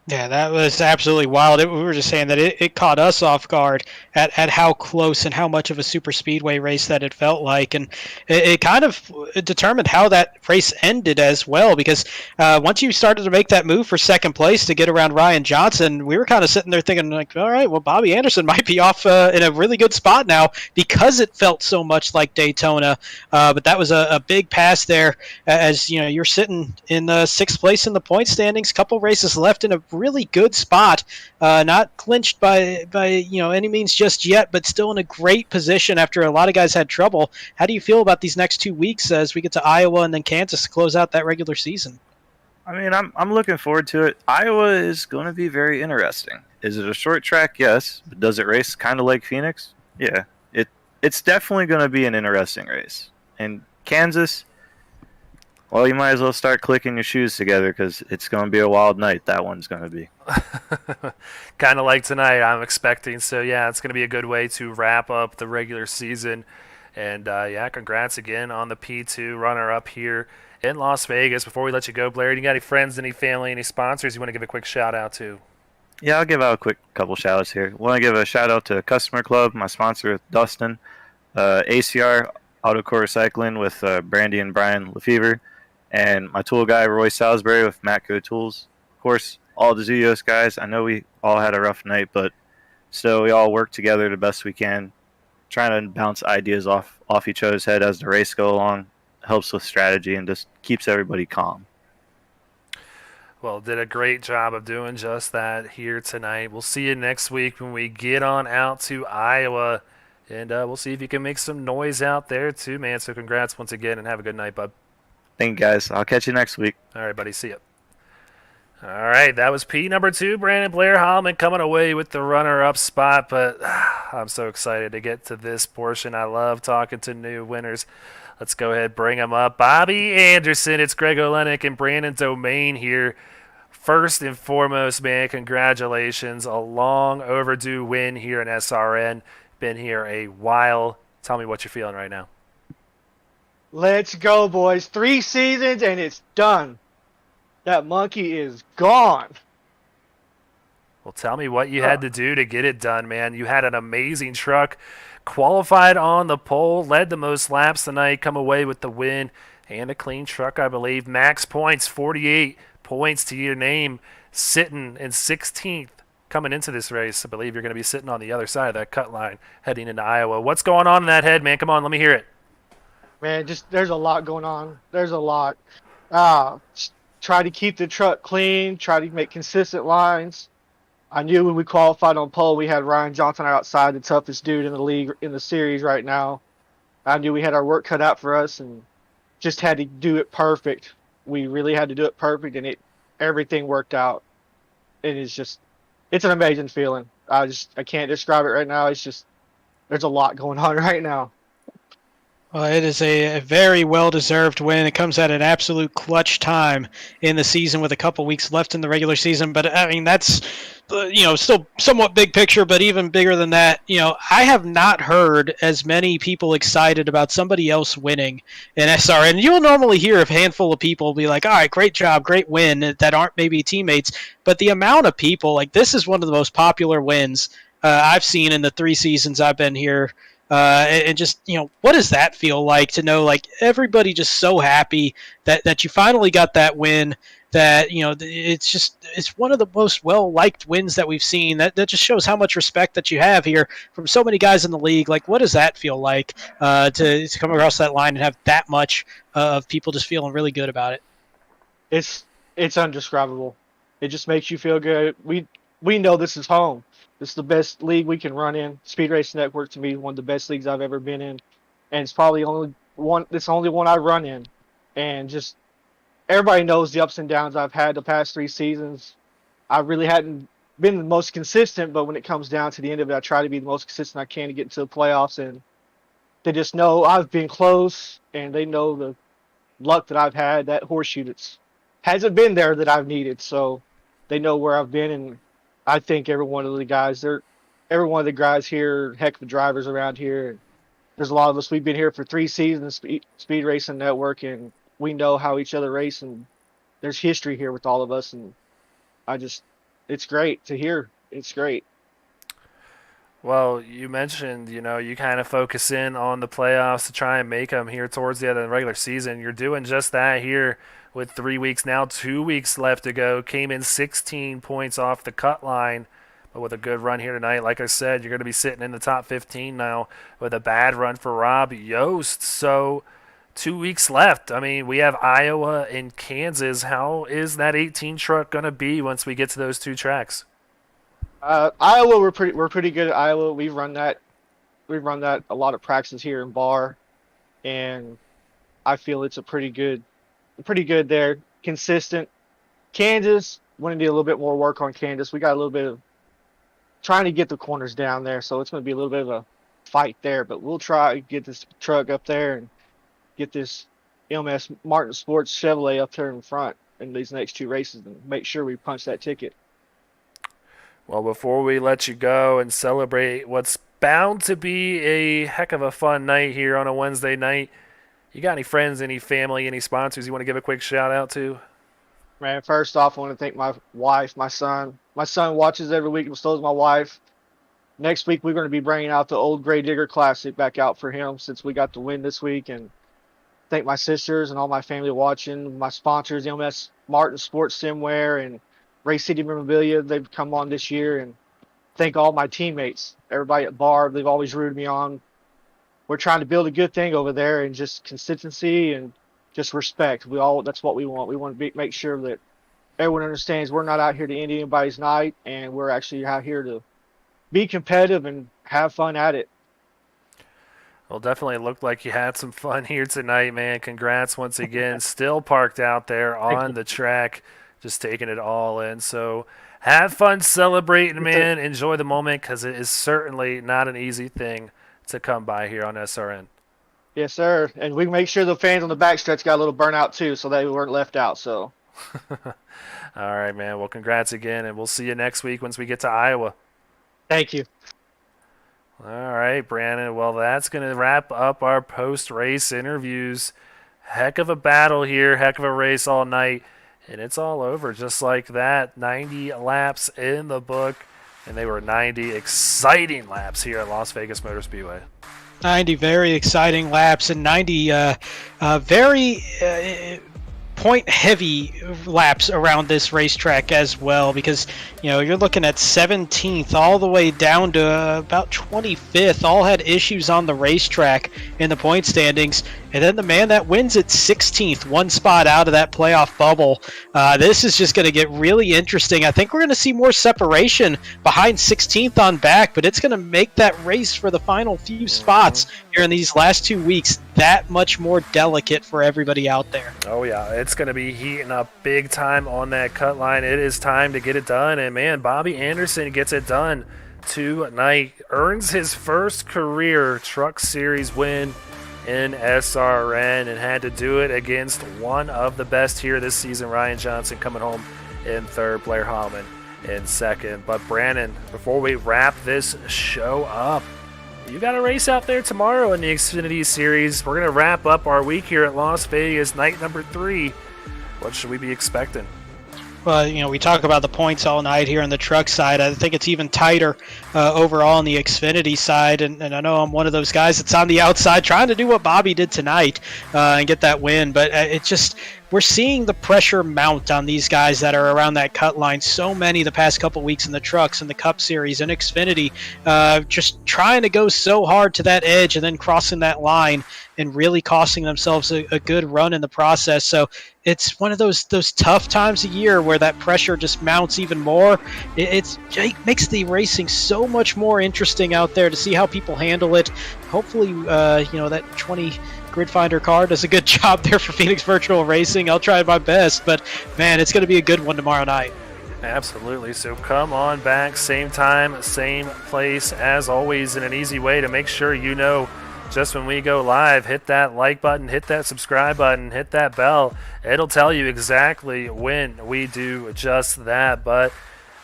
Yeah, that was absolutely wild. We were just saying that it caught us off guard at how close and how much of a super speedway race that it felt like. And it kind of determined how that race ended as well, because once you started to make that move for second place to get around Ryan Johnson, we were kind of sitting there thinking, like, all right, well, Bobby Anderson might be off in a really good spot now because it felt so much like Daytona. But that was a big pass there as, you're sitting in sixth place in the point standings, couple races left in a really good spot, not clinched by any means just yet, but still in a great position after a lot of guys had trouble. How do you feel about these next 2 weeks as we get to Iowa and then Kansas to close out that regular season? I mean, I'm looking forward to it. Iowa is going to be very interesting. Is it a short track? Yes. But does it race kind of like Phoenix? Yeah. It's definitely going to be an interesting race. And Kansas, well, you might as well start clicking your shoes together because it's going to be a wild night. That one's going to be. Kind of like tonight, I'm expecting. So, yeah, it's going to be a good way to wrap up the regular season. And, congrats again on the P2 runner-up here in Las Vegas. Before we let you go, Blair, you got any friends, any family, any sponsors you want to give a quick shout-out to? Yeah, I'll give out a quick couple shout-outs here. I want to give a shout-out to Customer Club, my sponsor, Dustin, ACR, Auto Core Recycling with Brandy and Brian Lefevre, and my tool guy, Roy Salisbury with Matco Tools. Of course, all the Zeus guys. I know we all had a rough night, but So we all work together the best we can, trying to bounce ideas off each other's head as the race go along. Helps with strategy and just keeps everybody calm. Well, did a great job of doing just that here tonight. We'll see you next week when we get on out to Iowa, and we'll see if you can make some noise out there too, man. So congrats once again, and have a good night, bud. Thank you, guys. I'll catch you next week. All right, buddy. See ya. All right, that was P number 2, Brandon Blair Holman, coming away with the runner-up spot, but I'm so excited to get to this portion. I love talking to new winners. Let's go ahead and bring them up. Bobby Anderson, it's Greg Olenek and Brandon Domain here. First and foremost, man, congratulations. A long overdue win here in SRN. Been here a while. Tell me what you're feeling right now. Let's go, boys. 3 seasons and it's done. That monkey is gone. Well, tell me what you had to do to get it done, man. You had an amazing truck, qualified on the pole, led the most laps tonight, come away with the win, and a clean truck, I believe. Max points, 48 points to your name, sitting in 16th coming into this race. I believe you're going to be sitting on the other side of that cut line heading into Iowa. What's going on in that head, man? Come on, let me hear it. Man, just there's a lot going on. There's a lot. Try to keep the truck clean, try to make consistent lines. I knew when we qualified on pole, we had Ryan Johnson outside, the toughest dude in the league, in the series right now. I knew we had our work cut out for us and just had to do it perfect. We really had to do it perfect, and everything worked out. It's an amazing feeling. I can't describe it right now. It's just, there's a lot going on right now. Well, it is a very well-deserved win. It comes at an absolute clutch time in the season with a couple weeks left in the regular season. But, I mean, that's, still somewhat big picture, but even bigger than that. I have not heard as many people excited about somebody else winning in SRN. You'll normally hear a handful of people be like, all right, great job, great win, that aren't maybe teammates. But the amount of people, this is one of the most popular wins I've seen in the 3 seasons I've been here. And just, what does that feel like to know, everybody just so happy that you finally got that win, that, it's one of the most well-liked wins that we've seen. That just shows how much respect that you have here from so many guys in the league. What does that feel like to come across that line and have that much of people just feeling really good about it? It's undescribable. It just makes you feel good. We know this is home. This is the best league we can run in. Speed Race Network, to me, is one of the best leagues I've ever been in. And it's probably it's the only one I run in. And just everybody knows the ups and downs I've had the past 3 seasons. I really hadn't been the most consistent, but when it comes down to the end of it, I try to be the most consistent I can to get into the playoffs. And they just know I've been close, and they know the luck that I've had. That horseshoe hasn't been there that I've needed. So they know where I've been, and I think every one of the guys here, heck of the drivers around here. There's a lot of us. We've been here for 3 seasons, Speed Racing Network, and we know how each other race. And there's history here with all of us. And it's great to hear. It's great. Well, you mentioned, you kind of focus in on the playoffs to try and make them here towards the end of the regular season. You're doing just that here with 3 weeks now, 2 weeks left to go. Came in 16 points off the cut line, but with a good run here tonight. Like I said, you're going to be sitting in the top 15 now with a bad run for Rob Yost. So 2 weeks left. I mean, we have Iowa and Kansas. How is that 18 truck going to be once we get to those 2 tracks? Iowa, we're pretty good at Iowa. We've run that a lot of practices here in Bar, and I feel it's a pretty good there. Consistent. Kansas, want to do a little bit more work on Kansas. We got a little bit of trying to get the corners down there, so it's going to be a little bit of a fight there. But we'll try to get this truck up there and get this MS Martin Sports Chevrolet up there in front in these next 2 races and make sure we punch that ticket. Well, before we let you go and celebrate what's bound to be a heck of a fun night here on a Wednesday night, you got any friends, any family, any sponsors you want to give a quick shout out to? Man, first off, I want to thank my wife, my son. My son watches every week, and so does my wife. Next week, we're going to be bringing out the Old Gray Digger Classic back out for him since we got the win this week. And thank my sisters and all my family watching, my sponsors, MS Martin Sports Simware and Race City Memorabilia. They've come on this year, and thank all my teammates, everybody at Barb. They've always rooted me on. We're trying to build a good thing over there, and just consistency and just respect. That's what we want. We want to make sure that everyone understands we're not out here to end anybody's night, and we're actually out here to be competitive and have fun at it. Well, definitely looked like you had some fun here tonight, man. Congrats once again. Still parked out there on the track, just taking it all in. So have fun celebrating, man. Enjoy the moment, because it is certainly not an easy thing to come by here on SRN. Yes, sir. And we make sure the fans on the backstretch got a little burnout too, so they weren't left out. So. All right, man. Well, congrats again, and we'll see you next week once we get to Iowa. Thank you. All right, Brandon. Well, that's going to wrap up our post-race interviews. Heck of a battle here, heck of a race all night, and it's all over just like that. 90 laps in the book, and they were 90 exciting laps here at Las Vegas Motor Speedway. 90 very exciting laps, and 90 very point-heavy laps around this racetrack as well, because you're looking at 17th all the way down to about 25th, all had issues on the racetrack in the point standings, and then the man that wins at 16th, one spot out of that playoff bubble. This is just going to get really interesting. I think we're going to see more separation behind 16th on back, but it's going to make that race for the final few spots here in these last 2 weeks that much more delicate for everybody out there. Oh yeah, it's going to be heating up big time on that cut line. It is time to get it done, and man, Bobby Anderson gets it done tonight. Earns his first career Truck Series win in SRN, and had to do it against one of the best here this season, Ryan Johnson, coming home in third, Blair Hallman in second. But Brandon, before we wrap this show up, you got a race out there tomorrow in the Xfinity Series. We're going to wrap up our week here at Las Vegas, night number 3. What should we be expecting? Well, we talk about the points all night here on the truck side. I think it's even tighter overall on the Xfinity side, and I know I'm one of those guys that's on the outside trying to do what Bobby did tonight and get that win, but we're seeing the pressure mount on these guys that are around that cut line. So many the past couple weeks in the trucks and the Cup Series and Xfinity, just trying to go so hard to that edge and then crossing that line and really costing themselves a good run in the process. So it's one of those tough times of year where that pressure just mounts even more. It makes the racing so much more interesting out there to see how people handle it. Hopefully, that 20 Grid Finder car does a good job there for Phoenix Virtual Racing. I'll try my best, but man, it's going to be a good one tomorrow night. Absolutely. So come on back, same time, same place, as always, in an easy way to make sure you know just when we go live. Hit that like button, hit that subscribe button, hit that bell. It'll tell you exactly when we do just that. But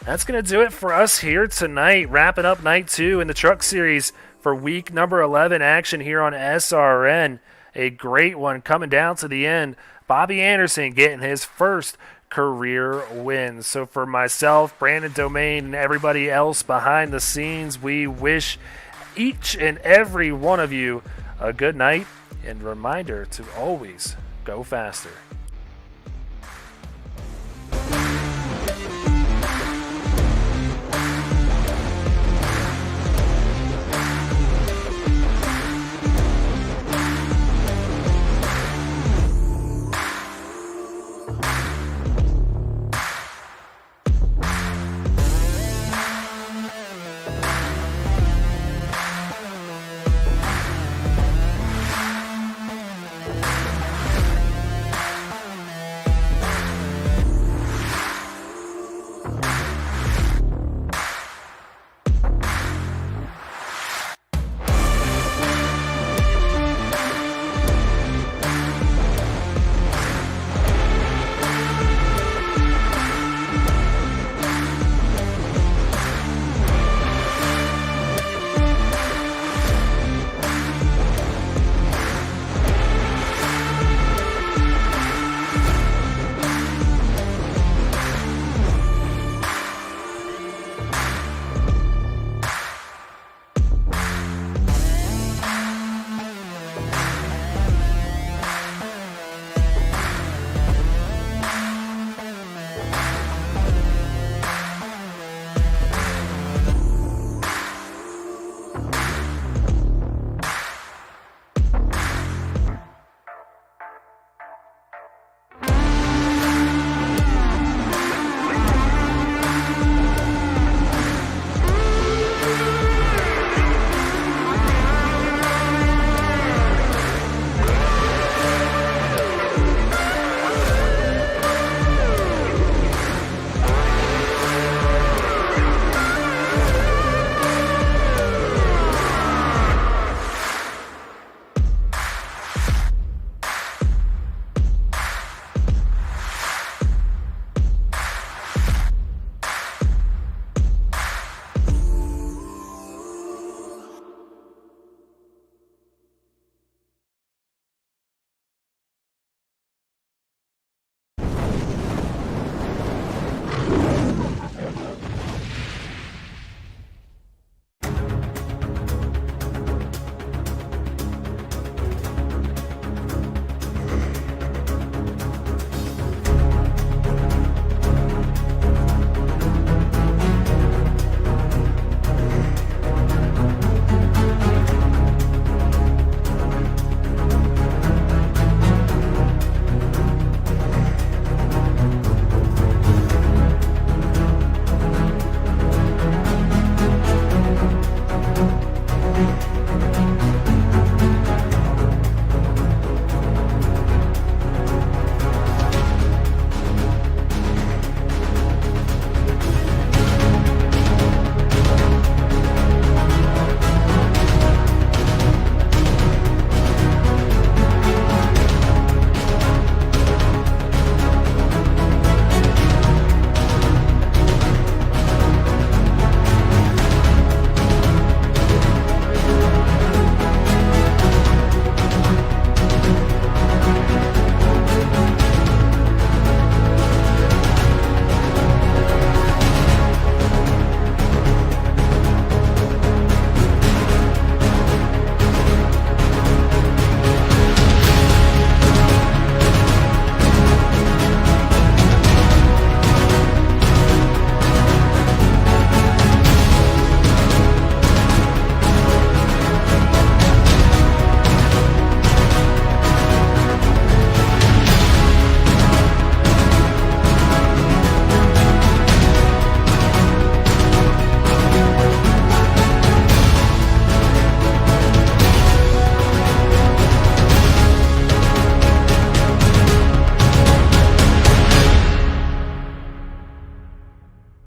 that's going to do it for us here tonight, wrapping up night 2 in the Truck Series for week number 11 action here on SRN. A great one coming down to the end. Bobby Anderson getting his first career win. So for myself, Brandon Domain, and everybody else behind the scenes, we wish each and every one of you a good night, and reminder to always go faster.